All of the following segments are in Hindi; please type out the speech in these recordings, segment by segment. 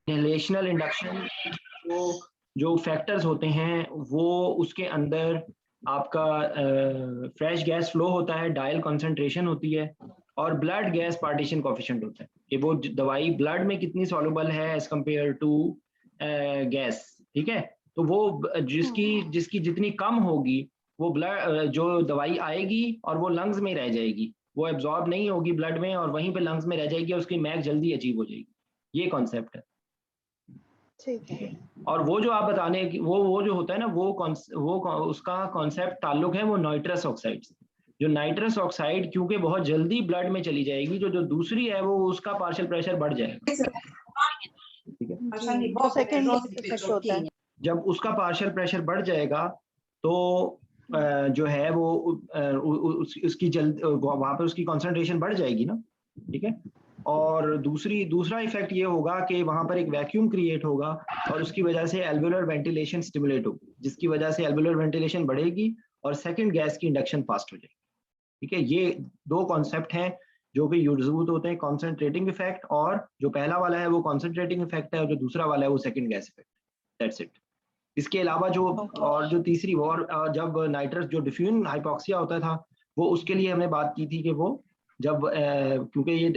इनहेलेशनल इंडक्शन को जो फैक्टर्स होते हैं वो उसके अंदर आपका फ्रेश गैस फ्लो होता है, डायल कंसंट्रेशन होती है, और ब्लड गैस पार्टीशन कोफिशिएंट होता है कि वो दवाई ब्लड में कितनी सॉल्युबल है एज कंपेयर टू गैस। ठीक है, तो वो जिसकी जिसकी जितनी कम होगी वो ब्लड जो दवाई आएगी और वो लंग्स में रह जाएगी, वो एब्जॉर्ब नहीं होगी ब्लड में और वहीं पे लंग्स में रह जाएगी और उसकी मैक जल्दी अचीव हो जाएगी। ये कॉन्सेप्ट है। ठीक है। और वो जो आप बताने की वो जो होता है ना उसका कॉन्सेप्ट ताल्लुक है वो नाइट्रस ऑक्साइड से। जो नाइट्रस ऑक्साइड क्योंकि बहुत जल्दी ब्लड में चली जाएगी, जो जो दूसरी है वो उसका पार्शियल प्रेशर बढ़ जाएगा। ठीक है, वो सेकंड इफेक्ट होता है। जब उसका पार्शियल प्रेशर बढ़ जाएगा तो जो है वो उसकी जल्द वहां पे उसकी कंसंट्रेशन बढ़ जाएगी ना। ठीक है, और दूसरा इफेक्ट ये होगा कि वहां पर एक वैक्यूम क्रिएट होगा और उसकी वजह से एल्वेलर वेंटिलेशन स्टिमुलेट होगी, जिसकी वजह से एल्वेलर वेंटिलेशन बढ़ेगी और सेकंड गैस की इंडक्शन फास्ट हो जाएगी। ठीक है, ये दो कॉन्सेप्ट हैं जो कि यूज होते हैं, कॉन्सेंट्रेटिंग इफेक्ट, और जो पहला वाला है वो कॉन्सेंट्रेटिंग इफेक्ट है और जो दूसरा वाला है वो second gas effect. That's it. इसके अलावा जो और जो तीसरी और जब नाइट्रस जो डिफ्यूजन हाइपोक्सिया होता था वो उसके लिए हमने बात की थी कि वो जब क्योंकि ये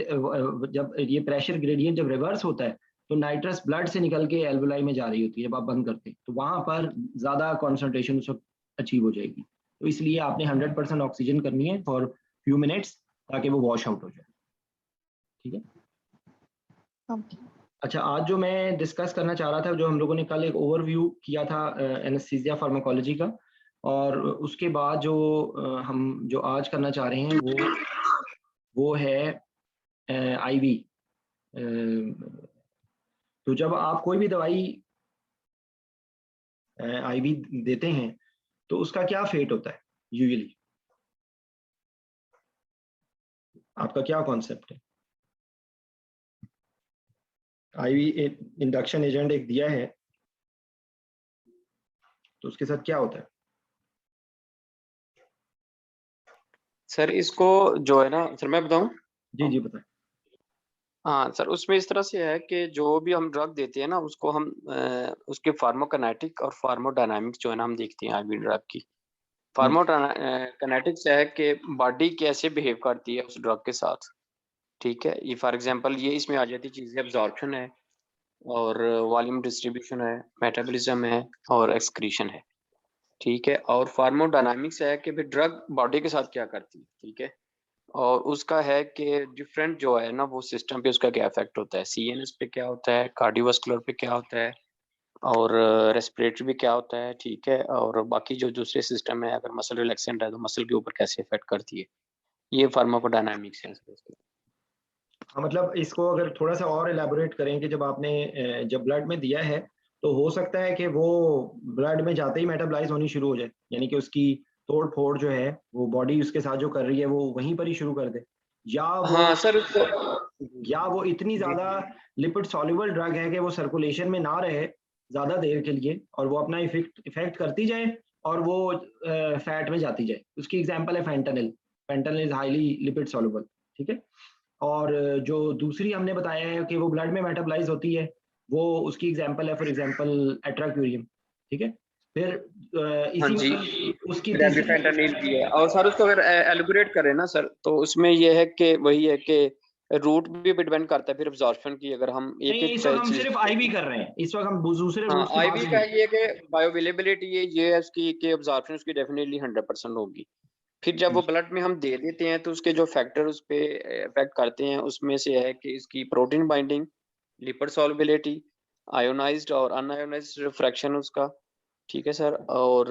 जब ये प्रेशर ग्रेडियंट जब रिवर्स होता है तो नाइट्रस ब्लड से निकल के एल्वुलाई में जा रही होती है, जब आप बंद करते हैं तो वहां पर ज्यादा कॉन्सेंट्रेशन उस वक्त अचीव हो जाएगी। तो इसलिए आपने 100% ऑक्सीजन करनी है फॉर फ्यू मिनट्स ताकि वो वॉश आउट हो जाए। ठीक है। अच्छा, आज जो मैं डिस्कस करना चाह रहा था, जो हम लोगों ने कल एक ओवरव्यू किया था एनेस्थीसिया फार्माकोलॉजी का, और उसके बाद जो हम जो आज करना चाह रहे हैं वो है आईवी। तो जब आप कोई भी दवाई आईवी देते हैं तो उसका क्या फेट होता है यूजुअली? आपका क्या कॉन्सेप्ट है? आईवी इंडक्शन एजेंट एक दिया है तो उसके साथ क्या होता है? सर इसको जो है ना सर, मैं बताऊं? जी जी बताएं। हाँ सर, उसमें इस तरह से है कि जो भी हम ड्रग देते हैं ना उसको हम उसके फार्माकोकाइनेटिक और फार्मोडायनामिक्स जो है ना हम देखते हैं आईवी ड्रग की। फार्मोकाइनेटिक्स है कि बॉडी कैसे बिहेव करती है उस ड्रग के साथ। ठीक है, ये फॉर एग्जांपल ये इसमें आ जाती चीजें एब्जॉर्प्शन है और वॉल्यूम डिस्ट्रीब्यूशन है, मेटाबॉलिज्म है और एक्सक्रीशन है। ठीक है, और फार्मोडायनामिक्स है कि फिर ड्रग बॉडी के साथ क्या करती है। ठीक है, और उसका है कि डिफरेंट जो है ना वो सिस्टम पे उसका क्या इफेक्ट होता है, सीएनएस पे क्या होता है, कार्डियोवास्कुलर पे क्या होता है और रेस्पिरेटरी पे क्या होता है। ठीक है, और बाकी जो दूसरे सिस्टम है, अगर मसल रिलैक्सेंट है तो मसल के ऊपर कैसे इफेक्ट करती है। ये फार्माकोडायनामिक्स है। हाँ, मतलब इसको अगर थोड़ा सा और एलैबोरेट करें कि जब आपने जब ब्लड में दिया है तो हो सकता है कि वो ब्लड में जाते ही मेटाबलाइज होनी शुरू हो जाए, यानी कि उसकी तोड़ फोड़ जो है वो बॉडी उसके साथ जो कर रही है वो वहीं पर ही शुरू कर दे, हाँ सर, या वो इतनी ज्यादा लिपिड सॉल्युबल ड्रग है कि वो सर्कुलेशन में ना रहे ज्यादा देर के लिए और वो अपना इफेक्ट करती जाए और वो फैट में जाती जाए। उसकी एग्जांपल है fentanyl. Fentanyl is highly lipid soluble. ठीक है, और जो दूसरी हमने बताया है कि वो ब्लड में मेटाबलाइज होती है, वो उसकी एग्जांपल है फॉर एग्जांपल एट्राक्यूरियम। ठीक है, फिर हाँ इसी जी, में उसकी फेंटानिल भी है। और सर उसको अगर एलिब्रेट करें ना सर तो उसमें ये है कि वही है कि रूट भी डिपेंड करता है फिर एब्जॉर्प्शन की। अगर हम नहीं, इस वक्त हम सिर्फ आईवी कर रहे हैं, इस वक्त हम दूसरे हाँ, रूट्स की बात आईवी नहीं का कर रहे। ये कि बायोअवेलेबिलिटी ये है उसकी कि एब्जॉर्प्शन उसकी डेफिनेटली 100% होगी। फिर जब वो ब्लड में हम दे देते हैं तो उसके जो फैक्टर उस पे इफेक्ट करते हैं उसमें से है कि इसकी protein binding, lipid solubility, ionised और अनआयोनाइज्ड रिफ्रैक्शन उसका। ठीक है सर, और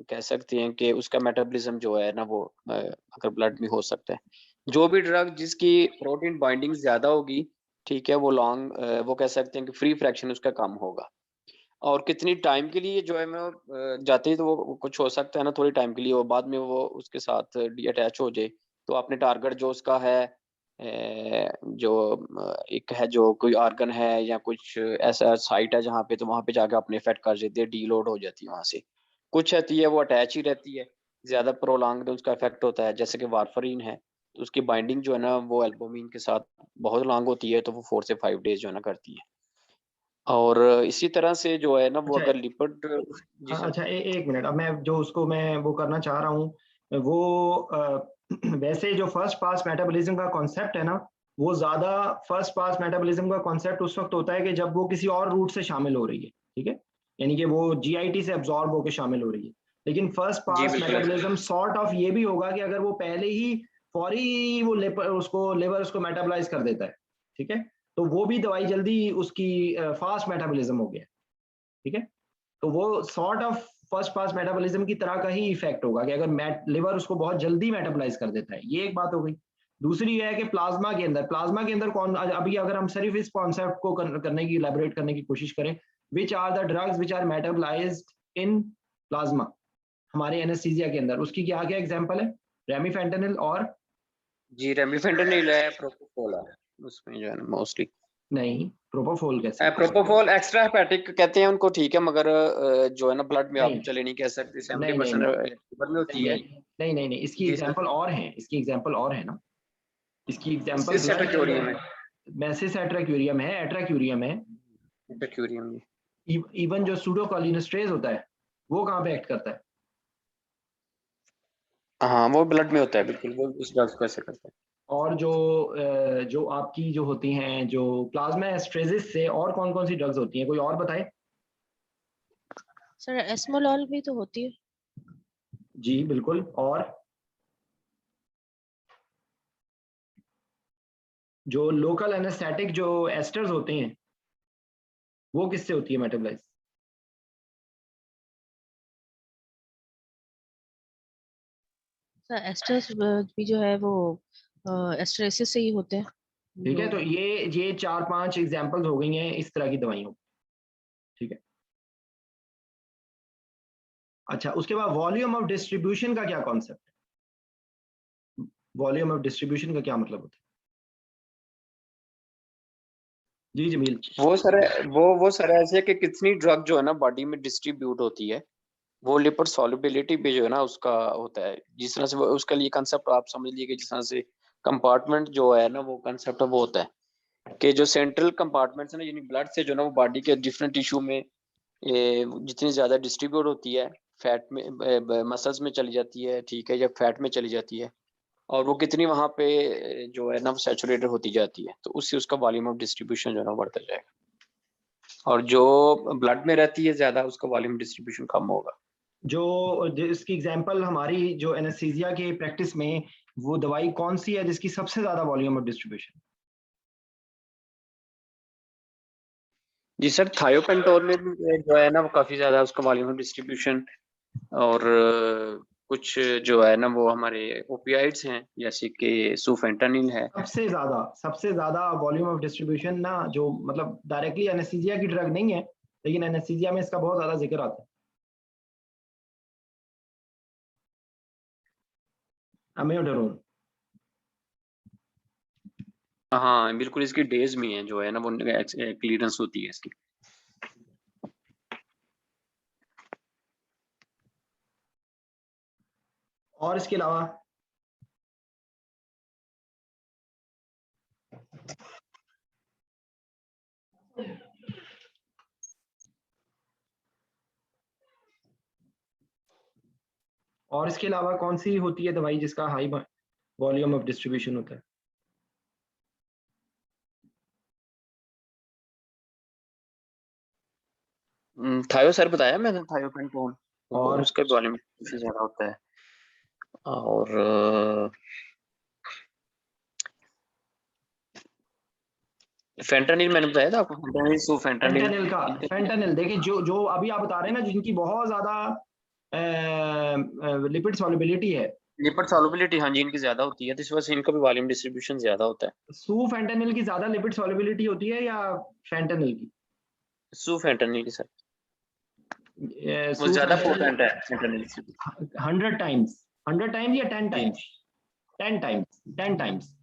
कह सकते हैं कि उसका मेटाबॉलिज्म जो है ना वो अगर ब्लड में हो सकता है। जो भी ड्रग जिसकी प्रोटीन बाइंडिंग ज्यादा होगी, ठीक है, वो लॉन्ग वो कह सकते हैं कि फ्री फ्रैक्शन उसका कम होगा। और कितनी टाइम के लिए जो है मैं जाते ही तो वो कुछ हो सकता है ना थोड़ी टाइम के लिए, वो बाद में वो उसके साथ डी अटैच हो जाए। तो आपने टारगेट जो उसका है जो एक है जो कोई ऑर्गन है या कुछ ऐसा साइट है जहाँ पे, तो वहाँ पे जाके अपने इफेक्ट कर देती है, डीलोड हो जाती है वहाँ से। कुछ रहती है वो अटैच ही रहती है, ज्यादा प्रोलॉन्ग उसका इफेक्ट होता है, जैसे कि वारफरीन है। तो उसकी बाइंडिंग जो है ना वो एल्बुमिन के साथ बहुत लॉन्ग होती है, तो वो 4 से 5 डेज जो है ना करती है। और इसी तरह से जो है ना वो अच्छा अगर लिपिड जी सर। अच्छा एक मिनट, अब मैं जो उसको मैं वो करना चाह रहा हूँ वो वैसे जो फर्स्ट पास मेटाबॉलिज्म का कॉन्सेप्ट है ना, वो ज्यादा फर्स्ट पास मेटाबॉलिज्म का कॉन्सेप्ट उस वक्त होता है कि जब वो किसी और रूट से शामिल हो रही है, ठीक है, यानी कि वो जीआईटी से एब्जॉर्ब होकर शामिल हो रही है। लेकिन फर्स्ट जी पास बिल्कुल ऐसा। मेटाबॉलिज्म सॉर्ट ऑफ ये भी होगा कि अगर वो पहले ही फौरी वो लिवर उसको मेटाबोलाइज कर देता है, ठीक है, तो वो भी दवाई जल्दी उसकी फास्ट मेटाबॉलिज्म हो गया, ठीक है। तो वो sort of first pass metabolism की तरह का ही इफेक्ट होगा कि अगर लिवर उसको बहुत जल्दी मेटाबोलाइज कर देता है, ये एक बात हो गई। दूसरी ये है कि प्लाज्मा के अंदर कौन, अभी अगर हम सिर्फ इस कॉन्सेप्ट को करने की इलेबोरेट करने की कोशिश करें, which are the drugs which are metabolised in plasma हमारे एनेस्थीसिया के अंदर, उसकी क्या क्या एग्जांपल है? रेमिफेंटेनिल और जी रेमिफेंटेनिल है, प्रोपोफोल है उसमें जो है ना मोस्टली। नहीं, प्रोपोफोल कैसे? प्रोपोफोल एक्स्ट्रा हेपेटिक कहते हैं उनको, ठीक है, मगर जो है ना ब्लड में आप नहीं चले नहीं कह सकते, नहीं नहीं 70% लिवर में होती है। नहीं, इसकी जी सर। एग्जांपल और हैं, इसकी एग्जांपल और है ना, इसकी एग्जांपल ब्लड के सिस्टेटोक्यूरियम है। अंदर मैसिस एट्राक्यूरियम है, एट्राक्यूरियम है। सिस्टेटोक्यूरियम। इवन जो सूडोकोलिनेस्ट्रेज होता है वो कहाँ पे एक्ट करता है? हाँ वो ब्लड में होता है बिल्कुल, वो उस ड्रग्स को ऐसे करता है। और जो आपकी जो होती हैं जो प्लाज्मा एस्ट्रेसिस से और कौन कौन सी ड्रग्स होती हैं, कोई और बताए? सर एस्मोलॉल भी तो होती है। जी बिल्कुल। और जो लोकल एनेस्थेटिक जो एस्टर्स होते हैं वो किससे होती है मेटाबोलाइज? सर एस्टर्स भी जो है वो एस्ट्रेसिस से ही होते हैं ठीक जो। है, तो ये 4-5 एग्जांपल्स हो गई हैं इस तरह की दवाइयों, ठीक है। अच्छा, उसके बाद वॉल्यूम ऑफ डिस्ट्रीब्यूशन का क्या कॉन्सेप्ट है? वॉल्यूम ऑफ डिस्ट्रीब्यूशन का क्या मतलब होता है? जी जमील। वो सर ऐसे है कि कितनी ड्रग जो है ना बॉडी में डिस्ट्रीब्यूट होती है, वो लिपिड सॉल्युबिलिटी पे जो है ना उसका होता है। जिस तरह से उसका लिए कंसेप्ट आप समझ लीजिए कि जिस तरह से कंपार्टमेंट जो है ना वो कंसेप्ट वो होता है कि जो सेंट्रल कंपार्टमेंट्स है ना, यानी ब्लड से जो ना वो बॉडी के डिफरेंट टिश्यू में जितनी ज्यादा डिस्ट्रीब्यूट होती है, फैट में मसल्स में चली जाती है, ठीक है, या फैट में चली जाती है, और वो कितनी वहां पे जो है ना वो सैचुरेटेड होती जाती है, तो उससे उसका वॉल्यूम ऑफ डिस्ट्रीब्यूशन जो है ना बढ़ता जाएगा। और जो ब्लड में रहती है ज्यादा, उसका वॉल्यूम डिस्ट्रीब्यूशन कम होगा। इसकी एग्जांपल हमारी जो एनेस्थीसिया की प्रैक्टिस में वो दवाई कौन सी है जिसकी सबसे ज्यादा वॉल्यूम ऑफ डिस्ट्रीब्यूशन? जी सर, थायोपेंटोल में भी जो है ना वो काफी ज्यादा उसका वॉल्यूम ऑफ डिस्ट्रीब्यूशन, और कुछ जो है ना वो हमारे ओपियाइड्स हैं जैसे कि सुफेंटानिल है। सबसे ज्यादा वॉल्यूम ऑफ डिस्ट्रीब्यूशन ना, जो मतलब डायरेक्टली एनेस्थीसिया की ड्रग नहीं है, लेकिन एनेस्थीसिया में इसका बहुत ज्यादा जिक्र आता है, अम्योटेरोन। हाँ बिल्कुल, इसकी डेज में है जो है ना वो क्लियरेंस होती है इसकी। और इसके अलावा कौन सी होती है दवाई जिसका हाई वॉल्यूम ऑफ डिस्ट्रीब्यूशन होता है? थायो सर बताया मैंने, थायोपेंटोल, तो और उसका वॉल्यूम काफी ज्यादा होता है। और फेंटानिल मैंने बताया था आपको, फेंटानिल सुफेंटानिल। फेंटानिल देखिए, जो जो अभी आप बता रहे हैं ना, जिनकी बहुत ज्यादा लिपिड सॉल्युबिलिटी है, लिपिड सॉल्युबिलिटी हाँ जी इनकी ज्यादा होती है, तो इस वजह से इनका भी वॉल्यूम डिस्ट्रीब्यूशन ज्यादा होता है। सुफेंटानिल की ज्यादा लिपिड सॉल्युबिलिटी होती है या फेंटानिल की? सुफेंटानिल की सर, वो ज्यादा सुफेंटानिल पोटेंट है फेंटानिल से। 100 टाइम्स, 100 टाइम्स या 10 टाइम्स? जी 10 टाइम्स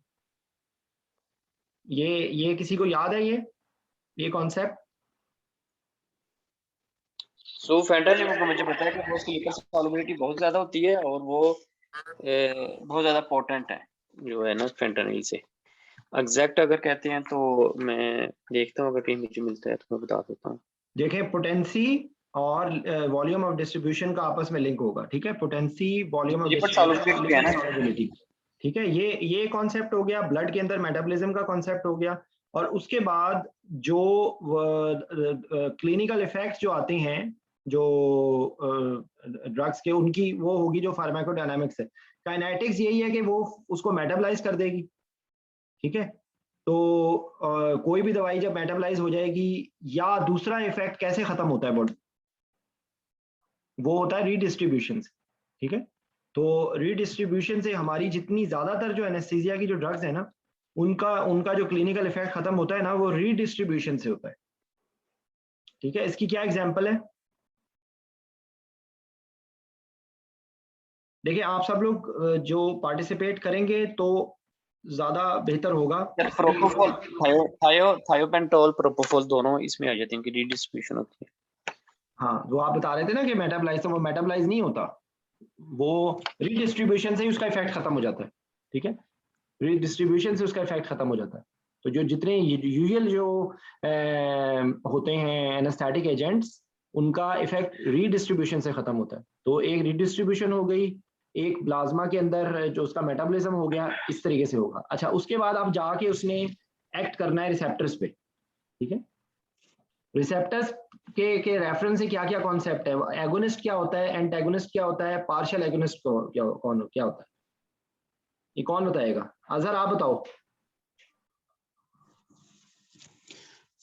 ये किसी को याद है ये कॉन्सेप्ट? सुफेंटानिल को मुझे पता है कि वो उसकी लिपिड सॉल्युबिलिटी बहुत ज्यादा होती है, और वो बहुत ज्यादा पोटेंट है, जो है ना फेंटानिल से। एग्जैक्ट अगर कहते हैं तो मैं देखता हूँ, अगर कहीं मुझे मिलता है तो मैं बता देता हूँ। देखें, पोटेंसी और वॉल्यूम ऑफ डिस्ट्रीब्यूशन का आपस में लिंक होगा, ठीक है, potency volume of lipid solubility भी है ना। डिस्ट्रीब्यूशन, ठीक है, ये कॉन्सेप्ट हो गया, ब्लड के अंदर मेटाबॉलिज्म का कॉन्सेप्ट हो गया। और उसके बाद जो क्लिनिकल इफेक्ट्स जो आते हैं जो ड्रग्स के, उनकी वो होगी जो फार्माकोडायनामिक्स है। काइनेटिक्स यही है कि वो उसको मेटाबलाइज कर देगी, ठीक है। तो कोई भी दवाई जब मेटाबलाइज हो जाएगी, या दूसरा इफेक्ट कैसे खत्म होता है बॉडी, वो होता है रीडिस्ट्रीब्यूशन से, ठीक है। तो रीडिस्ट्रीब्यूशन से हमारी जितनी ज्यादातर जो एनेस्थीसिया की जो ड्रग्स है ना, उनका उनका जो क्लिनिकल इफेक्ट खत्म होता है ना, वो रीडिस्ट्रीब्यूशन से होता है, ठीक है। इसकी क्या एग्जांपल है, देखिए आप सब लोग जो पार्टिसिपेट करेंगे तो ज्यादा बेहतर होगा। प्रोपोफॉल, थायोपेंटोल, प्रोपोफॉल दोनों इसमें आ जाते हैं कि रीडिस्ट्रीब्यूशन होती है। हाँ, जो आप बता रहे थे ना कि मेटाबलाइज, तो वो मेटाबलाइज नहीं होता, वो रीडिस्ट्रीब्यूशन से ही उसका इफेक्ट खत्म हो जाता है, ठीक है। रीडिस्ट्रीब्यूशन से उसका इफेक्ट खत्म हो जाता है। तो जो जितने यूजुअल जो होते हैं एनेस्थेटिक एजेंट्स, उनका इफेक्ट रीडिस्ट्रीब्यूशन से खत्म होता है। तो एक रीडिस्ट्रीब्यूशन हो गई, एक प्लाज्मा के अंदर जो उसका मेटाबॉलिज्म हो गया, इस तरीके से होगा। अच्छा, उसके बाद आप जाके उसने एक्ट करना है रिसेप्टर्स पे, ठीक है। रिसेप्टर्स के रेफरेंस से क्या क्या कॉन्सेप्ट है, एगोनिस्ट क्या होता है, एंटागोनिस्ट क्या होता है, पार्शियल एगोनिस्ट क्या होता है, ये कौन बताएगा? अजहर आप बताओ।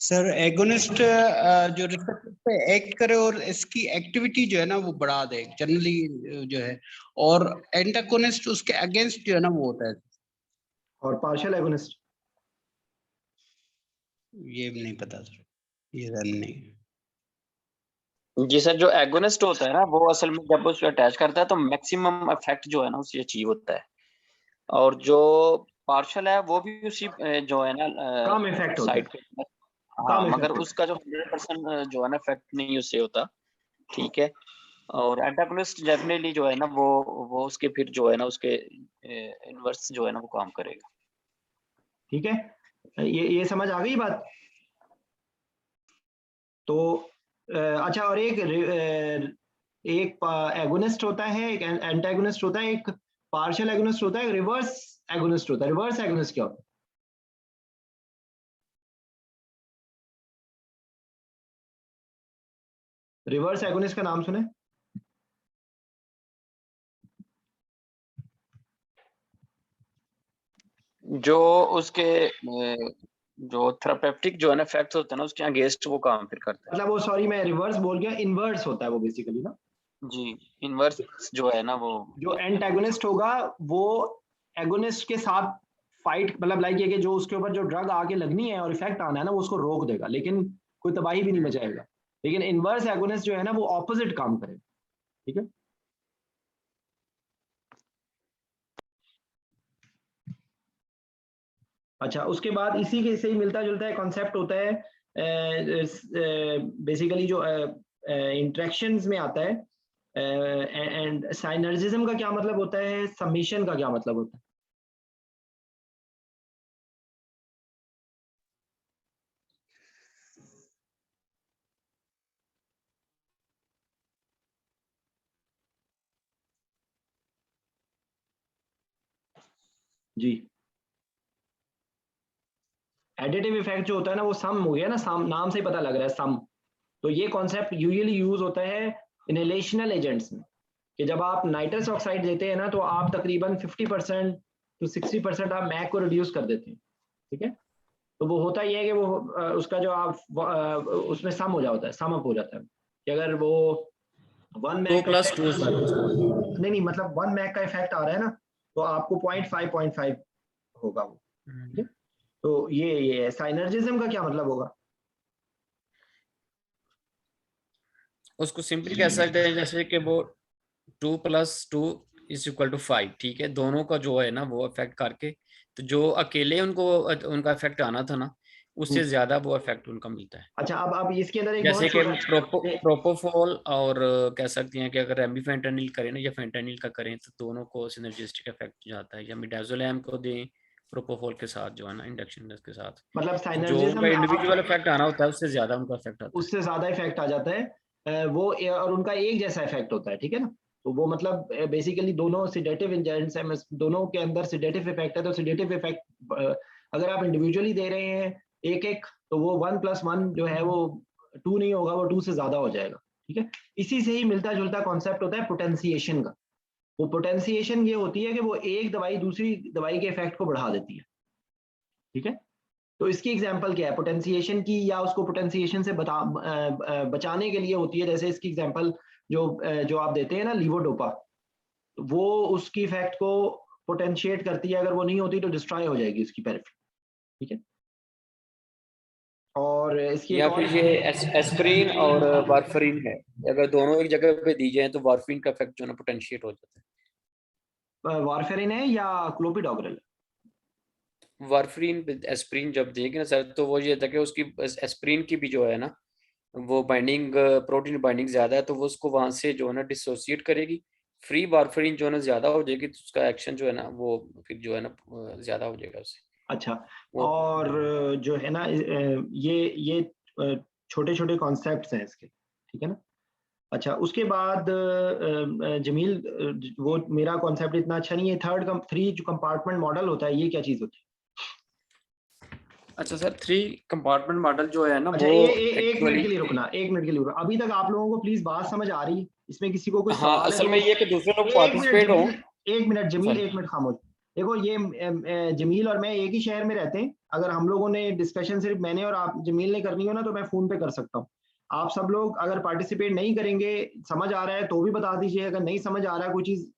सर एगोनिस्ट जो रिसेप्टर पे एक्ट करे और इसकी एक्टिविटी जो है ना वो बढ़ा दे जनरली जो है, और एंटागोनिस्ट उसके अगेंस्ट जो है ना वो होता है। और पार्शियल एगोनिस्ट? ये भी नहीं पता सर, ये सर नहीं। जी सर, जो एगोनिस्ट होता है ना वो असल में जब उसको अटैच करता है तो मैक्सिमम इफेक्ट जो है ना उससे अचीव होता है, और जो पार्शियल है वो भी उसी जो है ना कम इफेक्ट होता है, साइड पे। हाँ, कम मगर इफेक्ट। उसका जो 100% जो है ना इफेक्ट नहीं उससे होता, ठीक है। और एंटागोनिस्ट डेफिनेटली जो है ना वो उसके फिर जो है ना उसके इनवर्स जो है ना वो काम करेगा, ठीक है, ये समझ आ गई बात। तो अच्छा, और एक एगोनिस्ट होता है, एक एंटागोनिस्ट होता है, एक पार्शियल एगोनिस्ट होता है, एक रिवर्स एगोनिस्ट होता है। रिवर्स एगोनिस्ट क्या होता है? रिवर्स एगोनिस्ट का नाम सुने? जो उसके जो थेरापेutiक जो है ना इफेक्ट्स होते हैं ना उसके अगेंस्ट वो काम फिर करता है। मतलब वो, सॉरी मैं रिवर्स बोल गया, इनवर्स होता है वो बेसिकली ना। जी, इनवर्स जो है ना वो जो एंटागोनिस्ट होगा वो एगोनिस्ट के साथ फाइट, मतलब लाइक ये कि जो उसके ऊपर जो ड्रग आके लगनी है और इफेक्ट आना है ना, वो उसको रोक देगा, लेकिन कोई तबाही भी नहीं मचाएगा। लेकिन इनवर्स एगोनिस्ट जो है ना वो ऑपोजिट काम करेगा, ठीक है। अच्छा, उसके बाद इसी के से ही मिलता जुलता है कॉन्सेप्ट होता है, बेसिकली जो इंटरेक्शंस में आता है। एंड साइनर्जिज्म का क्या मतलब होता है, समीशन का क्या मतलब होता है? जी, एडिटिव इफेक्ट जो होता है ना वो सम हो गया ना, सम नाम से ही पता लग रहा है, सम। तो ये कॉन्सेप्ट यूजुअली यूज होता है इनहेलेशनल एजेंट्स में, कि जब आप नाइट्रस ऑक्साइड देते हैं ना, तो आप तकरीबन 50% to 60% आप मैक को रिड्यूस कर देते हैं, ठीक है। तो वो होता ही है कि वो उसका जो आप उसमें सम हो जाता है, सम अप हो जाता है, कि अगर वो 1 मैक का नहीं, मतलब 1 मैक का इफेक्ट आ रहा है ना, तो आपको 0.5 होगा वो, ठीक है। तो ये साइनर्जिज्म का क्या मतलब होगा? उसको सिंपली कह सकते हैं जैसे कि वो 2+2=5, ठीक है। दोनों का जो है ना वो इफेक्ट करके, तो जो अकेले उनको उनका इफेक्ट आना था ना, उससे ज्यादा वो इफेक्ट उनका मिलता है। अच्छा, अब इसके अंदर एक जैसे बहुत कि छोटा प्रोपोफॉल और कह सकते हैं कि अगर एम्बिफेंटानिल करें ना या फेंटानिल का करें तो दोनों को सिनर्जिस्टिक इफेक्ट जाता है, या मिडाजोलैम को दें प्रोपोफॉल के साथ जो है ना, इंडक्शन के साथ, मतलब तो जो उनका साइनर्जिज्म इंडिविजुअल इफेक्ट आना होता है उससे ज्यादा उनका इफेक्ट आता है। उससे ज्यादा इफेक्ट आ जाता है, और उनका एक जैसा इफेक्ट होता है, ठीक है ना। तो वो मतलब बेसिकली दोनों सिडेटिव एजेंट्स हैं, दोनों के अंदर सिडेटिव इफेक्ट है। तो सिडेटिव इफेक्ट अगर आप इंडिविजुअली दे रहे हैं एक एक, तो वो 1+1 जो है वो 2 नहीं होगा, वो 2 से ज्यादा हो जाएगा, ठीक है। इसी से ही मिलता जुलता कॉन्सेप्ट होता है पोटेंशिएशन का। वो पोटेंशिएशन ये होती है कि वो एक दवाई दूसरी दवाई के इफेक्ट को बढ़ा देती है, ठीक है। तो इसकी एग्जांपल क्या है पोटेंशिएशन की, या उसको पोटेंशिएशन से बचाने के लिए होती है। जैसे इसकी एग्जांपल जो आप देते हैं ना लीवोडोपा, वो उसकी इफेक्ट को पोटेंशिएट करती है, अगर वो नहीं होती तो डिस्ट्रॉय हो जाएगी उसकी पेरिफेरी, ठीक है। और इसकी एक या और फिर ये एस्प्रिन और वारफरीन है, अगर दोनों एक जगह पे दी जाए तो वारफरीन का इफेक्ट जो है ना पोटेंशिएट हो जाता है। वारफेरिन है या क्लोपिडोग्रेल? वारफरीन विद एस्प्रिन जब देंगे ना सर, तो वो ये था कि उसकी एस्प्रिन की भी जो है ना वो बाइंडिंग, प्रोटीन बाइंडिंग ज्यादा है, तो वो उसको वहां से जो है ना डिसोसिएट करेगी। फ्री वारफरीन जो है ना ज्यादा हो जाएगी, तो उसका एक्शन जो है ना वो फिर जो है ना ज्यादा हो जाएगा उससे अच्छा, वो। और जो है ना ये छोटे छोटे कॉन्सेप्ट्स हैं इसके, ठीक है ना। अच्छा, उसके बाद जमील, वो मेरा कॉन्सेप्ट इतना अच्छा नहीं है। थ्री जो कंपार्टमेंट मॉडल होता है, ये क्या चीज होती है? अच्छा सर, 3 कंपार्टमेंट मॉडल जो है ना अच्छा, वो एक मिनट एक्चुअली, के लिए रुकना, एक मिनट के लिए रुकना। अभी तक आप लोगों को प्लीज बात समझ आ रही है? इसमें किसी को कोई हाँ सवाल है असल में ये तो कि दूसरे लोग एक मिनट पार्टिसिपेट हों। जमील, एक मिनट जमील, सॉरी। एक मिनट खामोश। देखो, ये जमील और मैं एक ही शहर में रहते हैं। अगर हम लोगों ने डिस्कशन सिर्फ मैंने और आप जमील ने करनी हो ना, तो मैं फोन पे कर सकता हूँ। आप सब लोग अगर पार्टिसिपेट नहीं करेंगे, समझ आ रहा है तो भी बता दीजिए, अगर नहीं समझ आ रहा है, कोई चीज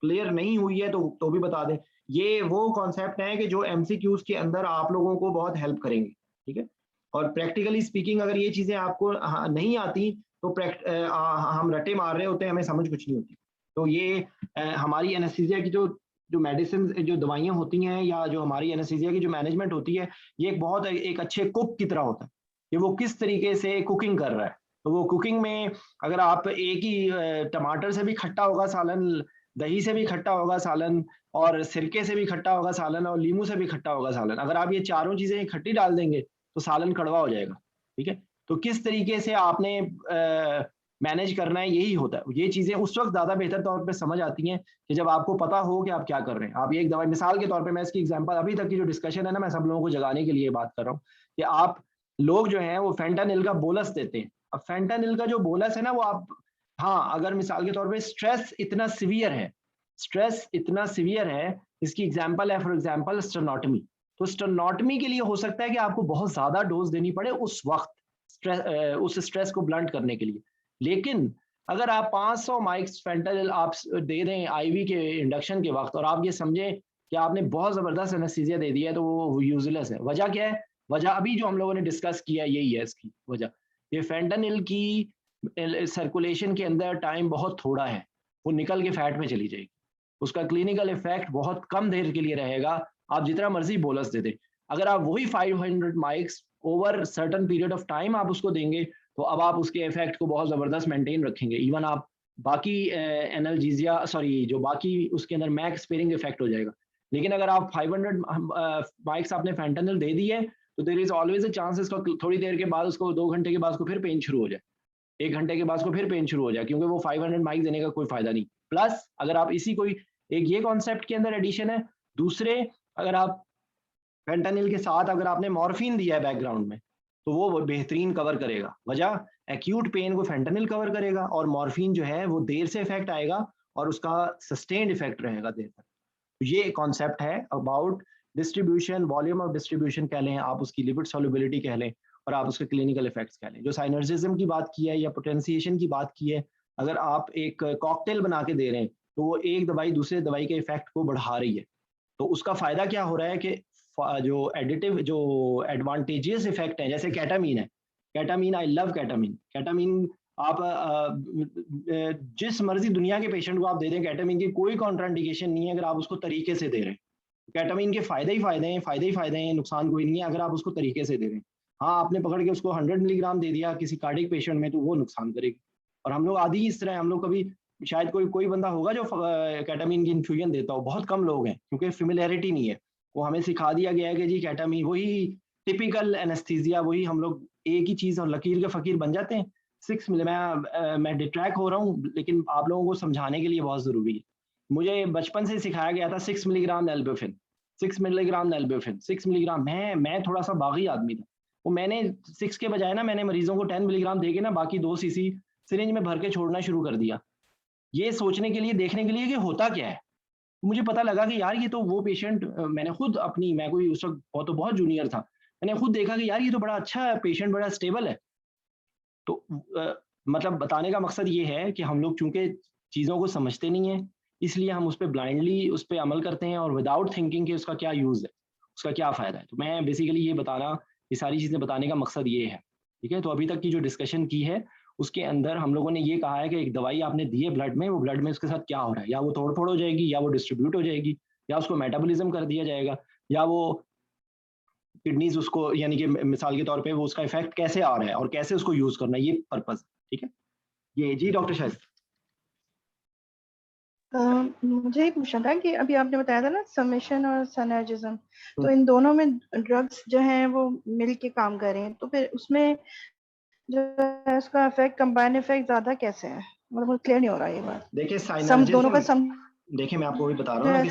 क्लियर नहीं हुई है तो भी बता दें। ये वो कॉन्सेप्ट है कि जो एमसीक्यूज के अंदर आप लोगों को बहुत हेल्प करेंगे, ठीक है। और प्रैक्टिकली स्पीकिंग, अगर ये चीजें आपको नहीं आती तो हम रटे मार रहे होते हैं, हमें समझ कुछ नहीं होती। तो ये हमारी एनेस्थीसिया की जो मेडिसिन, जो दवाइयाँ होती हैं, या जो हमारी एनेस्थीसिया की जो मैनेजमेंट होती है, ये एक अच्छे कुक की तरह होता है कि वो किस तरीके से कुकिंग कर रहा है। तो वो कुकिंग में अगर आप एक ही टमाटर से भी खट्टा होगा सालन, दही से भी खट्टा होगा सालन, और सिरके से भी खट्टा होगा सालन, और नींबू से भी खट्टा होगा सालन, अगर आप ये चारों चीजें इकट्ठी डाल देंगे तो सालन कड़वा हो जाएगा, ठीक है। तो किस तरीके से आपने मैनेज करना है, यही होता है। ये चीजें उस वक्त ज्यादा बेहतर तौर पे समझ आती हैं कि जब आपको पता हो कि आप क्या कर रहे हैं। आप ये एक दवाई, मिसाल के तौर पे मैं इसकी एग्जांपल, अभी तक की जो डिस्कशन है ना, मैं सब लोगों को जगाने के लिए बात कर रहा हूँ कि आप लोग जो हैं वो फेंटानिल का बोलस देते हैं। अब फेंटानिल का जो बोलस है ना, वो आप, हाँ, अगर मिसाल के तौर पे स्ट्रेस इतना सीवियर है, स्ट्रेस इतना सीवियर है, इसकी एग्जांपल है फॉर एग्जांपल स्टेनोटमी। तो स्टेनोटमी के लिए हो सकता है कि आपको बहुत ज्यादा डोज देनी पड़े उस वक्त, उस स्ट्रेस को ब्लंट करने के लिए। लेकिन अगर आप 500 माइक्स फेंटानिल आप दे दें आईवी के इंडक्शन के वक्त, और आप ये समझें कि आपने बहुत जबरदस्त एनेस्थीसिया दे दिया है, तो वो यूजलेस है। वजह क्या है? वजह अभी जो हम लोगों ने डिस्कस किया यही है इसकी वजह। ये फेंटानिल की सर्कुलेशन के अंदर टाइम बहुत थोड़ा है, वो निकल के फैट में चली जाएगी। उसका क्लिनिकल इफेक्ट बहुत कम देर के लिए रहेगा, आप जितना मर्जी बोलस दे दें। अगर आप वही 500 mics over certain period of time आप उसको देंगे, तो अब आप उसके इफेक्ट को बहुत ज़बरदस्त मेंटेन रखेंगे। इवन आप बाकी एनाल्जीसिया, सॉरी, जो बाकी उसके अंदर मैक स्पेयरिंग इफेक्ट हो जाएगा। लेकिन अगर आप 500 माइक्स आपने फेंटानिल दे दी है, तो there is always a chance इसका थोड़ी देर के बाद, उसको 2 घंटे के बाद उसको फिर पेन शुरू हो जाए, 1 घंटे के बाद उसको फिर पेन शुरू हो जाए, क्योंकि वो 500 माइक्स देने का कोई फायदा नहीं। प्लस अगर आप इसी कोई एक ये कॉन्सेप्ट के अंदर एडिशन है। दूसरे, अगर आप फेंटानिल के साथ अगर आपने मॉर्फिन दिया है बैकग्राउंड में, तो वो बेहतरीन कवर करेगा। वजह, एक्यूट पेन को फेंटानिल कवर करेगा, और मॉर्फिन जो है वो देर से इफेक्ट आएगा और उसका सस्टेन्ड इफेक्ट रहेगा देर तक। तो ये कॉन्सेप्ट है about distribution, volume of distribution कह लें आप, उसकी लिपिड सॉल्युबिलिटी कह लें, और आप उसके क्लिनिकल इफेक्ट्स कह लें। जो साइनर्जिज्म की बात की है या पोटेंशिएशन की बात की है, अगर आप एक कॉकटेल बना के दे रहे हैं, तो वो एक दवाई दूसरे दवाई के इफेक्ट को बढ़ा रही है। तो उसका फायदा क्या हो रहा है कि जो एडिटिव, जो एडवांटेजियस इफेक्ट है, जैसे कैटामीन है, कैटामीन, आई लव कैटामीन। कैटामीन आप जिस मर्जी दुनिया के पेशेंट को आप दे दें, कैटामीन की कोई कॉन्ट्राइंडिकेशन नहीं है अगर आप उसको तरीके से दे रहे हैं। केटामीन के फायदे ही फायदे हैं, फायदे ही फायदे हैं, नुकसान कोई नहीं है अगर आप उसको तरीके से दे दें। हाँ, आपने पकड़ के उसको 100 मिलीग्राम दे दिया किसी कार्डिक पेशेंट में तो वो नुकसान करेगी। और हम लोग आदि इस तरह, हम लोग कभी शायद कोई बंदा होगा जो केटामीन की इन्फ्यूजन देता हो, बहुत कम लोग हैं क्योंकि फेमिलियरिटी नहीं है। वो हमें सिखा दिया गया है कि जी केटामीन, वही टिपिकल एनेस्थीसिया, वही हम लोग एक ही चीज़ और लकीर के फ़कीर बन जाते हैं। 6 मिली, मैं डिट्रैक्ट हो रहा हूँ लेकिन आप लोगों को समझाने के लिए बहुत ज़रूरी है। मुझे बचपन से सिखाया गया था 6 मिलीग्राम नेल्बुफिन, 6 मिलीग्राम नेल्बुफिन, 6 मिलीग्राम। मैं थोड़ा सा बागी आदमी था, वो मैंने 6 के बजाय ना मैंने मरीजों को 10 मिलीग्राम दे के ना बाकी 2 सीसी सिरिंज में भर के छोड़ना शुरू कर दिया, ये सोचने के लिए, देखने के लिए कि होता क्या है। मुझे पता लगा कि यार ये तो वो पेशेंट, मैंने खुद अपनी, मैं कोई उस वक्त बहुत जूनियर था, मैंने खुद देखा कि यार ये तो बड़ा अच्छा पेशेंट, बड़ा स्टेबल है। तो मतलब बताने का मकसद ये है कि हम लोग चूंकि चीज़ों को समझते नहीं है, इसलिए हम उस पर ब्लाइंडली उस पर अमल करते हैं और विदाउट थिंकिंग कि उसका क्या यूज़ है, उसका क्या फ़ायदा है। तो मैं बेसिकली ये बताना, ये सारी चीज़ें बताने का मकसद ये है, ठीक है। तो अभी तक की जो डिस्कशन की है उसके अंदर हम लोगों ने ये कहा है कि एक दवाई आपने दी है ब्लड में, वो ब्लड में उसके साथ क्या हो रहा है, या वो तोड़ फोड़ हो जाएगी, या वो डिस्ट्रीब्यूट हो जाएगी, या उसको मेटाबॉलिज्म कर दिया जाएगा, या वो किडनीज उसको, यानी कि मिसाल के तौर पे वो उसका इफेक्ट कैसे आ रहा है और कैसे उसको यूज करना है, ये पर्पस, ठीक है। ये जी डॉक्टर शायद मुझे ये पूछना था कि अभी आपने बताया था ना समेशन और सिनर्जिज्म, तो इन दोनों में ड्रग्स जो हैं वो मिल के काम कर रहे हैं, तो फिर उसमें जो है उसका इफेक्ट, कंबाइन इफेक्ट ज्यादा कैसे है, मतलब क्लियर नहीं हो रहा ये बात। देखिए दोनों का देखिए मैं आपको भी बता रहा हूँ ना कि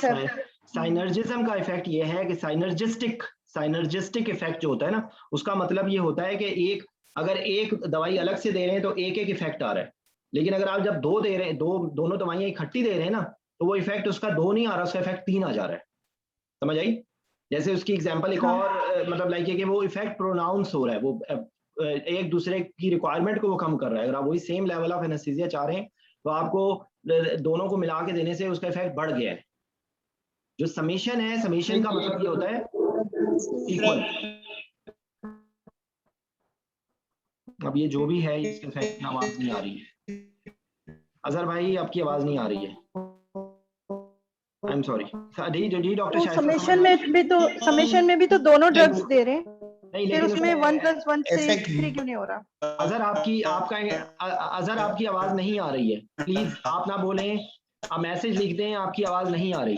साइनर्जिज्म का इफेक्ट ये है कि साइनर्जिस्टिक इफेक्ट जो होता है ना, उसका मतलब ये होता है कि अगर एक दवाई अलग से दे रहे हैं तो एक इफेक्ट आ रहा है, लेकिन अगर आप जब दो दे रहे हैं, दोनों दवाइयां इकट्ठी दे रहे हैं ना, तो वो इफेक्ट उसका 2 नहीं आ रहा, उसका इफेक्ट 3 आ जा रहा है। समझ आई? जैसे उसकी एग्जांपल एक और मतलब लाइक है कि वो इफेक्ट प्रोनाउंस हो रहा है, वो एक दूसरे की रिक्वायरमेंट को वो कम कर रहा है। अगर आप वही सेम लेवल ऑफ एनेस्थीसिया चाह रहे हैं तो आपको दोनों को मिला के देने से उसका इफेक्ट बढ़ गया है। जो समेशन है, समेशन का मतलब ये होता है इक्वल। अब ये जो भी है इसके इफेक्ट की आवाज नहीं आ रही है। अजहर भाई आपकी आवाज नहीं आ रही है, आई एम सॉरी। जी डॉक्टर शायद समेशन में भी तो दोनों ड्रग्स दे रहे हैं, नहीं, फिर लेकिन उसमें 1+1 से 3 क्यों नहीं हो रहा? अजहर आपकी आवाज नहीं आ रही है, प्लीज आप ना बोलें, आप मैसेज लिख दें, आपकी आवाज नहीं आ रही।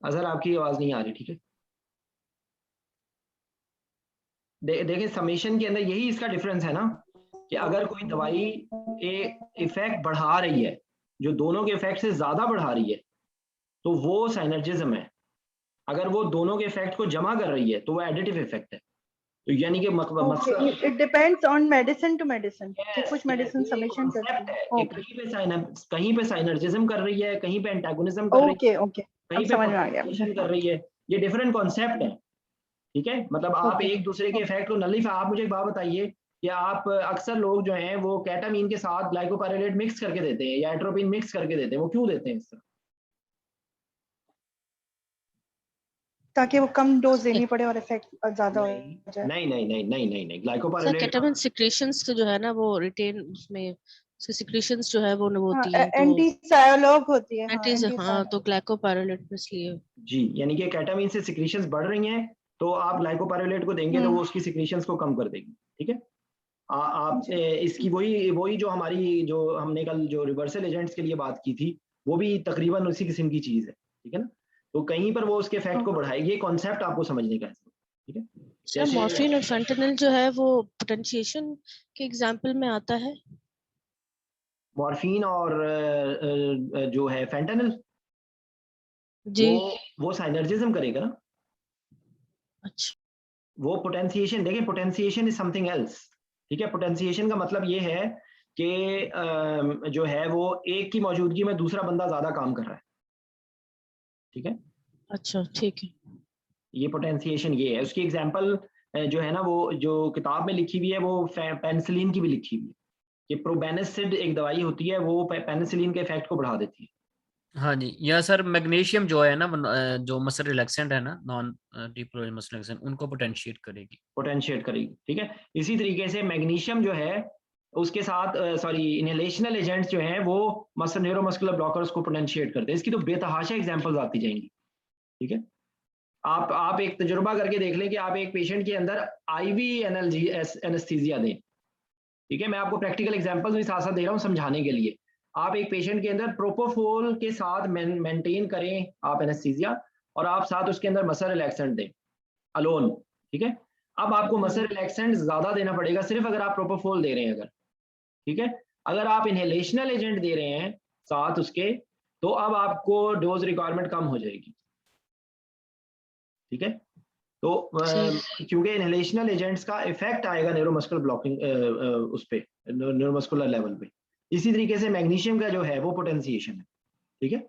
अजहर आपकी आवाज नहीं आ रही, ठीक है। देखिए समेशन के अंदर यही इसका डिफरेंस है ना, कि अगर कोई दवाई इफेक्ट बढ़ा रही है, जो दोनों के इफेक्ट से ज्यादा बढ़ा रही है, तो वो साइनर्जिज्म है। अगर वो दोनों के इफेक्ट को जमा कर रही है तो वो एडिटिव इफेक्ट है। तो यानी कि मकसद it depends on medicine to medicine, कुछ मेडिसिन समेशन करती है, कहीं पे साइनर्जिज्म कर रही है, कहीं पे एंटागोनिज्म कर रही है, कहीं पे समझ में आ गया कर रही है। ये डिफरेंट कॉन्सेप्ट है, ठीक है। मतलब आप एक दूसरे के इफेक्ट को नलीफाई, आप मुझे एक बात बताइए कि आप अक्सर लोग जो हैं वो केटामीन के साथ ग्लाइकोपाइरेट मिक्स करके देते हैं या एट्रोपिन मिक्स करके देते हैं, वो क्यों देते हैं इस तरह? ताकि वो कम डोज देनी पड़े और इफेक्ट ज्यादा हो जाए। नहीं, ग्लाइकोपाइरेट केटामीन सिक्रीशंस जो है ना वो रिटेन, उसमें उसकी सिक्रीशंस जो है वो होती है, तो एंटी सायोलॉग होती है। हाँ, तो ग्लाइकोपाइरोलेट इसलिए जी, यानी कि केटामीन से सिक्रीशंस बढ़ रही हैं तो आप ग्लाइकोपाइरोलेट को देंगे तो वो उसकी सिक्रीशंस को कम कर देगी, ठीक है। आप इसकी वही जो हमारी, जो हमने कल जो रिवर्सल एजेंट्स के लिए बात की थी, वो भी तकरीबन उसी किस्म की चीज है, ठीक है ना। तो कहीं पर वो उसके इफेक्ट को बढ़ाएगी, ये कॉन्सेप्ट आपको समझने का है, ठीक है। सर मॉर्फिन और फेंटानिल जो है वो पोटेंशिएशन के एग्जांपल में आता है। मॉर्फिन और जो है फेंटानिल जी, वो साइनर्जिज्म करेगा ना। अच्छा, वो पोटेंशिएशन, देखिए पोटेंशिएशन इज समथिंग एल्स, ठीक है। पोटेंशिएशन का मतलब ये है कि जो है वो एक की मौजूदगी में दूसरा बंदा ज्यादा काम कर रहा है, ठीक है। अच्छा, ठीक है। ये पोटेंशिएशन ये है। उसकी एग्जांपल जो है ना, वो जो किताब में लिखी हुई है वो पेनिसिलिन की भी लिखी हुई है कि प्रोबेनिसिड एक दवाई होती है, वो पेनिसिलिन के इफेक्ट को बढ़ा देती है। हाँ जी, या सर मैग्नीशियम जो है ना, जो मसल रिलैक्सेंट है ना, नॉन डिप्लोइड मसल रिलैक्सेंट, उनको पोटेंशिएट करेगी, ठीक है। इसी तरीके से मैग्नीशियम जो है उसके साथ सॉरी इनहेलेशनल एजेंट्स जो हैं वो न्यूरोमस्कुलर ब्लॉकर्स को पोटेंशिएट करते हैं। इसकी तो बेतहाशा एग्जांपल्स आती जाएंगी, ठीक है। आप एक तजुर्बा करके देख लें कि आप एक पेशेंट के अंदर आईवी एनेस्थीसिया दें, ठीक है। मैं आपको प्रैक्टिकल एग्जांपल्स भी साथ साथ दे रहा हूँ समझाने के लिए। आप एक पेशेंट के अंदर प्रोपोफोल के साथ मेंटेन करें आप एनेस्थीसिया, और आप साथ उसके अंदर मसल रिलैक्सेंट दें अलोन, ठीक है। अब आपको मसल रिलैक्सेंट ज्यादा देना पड़ेगा सिर्फ अगर आप प्रोपोफोल दे रहे हैं अगर, ठीक है। अगर आप इनहेलेशनल एजेंट दे रहे हैं साथ उसके, तो अब आपको डोज रिक्वायरमेंट कम हो जाएगी, ठीक है। तो क्योंकि इनहेलेशनल एजेंट्स का इफेक्ट आएगा न्यूरोमस्कुलर ब्लॉकिंग उस पे न्यूरोमस्कुलर लेवल पे। इसी तरीके से मैग्नीशियम का जो है वो पोटेंशिएशन है, ठीक है।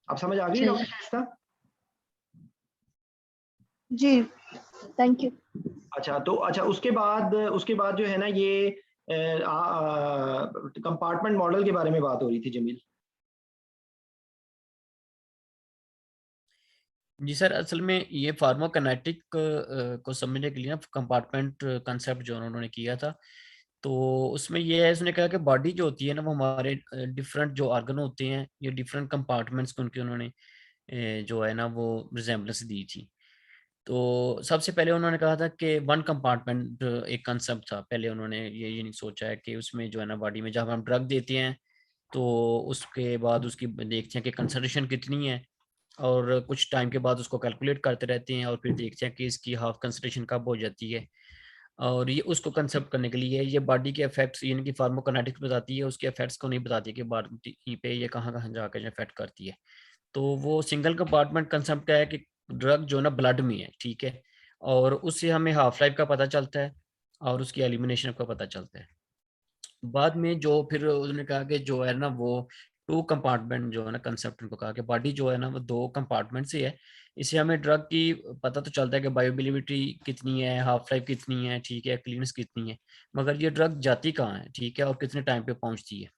आप समझ आ गई डॉक्टर शाइस्ता? जी, थैंक यू। अच्छा, तो अच्छा उसके बाद जो है ना ये कंपार्टमेंट मॉडल के बारे में बात हो रही थी जमील। जी सर, असल में ये फार्माकोकाइनेटिक को समझने के लिए ना कंपार्टमेंट कंसेप्ट जो उन्होंने किया था, तो उसमें ये है, उसने कहा कि बॉडी जो होती है ना वो हमारे डिफरेंट जो ऑर्गन होते हैं, ये डिफरेंट कंपार्टमेंट्स को उनके उन्होंने जो है ना वो रिजेम्बलेंस दी थी। तो सबसे पहले उन्होंने कहा था कि वन कंपार्टमेंट एक कंसेप्ट था। पहले उन्होंने ये नहीं सोचा है कि उसमें जो है ना बॉडी में जब हम ड्रग देते हैं तो उसके बाद उसकी देखते हैं कि कंसंट्रेशन कितनी है, और कुछ टाइम के बाद उसको कैलकुलेट करते रहते हैं और फिर देखते हैं कि इसकी हाफ कंसंट्रेशन कब हो जाती है। और ये उसको कंसेप्ट करने के लिए ये बॉडी के इफेक्ट्स यानी कि फार्माकोकाइनेटिक्स बताती है, उसके इफेक्ट्स को नहीं बताती कि बॉडी पे ये कहाँ कहाँ जाकर इफेक्ट करती है। तो वो सिंगल कंपार्टमेंट कंसेप्ट का है कि ड्रग जो ना ब्लड में है, ठीक है, और उससे हमें हाफ लाइफ का पता चलता है और उसकी एलिमिनेशन का पता चलता है। बाद में जो फिर उन्होंने कहा कि जो है ना वो टू कंपार्टमेंट जो है ना कंसेप्ट, उनको कहा कि बॉडी जो है ना वो दो कंपार्टमेंट से है। इससे हमें ड्रग की पता तो चलता है कि बायोअवेलेबिलिटी कितनी है, हाफ लाइफ कितनी है, ठीक है, क्लीनेस कितनी है, मगर ये ड्रग जाती कहाँ है, ठीक है, और कितने टाइम पे पहुंचती है।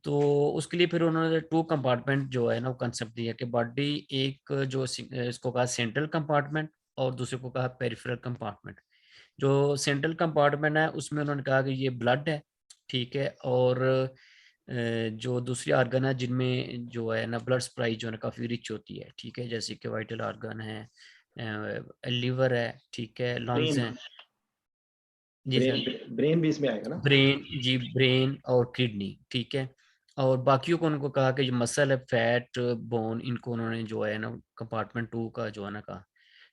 तो उसके लिए फिर उन्होंने टू कंपार्टमेंट जो है ना वो कंसेप्ट दिया कि बॉडी एक जो इसको कहा सेंट्रल कंपार्टमेंट और दूसरे को कहा पेरिफेरल कंपार्टमेंट। जो सेंट्रल कंपार्टमेंट है उसमें उन्होंने कहा कि ये ब्लड है, ठीक है, और जो दूसरी आर्गन है जिनमें जो है ना ब्लड सप्लाई जो है ना काफ़ी रिच होती है, ठीक है, जैसे कि वाइटल आर्गन है, लीवर है, ठीक है, लंग्स हैं। जी सर, ब्रेन भी इसमें आएगा ना? ब्रेन, जी ब्रेन और किडनी, ठीक है। और बाकियों को उनको कहा कि जो मसल है, फैट, बोन, इनको उन्होंने जो है ना कंपार्टमेंट टू का जो है ना कहा।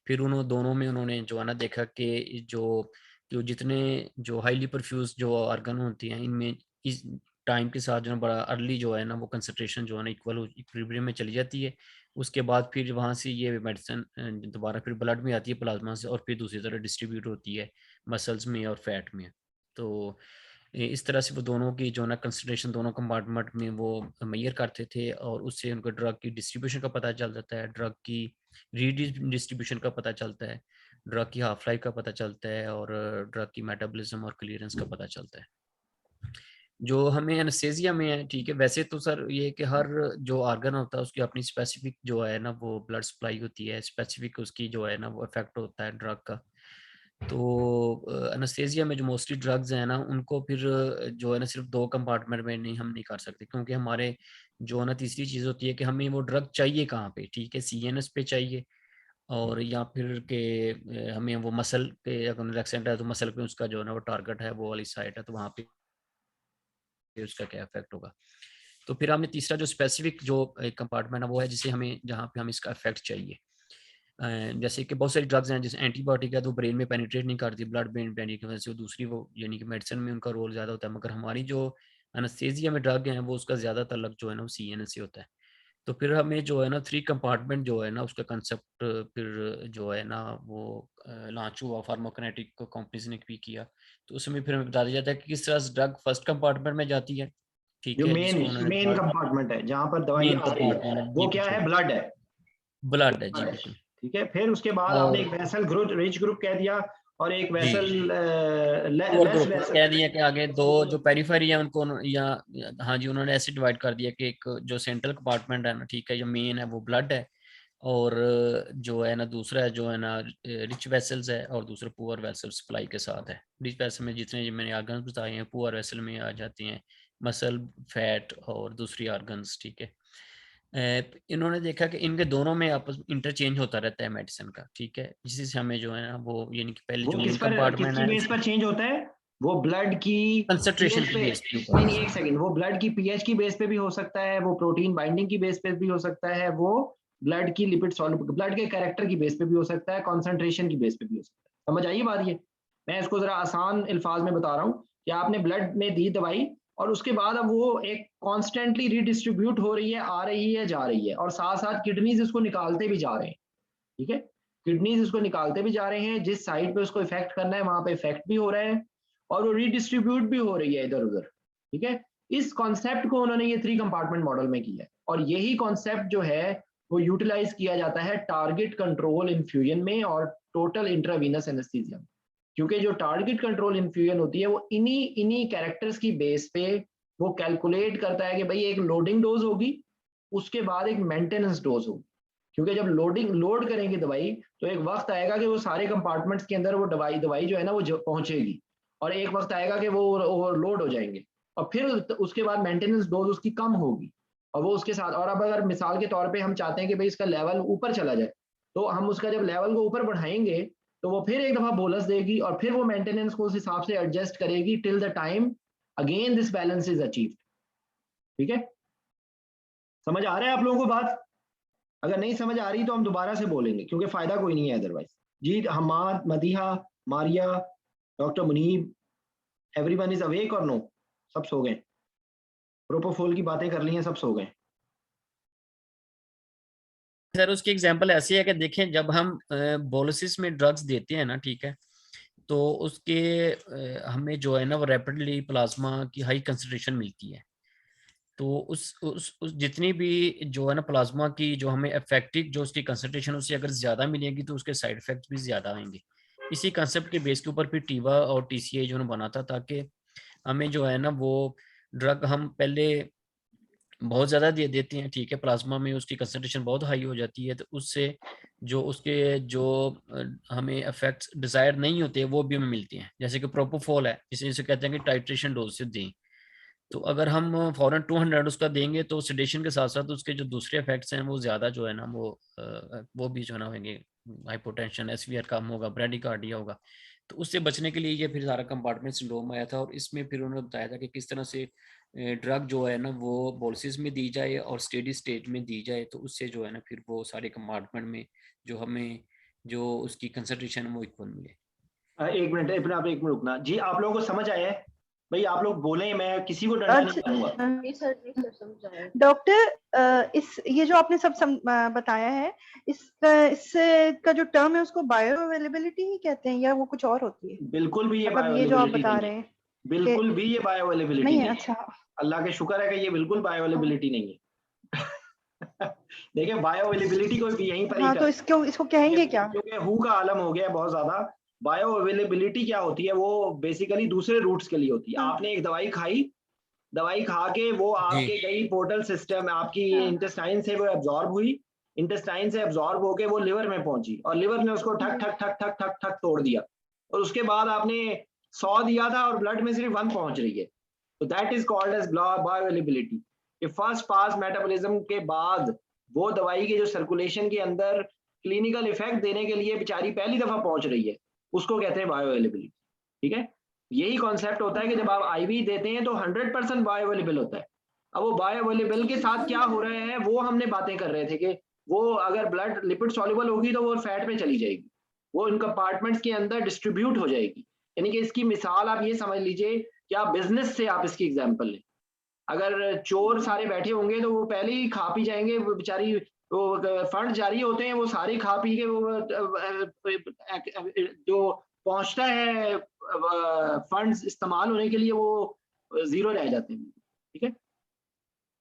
फिर उन्होंने दोनों में उन्होंने जो है ना देखा कि जो जो जितने जो हाईली परफ्यूज जो ऑर्गन होती हैं इनमें इस टाइम के साथ जो है बड़ा अर्ली जो है ना वो कंसंट्रेशन जो है ना इक्विलिब्रियम में चली जाती है। उसके बाद फिर वहाँ से ये मेडिसिन दोबारा फिर ब्लड में आती है प्लाज्मा से, और फिर दूसरी तरह डिस्ट्रीब्यूट होती है मसल्स में और फैट में। तो इस तरह से वो दोनों की जो ना कंसंट्रेशन दोनों कंपार्टमेंट में वो मेजर करते थे, और उससे उनको ड्रग की डिस्ट्रीब्यूशन का पता चल जाता है, ड्रग की रीडिस्ट्रीब्यूशन का पता चलता है, ड्रग की हाफ लाइफ का पता चलता है, और ड्रग की मेटाबॉलिज्म और क्लियरेंस का पता चलता है। जो हमें एनेस्थीसिया में है, ठीक है, वैसे तो सर ये कि हर जो ऑर्गन होता है उसकी अपनी स्पेसिफिक जो है ना वो ब्लड सप्लाई होती है, स्पेसिफिक उसकी जो है ना वो इफेक्ट होता है ड्रग का। तो एनेस्थीसिया में जो मोस्टली ड्रग्स हैं ना उनको फिर जो है ना सिर्फ दो कंपार्टमेंट में नहीं हम नहीं कर सकते, क्योंकि हमारे जो है ना तीसरी चीज़ होती है कि हमें वो ड्रग चाहिए कहाँ पे, ठीक है, CNS पे चाहिए, और या फिर के हमें वो मसल के अगर एक्सेंट है तो मसल पे उसका जो है ना वो टारगेट है, वो वाली साइट है, तो वहाँ पे उसका क्या इफेक्ट होगा। तो फिर हमने तीसरा जो स्पेसिफिक जो कंपार्टमेंट है वो है जिसे हमें जहाँ पे हमें इसका इफेक्ट चाहिए। जैसे कि बहुत सारी ड्रग्स हैं जैसे एंटीबायोटिक है तो ब्रेन में पेनिट्रेट नहीं करती, ब्लड ब्रेन पेनिट्रेट की वजह से, दूसरी वो यानी कि मेडिसिन में उनका रोल ज़्यादा होता है, मगर हमारी जो एनेस्थीसिया में ड्रग है वो उसका ज़्यादा तलक जो है ना वो CNS से होता है। तो फिर हमें जो है ना 3 कंपार्टमेंट जो है ना उसका कंसेप्ट फिर जो है ना वो लॉन्च हुआ, फार्माकोकाइनेटिक को कंपनीज ने भी किया। तो उसमें फिर हमें बता दिया जाता है कि किस तरह से ड्रग फर्स्ट कंपार्टमेंट में जाती है, ठीक जो है, मेन जिसको उन्होंने कंपार्टमेंट है जहां पर दवाई मेन आ रही है कंपार्टमेंट वो क्या है? ब्लड है। ब्लड है जी बिल्कुल। ठीक है, फिर उसके बाद और आपने एक वेसल ग्रुप रिच ग्रुप कह दिया और एक जी वेसल और लेस ग्रुप वेसल कह दिया कि आगे दो जो पेरिफेरी है उनको या हाँ जी उन्होंने ऐसे डिवाइड कर दिया कि एक जो सेंट्रल कंपार्टमेंट है ना, ठीक है, जो मेन है वो ब्लड है, और जो है ना दूसरा जो है ना रिच वेसल्स है और दूसरा पुअर वेसल सप्लाई के साथ है। रिच वेसल में जितने मैंने आर्गन्स बताए हैं, पुअर वेसल में आ जाती हैं मसल, फैट और दूसरी आर्गन्स, ठीक है। इन्होंने देखा कि इनके दोनों में आपस में इंटरचेंज होता रहता है मेडिसिन का, ठीक है, जिससे से हमें जो है ना वो यानी कि पहले जो मेन कंपार्टमेंट किसकी है बेस पर चेंज होता है? वो ब्लड की कंसंट्रेशन pH की पे, बेस के ऊपर। नहीं एक सेकंड, वो ब्लड की पीएच की बेस पे भी हो सकता है, वो प्रोटीन बाइंडिंग की बेस पे भी हो सकता है, वो ब्लड की लिपिड सॉल्युबल, ब्लड के कैरेक्टर की बेस पे भी हो सकता है, कॉन्सेंट्रेशन की बेस पे भी हो सकता है। समझ आई बात? ये मैं इसको जरा आसान अल्फाज में बता रहा हूँ कि आपने ब्लड में दी दवाई और उसके बाद अब वो एक कॉन्स्टेंटली रीडिस्ट्रीब्यूट हो रही है, आ रही है, जा रही है, और साथ साथ किडनीज इसको निकालते भी जा रहे हैं, ठीक है। किडनीज इसको निकालते भी जा रहे हैं, जिस साइड पे उसको इफेक्ट करना है वहां पे इफेक्ट भी हो रहा है और वो रीडिस्ट्रीब्यूट भी हो रही है इधर उधर, ठीक है। इस कॉन्सेप्ट को उन्होंने ये 3 कंपार्टमेंट मॉडल में किया है और यही कॉन्सेप्ट जो है वो यूटिलाइज किया जाता है टारगेट कंट्रोल इन्फ्यूजन में और टोटल इंट्रावीनस एनेस्थीसिया में। क्योंकि जो टारगेट कंट्रोल इन्फ्यूजन होती है वो इन्हीं कैरेक्टर्स की बेस पे वो कैलकुलेट करता है कि भाई एक लोडिंग डोज होगी, उसके बाद एक मेंटेनेंस डोज होगी। क्योंकि जब लोड करेंगे दवाई तो एक वक्त आएगा कि वो सारे कंपार्टमेंट्स के अंदर वो दवाई जो है ना वो पहुंचेगी, और एक वक्त आएगा कि वो ओवरलोड हो जाएंगे और फिर उसके बाद मेंटेनेंस डोज उसकी कम होगी और वो उसके साथ। और अब अगर मिसाल के तौर पे हम चाहते हैं कि भाई इसका लेवल ऊपर चला जाए तो हम उसका जब लेवल को ऊपर बढ़ाएंगे तो वो फिर एक दफा बोलस देगी और फिर वो मेंटेनेंस को उस हिसाब से एडजस्ट करेगी till the time again this balance is achieved. ठीक है, समझ आ रहा है आप लोगों को बात? अगर नहीं समझ आ रही तो हम दोबारा से बोलेंगे क्योंकि फायदा कोई नहीं है अदरवाइज। जी, Hamad, Madiha, Maria, doctor Munib, everyone is awake और नो? सब सो गए? प्रोपोफोल की बातें कर ली हैं, सब सो गए? सर उसकी एग्जांपल ऐसी है कि देखें जब हम बोलिसिस में ड्रग्स देते हैं ना, ठीक है, तो उसके हमें जो है ना वो रैपिडली प्लाज्मा की हाई कंसंट्रेशन मिलती है। तो उस जितनी भी जो है ना प्लाज्मा की जो हमें इफेक्टिव जो उसकी कंसंट्रेशन उससे अगर ज़्यादा मिलेगी तो उसके साइड इफेक्ट्स भी ज़्यादा आएंगे। इसी कंसेप्ट के बेस के ऊपर फिर टीवा और टीसीए जो है बना था ताकि हमें जो है ना वो ड्रग हम पहले बहुत ज़्यादा दे देते हैं, ठीक है, प्लाज्मा में उसकी कंसंट्रेशन बहुत हाई हो जाती है, तो उससे जो उसके जो हमें इफेक्ट्स डिजायर नहीं होते वो भी हमें मिलते हैं। जैसे कि प्रोपोफोल है, जिसे कहते हैं कि टाइट्रेशन डोज से दें, तो अगर हम फॉरन 200 उसका देंगे तो सेडेशन के साथ साथ उसके जो दूसरे इफेक्ट्स हैं वो ज़्यादा जो है ना वो भी जो है ना होंगे, हाइपोटेंशन, एसवीआर कम होगा, ब्रेडिकार्डिया होगा। तो उससे बचने के लिए ये फिर सारा कंपार्टमेंट सिंड्रोम आया था और इसमें फिर उन्होंने बताया था कि किस तरह से ड्रग जो है ना वो बोलिसिस में दी जाए और स्टेडी स्टेट में दी जाए, तो उससे जो है ना फिर वो सारे कंपार्टमेंट में जो हमें जो उसकी कंसंट्रेशन है वो इक्वल मिले। एक मिनट, एक मिनट रुकना जी। आप लोगों को समझ आया है? भाई आप लोग बोले, मैं किसी को डरना नहीं चाहूंगा। जी सर समझ आया। डॉक्टर इस ये जो आपने सब बताया है इससे का जो टर्म है उसको बायो अवेलेबिलिटी ही कहते हैं या वो कुछ और होती है? बिल्कुल भी ये मतलब ये जो आप बता रहे हैं बिल्कुल भी ये बायो अवेलेबिलिटी नहीं नहीं है। है। अच्छा, अल्लाह के शुक्र है कि ये बिल्कुल बायो अवेलेबिलिटी नहीं है। देखिए बायो अवेलेबिलिटी को भी यहीं पर हाँ, ही तो इसको कहेंगे क्या? क्योंकि हु का आलम हो गया है बहुत ज्यादा। बायो अवेलेबिलिटी क्या होती है? वो बेसिकली दूसरे रूट्स के लिए होती है। आपने एक दवाई खाई, दवाई खा के वो आपके गई पोर्टल सिस्टम, आपकी इंटेस्टाइन से वो एब्जॉर्ब हुई, इंटेस्टाइन से एब्जॉर्ब होके वो लिवर में पहुंची और लिवर ने उसको ठक ठक ठक ठक ठक ठक तोड़ दिया और उसके बाद आपने 100 दिया था और ब्लड में सिर्फ 1 पहुंच रही है। तो that is called as bioavailability. ये फर्स्ट पास मेटाबॉलिज्म के बाद वो दवाई के जो सर्कुलेशन के अंदर क्लिनिकल इफेक्ट देने के लिए बेचारी पहली दफा पहुंच रही है, उसको कहते हैं बायो अवेलेबिलिटी। ठीक है, यही कॉन्सेप्ट होता है कि जब आप आईवी देते हैं तो 100% बायो अवेलेबल होता है। अब वो बायो अवेलेबल के साथ क्या हो रहा है वो हमने बातें कर रहे थे कि वो अगर ब्लड लिपिड सॉल्युबल होगी तो वो फैट में चली जाएगी, वो इन कंपार्टमेंट्स के अंदर डिस्ट्रीब्यूट हो जाएगी। यानी कि इसकी मिसाल आप ये समझ लीजिए कि आप बिजनेस से आप इसकी एग्जाम्पल लें। अगर चोर सारे बैठे होंगे तो वो पहले ही खा पी जाएंगे, वो बेचारी वो फंड जारी होते हैं वो सारे खा पी के वो जो पहुंचता है फंड्स इस्तेमाल होने के लिए वो जीरो रह जाते हैं। ठीक है,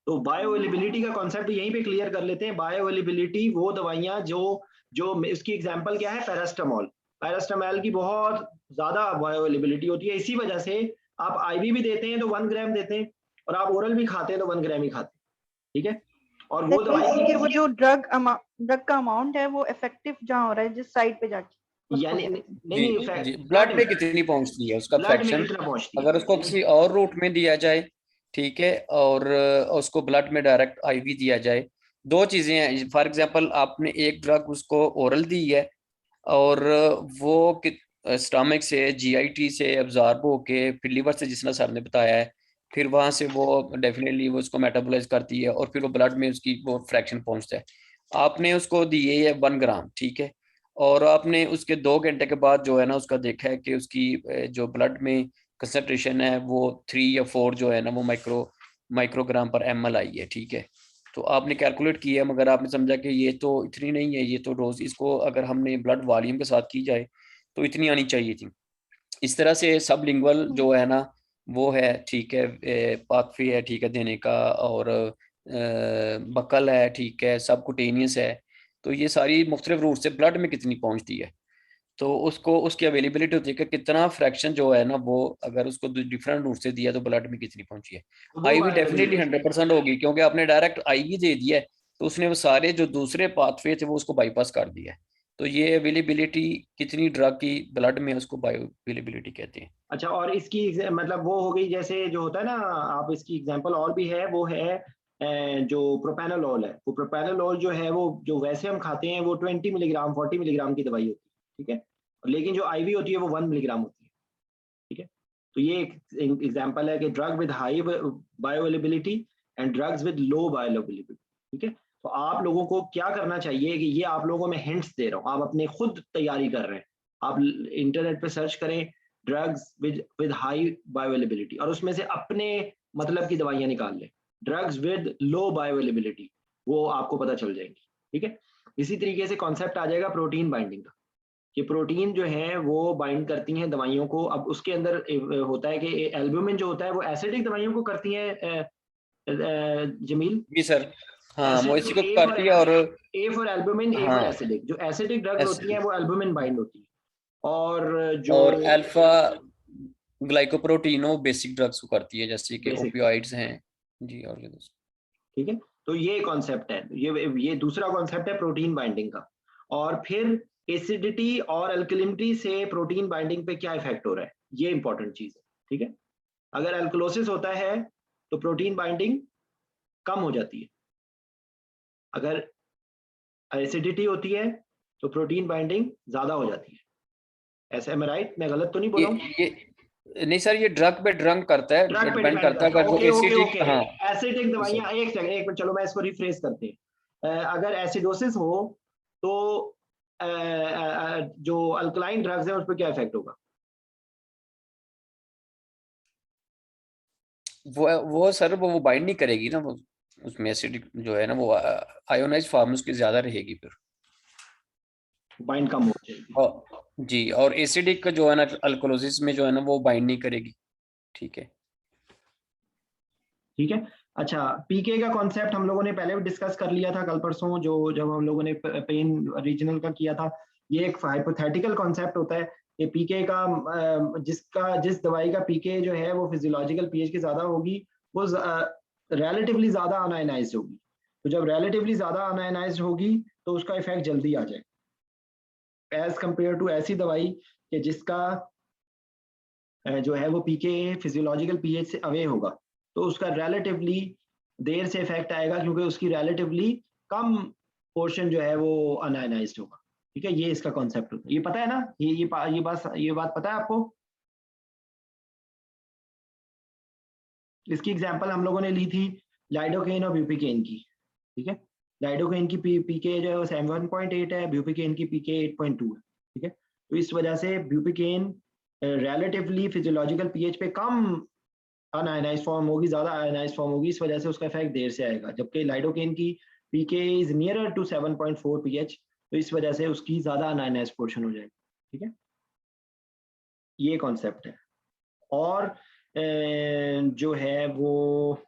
तो बायो अवेलेबिलिटी का कॉन्सेप्ट यहीं पे क्लियर कर लेते हैं। बायो अवेलेबिलिटी वो दवाइयां जो इसकी एग्जांपल क्या है? पैरास्टामोल। पैरास्टामोल की बहुत ज्यादा बायो अवेलेबिलिटी होती है, इसी वजह से आप आईवी भी देते हैं तो 1 ग्राम देते हैं और आप ओरल भी खाते हैं तो 1 ग्राम ही खाते हैं। ठीक है, और वो दवाई कि वो जो ड्रग का अमाउंट है वो इफेक्टिव जहाँ हो रहा है जिस साइड पे जाके यानी नहीं ब्लड में कितनी पहुंचती है उसका ब्लड में फ्रैक्शन, कितना पहुंचती है, अगर उसको किसी और रूट में दिया जाए, ठीक है, और उसको ब्लड में डायरेक्ट आईवी दिया जाए, दो चीजें हैं। फॉर एग्जांपल आपने एक ड्रग उसको ओरल दी है और वो स्टमक से जीआईटी से एब्जॉर्ब होके फिर लिवर से, जिसना सर ने बताया है, फिर वहां से वो डेफिनेटली वो उसको मेटाबोलाइज करती है और फिर वो ब्लड में उसकी वो फ्रैक्शन पहुंचता है। आपने उसको दिए है 1 ग्राम, ठीक है, और आपने उसके 2 घंटे के बाद जो है ना उसका देखा है कि उसकी जो ब्लड में कंसंट्रेशन है वो 3 या 4 जो है ना वो माइक्रोग्राम पर ml आई है, ठीक है। तो आपने कैलकुलेट किया, मगर आपने समझा कि ये तो इतनी नहीं है, ये तो डोज, इसको अगर हमने ब्लड वॉल्यूम के साथ की जाए तो इतनी आनी चाहिए थी। इस तरह से सबलिंगुअल जो है ना वो है, ठीक है, पाथवे है, ठीक है, देने का, और बकल है, ठीक है, सबकुटेनियस है। तो ये सारी मुख्तलिफ रूट से ब्लड में कितनी पहुंचती है, तो उसको उसकी अवेलेबिलिटी होती है कि कितना फ्रैक्शन जो है ना वो अगर उसको डिफरेंट रूट से दिया तो ब्लड में कितनी पहुंची है। आईवी डेफिनेटली 100% होगी, क्योंकि आपने डायरेक्ट आईवी दे दिया है तो उसने वो सारे जो दूसरे पाथवे थे वो उसको बाईपास कर दिया है। तो ये अवेलेबिलिटी कितनी ड्रग की ब्लड में, उसको बायो अवेलेबिलिटी कहते हैं। अच्छा, और इसकी मतलब वो हो गई, जैसे जो होता है ना, आप इसकी एग्जांपल और भी है, वो है जो प्रोपेनोलोल है। वो प्रोपेनोलोल जो है वो जो वैसे हम खाते हैं वो 20 मिलीग्राम 40 मिलीग्राम की दवाई होती है, ठीक है, लेकिन जो आईवी होती है वो 1 मिलीग्राम होती है, ठीक है। तो ये एक एग्जांपल है कि drug with high bio availability and drugs with low bio availability, ठीक है। तो आप लोगों को क्या करना चाहिए कि ये आप लोगों में हिंट्स दे रहा हूँ, आप अपने खुद तैयारी कर रहे हैं, आप इंटरनेट पे सर्च करें ड्रग्स विद हाई बायोअवेलेबिलिटी और उसमें से अपने मतलब की दवाइयां निकाल लें। ड्रग्स विद लो बायोअवेलेबिलिटी वो आपको पता चल जाएंगी, ठीक है। इसी तरीके से कॉन्सेप्ट आ जाएगा प्रोटीन बाइंडिंग का, कि प्रोटीन जो है वो बाइंड करती हैं दवाइयों को। अब उसके अंदर होता है कि एल्ब्यूमिन जो होता है वो एसिडिक दवाइयों को करती है जमील। जी सर, हाँ वो इसी को ए करती है। और फॉर एल्ब्यूमिन, ए फॉर हाँ एसिडिक। जो एसिडिक ड्रग्स होती हैं वो एल्ब्यूमिन बाइंड होती है, और जो और अल्फा ग्लाइकोप्रोटीन वो बेसिक ड्रग्स को करती है, जैसे कि बेसिक, ओपियोइड्स हैं जी, और ये ठीक है। तो ये कॉन्सेप्ट है, ये दूसरा कॉन्सेप्ट है प्रोटीन बाइंडिंग का। और फिर एसिडिटी और अल्कलिनिटी से प्रोटीन बाइंडिंग पे क्या इफेक्ट हो रहा है, ये इंपॉर्टेंट चीज है, ठीक है। अगर अल्कलोसिस होता है तो प्रोटीन बाइंडिंग कम हो जाती है, अगर एसिडिटी होती है तो प्रोटीन बाइंडिंग ज्यादा हो जाती है। ऐसा मैं राइट, मैं गलत तो नहीं बोला हूँ? ये नहीं सर, ये ड्रग पे ड्रग करता है, ड्रग पे डिपेंड डिपेंड करता है। करता है। अगर वो ओके ओके एसिडिक, ओके, हाँ एसिडिक दवाइयां, एक सेकंड, एक मिनट, चलो मैं इसको रिफ्रेश करते हैं। अगर एसिडोसिस हो तो जो अल्कलाइन ड्रग्स है उस पर क्या इफेक्ट होगा? वो सर वो बाइंड नहीं करेगी ना, वो उसमें एसिडिक जो है ना वो आयोनाइज फॉर्म उसकी ज्यादा रहेगी फिर, बाइंड कम हो जाएगी, और जी, और एसिडिक का जो है ना अल्कोलोसिस में जो है ना वो बाइंड नहीं करेगी, ठीक है। ठीक है। अच्छा, पीके का कॉन्सेप्ट हम लोगों ने पहले भी डिस्कस कर लिया था कल परसों, जो जब हम लोगों ने पेन रीजनल का किया था। ये एक हाइपोथेटिकल कॉन्सेप्ट होता है कि पीके का जिस दवाई का पीके जो है वो फिजियोलॉजिकल पीएच की ज्यादा होगी वो रिलेटिवली ज्यादा अनआयनाइज्ड होगी। तो जब रिलेटिवली ज्यादा अनआयनाइज्ड होगी तो उसका इफेक्ट जल्दी आ जाए एज कंपेयर टू ऐसी दवाई कि जिसका जो है वो पीके फिजियोलॉजिकल पीएच से अवे होगा, तो उसका रिलेटिवली देर से इफेक्ट आएगा क्योंकि उसकी रिलेटिवली कम पोर्शन जो है वो अनआयनाइज्ड होगा, ठीक है। ये इसका कॉन्सेप्ट होता है, ये पता है ना, ये बात पता है आपको? इसकी एग्जांपल हम लोगों ने ली थी लाइडोकेन और ब्यूपिकेन की, ठीक है। लाइडोकेन की पीके जो है वो 7.8 है, ब्यूपिकेन की पीके 8.2 है, ठीक है। तो इस वजह से ब्यूपिकेन रिलेटिवली फिजियोलॉजिकल पीएच पे कम अनआयनाइज्ड फॉर्म होगी, ज्यादा आयनाइज्ड फॉर्म होगी, इस वजह से उसका इफेक्ट देर से आएगा। जबकि लाइडोकेन की पीके इज नियरर टू 7.4 पीएच, तो इस वजह से उसकी ज्यादा अनआयनाइज्ड पोर्शन हो जाएगी, ठीक है। ये कॉन्सेप्ट है। और जो है वो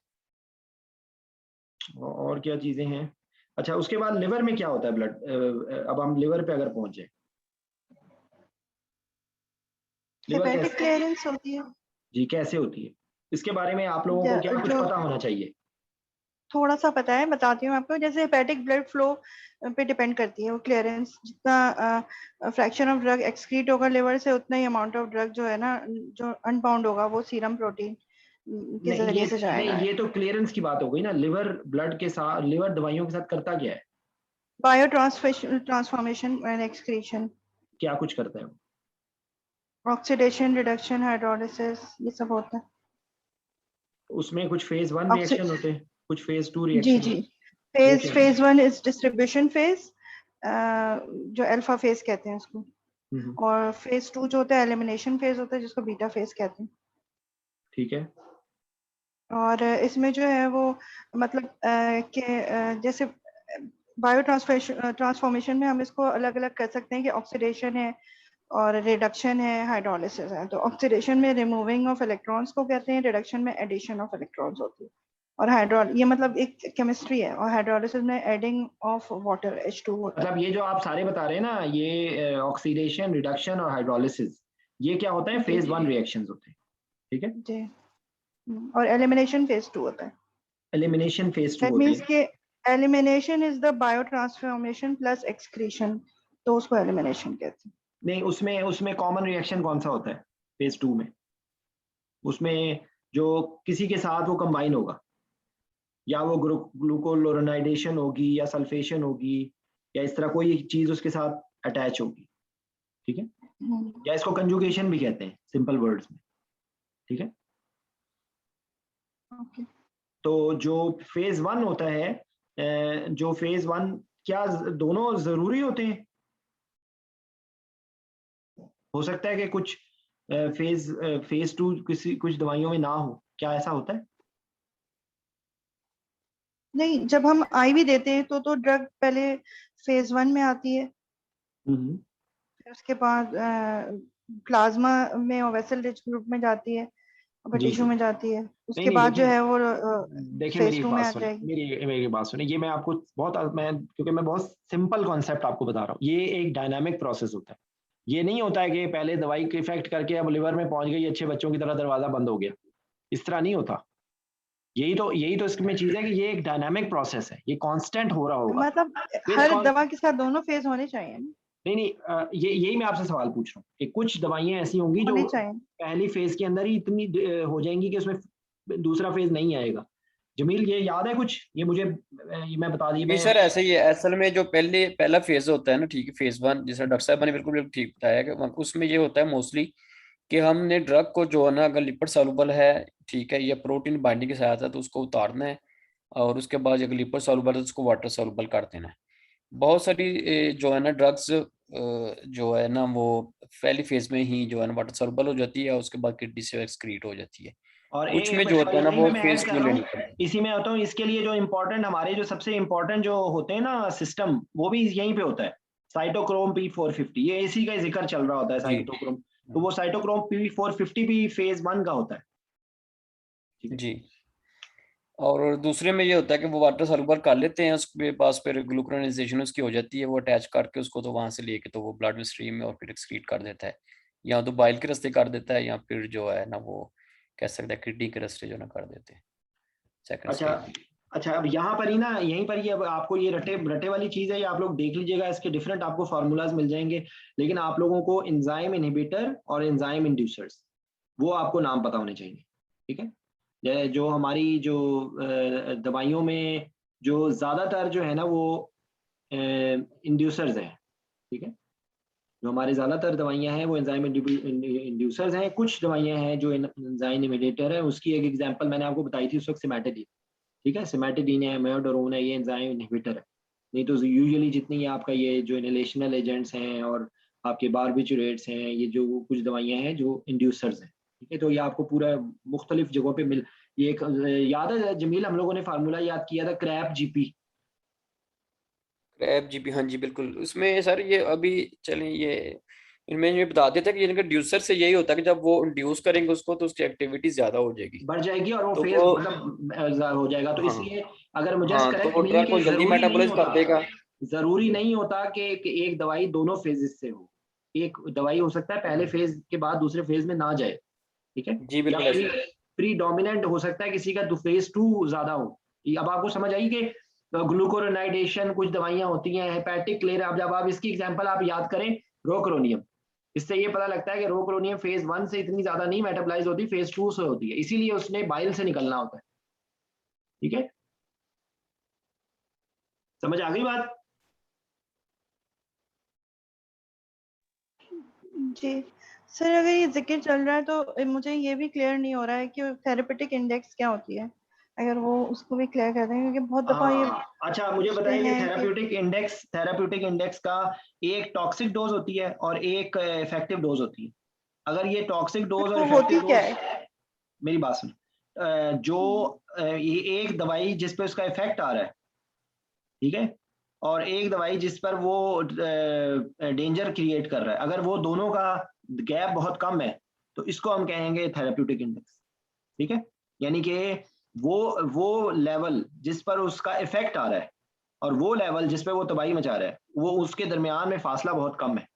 और क्या चीजें हैं? अच्छा, उसके बाद लिवर में क्या होता है ब्लड, अब हम लिवर पे अगर पहुंचे, लिवर हेपेटिक कैसे, क्लियरेंस होती है जी कैसे होती है, इसके बारे में आप लोगों को क्या कुछ जो पता होना चाहिए? थोड़ा सा पता है, बताती हूँ आपको। जैसे हेपेटिक ब्लड फ्लो पे डिपेंड करती है वो क्लियरेंस, जितना फ्रैक्शन ऑफ ड्रग एक्सक्रीट होगा लिवर से, उतना ही अमाउंट ऑफ ड्रग जो है ना, जो अनबाउंड होगा वो सीरम प्रोटीन के जरिए से जाएगा। ये तो क्लियरेंस की बात हो गई ना। लिवर ब्लड के साथ, लिवर दवाइयों के साथ करता क्या है? Bio transformation and excretion. क्या कुछ करता है वो? ऑक्सीडेशन, रिडक्शन, हाइड्रोलिसिस, ये सब होता है उसमें कुछ फेज 1 रिएक्शन होते हैं, कुछ फेज 2 जी रिएक्शन जी। होते हैं। फेज 1 इज डिस्ट्रीब्यूशन फेज, जो अल्फा फेज कहते हैं उसको, और फेज 2 जो होता है एलिमिनेशन फेज होता है, जिसको बीटा फेज कहते हैं। ठीक है। और इसमें जो है वो मतलब कि जैसे बायो ट्रांसफॉर्मेशन में हम इसको अलग अलग कर सकते हैं कि ऑक्सीडेशन है और रिडक्शन है, हाइड्रोलिसिस है। तो ऑक्सीडेशन में रिमूविंग ऑफ इलेक्ट्रॉन्स को कहते हैं, रिडक्शन में एडिशन ऑफ इलेक्ट्रॉन्स होती है, और ये मतलब एक केमिस्ट्री है। और हाइड्रोलिसिस में एडिंग ऑफ वाटर H2 होता है। मतलब ये जो आप सारे बता रहे हैं ना, ये ऑक्सीडेशन, रिडक्शन और हाइड्रोलिसिस, ये क्या होता है? फेज 1 रिएक्शंस होते हैं। ठीक है जी। और एलिमिनेशन फेज 2 होता है। एलिमिनेशन फेज 2 दैट होते मींस हैं। कि elimination is the bio transformation plus excretion, तो उसको एलिमिनेशन कहते हैं। नहीं, उसमें कॉमन रिएक्शन कौन सा होता है फेज 2 में? उसमें जो किसी के साथ वो कंबाइन होगा, या वो ग्लूकोलोरोनाइडेशन होगी, या सल्फेशन होगी, या इस तरह कोई एक चीज उसके साथ अटैच होगी। ठीक है, या इसको कंजुगेशन भी कहते हैं सिंपल वर्ड्स में। ठीक है। ओके। तो जो फेज 1 होता है, जो फेज 1, क्या दोनों जरूरी होते हैं? हो सकता है कि कुछ फेज 2 कुछ दवाइयों में ना हो, क्या ऐसा होता है? नहीं, जब हम IV देते हैं तो ड्रग पहले फेज 1 में आती है, फिर उसके बाद प्लाज्मा में और वेसल रिच ग्रुप में जाती है, और टिश्यू में जाती है। उसके बाद जो है वो देखिए मेरी फेज 2 में आ जाएगी। मेरी बात सुनिए। ये मैं आपको क्योंकि मैं बहुत सिंपल कॉन्सेप्ट आपको बता रहा हूँ। ये एक डायनामिक प्रोसेस होता है। ये नहीं होता है कि पहले दवाई के इफेक्ट करके अब लिवर में पहुंच गई, अच्छे बच्चों की तरह दरवाजा बंद हो गया। इस तरह नहीं होता। यही तो इसमें चीज है कि ये एक डायनामिक प्रोसेस है, ये कांस्टेंट हो रहा होगा। मतलब हर दवा के साथ दोनों फेज होने चाहिए ना? नहीं, यही मैं आपसे सवाल पूछ रहा हूँ कि कुछ दवाइयां ऐसी होंगी जो होने चाहिए। पहली फेज के अंदर ही इतनी हो जाएंगी कि उसमें दूसरा फेज नहीं आएगा। जमील, ये याद है कुछ? ये मुझे ये मैं बता दी। जी सर, ऐसे ही है। असल में जो पहला फेज होता है ना, ठीक है, फेज 1, जैसा डॉक्टर साहब ने बिल्कुल ठीक बताया कि उसमें ये होता है मोस्टली कि हमने ड्रग को जो है ना, अगर लिपिड सॉल्युबल है, ठीक है, या प्रोटीन बाइंडिंग के साथ है, तो उसको उतारना है, और उसके बाद अगर लिपिड सॉल्युबल है तो उसको वाटर सॉल्युबल कर देना है। बहुत सारी जो है ना ड्रग्स जो है ना, वो पहली फेज में ही जो है ना वाटर सॉल्युबल हो जाती है, और उसके बाद किडनी से एक्सक्रीट हो जाती है। और कुछ में जो होता है ना वो फेज 2 लेनी पड़ती है। इसी में आता हूँ, इसके लिए जो इम्पोर्टेंट, हमारे जो सबसे इम्पोर्टेंट जो होते हैं ना सिस्टम, वो भी यहीं पे होता है। साइटोक्रोम P450, ये इसी का जिक्र चल रहा होता है, साइटोक्रोम। तो वो साइटोक्रोम P450 भी फेज 1 का होता है। जी। और दूसरे में ये होता है कि वो वाटर सॉल्युबल कर लेते हैं, उसके पास फिर ग्लूकोनाइजेशन उसकी हो जाती है, वो अटैच करके उसको तो वहां से लेके तो वो ब्लड में स्ट्रीम में और फिर एक्सक्रीट कर देता है, या तो बाइल के रास्ते कर देता है, या फिर जो है ना वो कह सकते हैं किडनी के रास्ते जो ना कर देते हैं सेकंड स्टेज। अच्छा, अब यहाँ पर ही ना, यहीं पर ही अब आपको ये रटे वाली चीज है, ये आप लोग देख लीजिएगा। इसके डिफरेंट आपको फार्मूलाज मिल जाएंगे, लेकिन आप लोगों को एंजाइम इनहिबिटर और एंजाइम इंड्यूसर्स, वो आपको नाम पता होने चाहिए। ठीक है। जो हमारी जो दवाइयों में जो ज्यादातर जो है ना वो इंड्यूसर्स हैं। ठीक है। जो हमारे ज्यादातर दवाइयां हैं वो एंजाइम इंड्यूसर्स हैं। कुछ दवाइयां हैं जो एंजाइम इनहिबिटर है। उसकी एक एग्जांपल मैंने आपको बताई थी उस वक्त, सिमेटिडीन। ठीक है, सिमेटिडीन है, एमियोडोरोन है, ये एंजाइम इनहिबिटर है। नहीं तो यूजुअली जितनी आपका ये जो इनहेलेशनल एजेंट्स हैं और आपके बारबिचुरेट्स हैं, ये जो कुछ दवाइयां हैं जो इंड्यूसर्स हैं। ठीक है, तो ये आपको पूरा मुख्तलिफ जगहों पे मिल, ये एक याद है जमील, हम लोगों ने फार्मूला याद किया था, क्रैप जीपी। क्रैप जीपी, हाँ जी बिल्कुल। उसमें सर ये अभी चलें, ये इनमें ये बता देते हैं कि इनका ड्यूसर से यही होता है कि जब वो इंड्यूस करेंगे उसको तो उसकी एक्टिविटी ज्यादा हो जाएगी, बढ़ जाएगी, और वो तो फेज वो मतलब हो जाएगा। तो हाँ इसलिए अगर मुझे हाँ, तो करेक्ट वो मीन ड्रग के को जल्दी मेटाबॉलाइज कर देगा। जरूरी नहीं होता कि एक दवाई दोनों फेजेस से हो। एक दवाई हो सकता है पहले फेज के बाद दूसरे फेज में ना जाए। ठीक है। जी या बिल्कुल ऐसे। प्री डोमिनेंट हो सकता है किसी का फेज 2 ज्यादा हो, अब आपको समझ आई कि ग्लूकोरोनाइडेशन कुछ दवाइयां होती हैं, हेपेटिक क्लियर। अब जब आप इसकी एग्जांपल आप याद करें रोकरोनियम, इससे ये पता लगता है कि रोकरोनियम फेज 1 से इतनी ज्यादा नहीं मेटाबोलाइज होती, फेज 2 से होती है, इसीलिए उसने बाइल से निकलना होता है। ठीक है, समझ आ गई बात? जी सर, अगर ये जिक्र चल रहा है तो मुझे ये भी क्लियर नहीं हो रहा है कि थेरेपेटिक इंडेक्स क्या होती है, अगर वो उसको भी क्लियर कर दें, क्योंकि बहुत दफा ये अच्छा मुझे पूछते बताइए, हैं कि थेराप्यूटिक इंडेक्स का एक टॉक्सिक डोज होती है और एक इफेक्टिव डोज होती है। अगर ये टॉक्सिक डोज और वो होती इफेक्टिव क्या डोज, है? मेरी बात सुन, जो ये एक दवाई जिस पे उसका इफेक्ट आ रहा है, ठीक है, और एक दवाई जिस पर वो डेंजर क्रिएट कर रहा है, अगर वो दोनों का गैप बहुत कम है तो इसको हम कहेंगे थेराप्यूटिक इंडेक्स। ठीक है, यानी कि वो लेवल जिस पर उसका इफेक्ट आ रहा है और वो लेवल जिस पे वो तबाही मचा रहा है, वो उसके दरमियान में फासला बहुत कम है।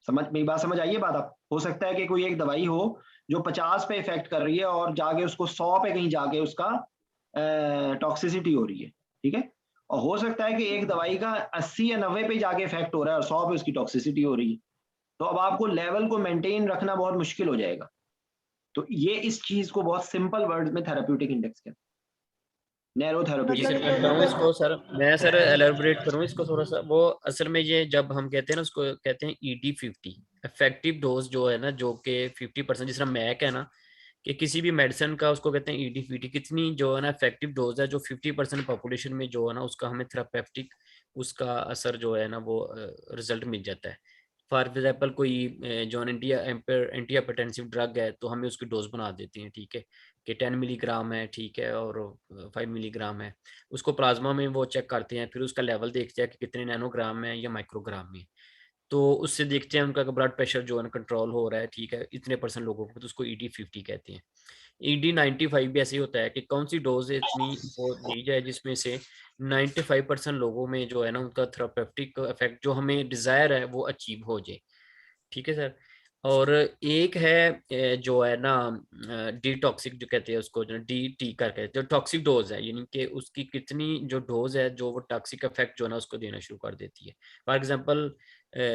समझ, मेरी बात समझ आई है बात? आप हो सकता है कि कोई एक दवाई हो जो 50 पे इफेक्ट कर रही है और जाके उसको 100 पे कहीं जाके उसका टॉक्सिसिटी हो रही है। ठीक है, और हो सकता है कि एक दवाई का 80 या 90 पे जाके इफेक्ट हो रहा है और 100 पे उसकी टॉक्सिसिटी हो रही है। तो अब आपको लेवल को मेंटेन रखना बहुत मुश्किल हो जाएगा। तो ये इस चीज को बहुत सिंपल वर्ड में थेराप्यूटिक इंडेक्स कहते हैं, नैरो जी सर, थेराप्यूटिक। मैं बताऊं इसको सर, मैं सर एलैबोरेट करूं इसको थोड़ा सा। वो असल में ये जब हम कहते हैं ना, उसको कहते हैं ED50 इफेक्टिव डोज, जो है ना, जो कि 50%, जिस तरह मैक है ना, कि किसी भी मेडिसिन का उसको कहते हैं ED50, कितनी जो है ना इफेक्टिव डोज है, जो 50% पॉपुलेशन में जो है ना उसका हमें थेरापेटिक उसका असर जो है ना वो रिजल्ट मिल जाता है। फॉर एग्जाम्पल कोई जो एंटी हाइपरटेंसिव ड्रग है तो हमें उसकी डोज बना देती हैं, ठीक है, कि 10 मिलीग्राम है, ठीक है, और 5 मिलीग्राम है। उसको प्लाज्मा में वो चेक करते हैं, फिर उसका लेवल देखते हैं कि कितने नैनोग्राम में या माइक्रोग्राम में। तो उससे देखते हैं उनका ब्लड प्रेशर जो है ना कंट्रोल हो रहा है, ठीक है, इतने % लोगों को, तो उसको ED50 कहते हैं। ED95 भी ऐसे ही होता है कि कौन सी डोज इतनी वो दी जाए जिसमें से 95% लोगों में जो है ना उनका थेरापेटिक इफेक्ट जो हमें डिजायर है वो अचीव हो जाए। ठीक है सर। और एक है जो है ना डिटॉक्सिक जो कहते हैं उसको, जो DT करके, जो टॉक्सिक डोज है, यानी कि उसकी कितनी जो डोज है जो वो टॉक्सिक इफेक्ट जो है ना उसको देना शुरू कर देती है। फॉर एग्जांपल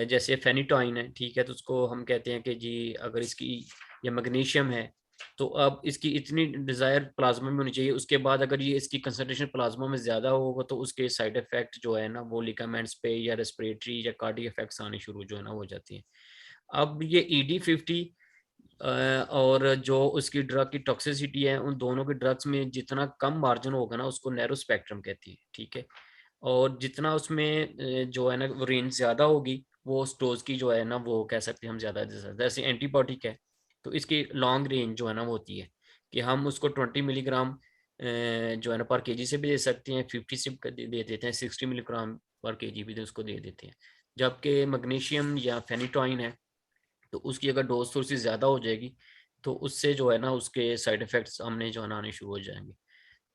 जैसे फेनिटोइन है, ठीक है, तो उसको हम कहते हैं कि जी अगर इसकी ये मैग्नीशियम है तो अब इसकी इतनी डिजायर प्लाज्मा में होनी चाहिए, उसके बाद अगर ये इसकी कंसंट्रेशन प्लाज्मा में ज्यादा होगा तो उसके साइड इफेक्ट जो है ना वो लिगामेंट्स पे या रेस्पिरेटरी या कार्डियक इफेक्ट्स आने शुरू जो है ना हो जाती हैं। अब ये ED50 और जो उसकी ड्रग की टॉक्सिसिटी है, उन दोनों के ड्रग्स में जितना कम मार्जिन होगा ना उसको नैरो स्पेक्ट्रम कहती है, ठीक है। और जितना उसमें जो है ना रेंज ज्यादा होगी वो उस डोज की जो है ना वो कह सकते हैं हम ज्यादा, जैसे एंटीबायोटिक है तो इसकी लॉन्ग रेंज जो है ना वो होती है कि हम उसको 20 मिलीग्राम जो है ना पर केजी से भी दे सकते हैं, 50 से दे देते हैं, 60 मिलीग्राम पर केजी भी उसको दे देते हैं। जबकि मैग्नीशियम या फेनिटोइन है तो उसकी अगर डोज थोड़ी सी ज्यादा हो जाएगी तो उससे जो है ना उसके साइड इफेक्ट्स हमने जो है ना आने शुरू हो जाएंगे।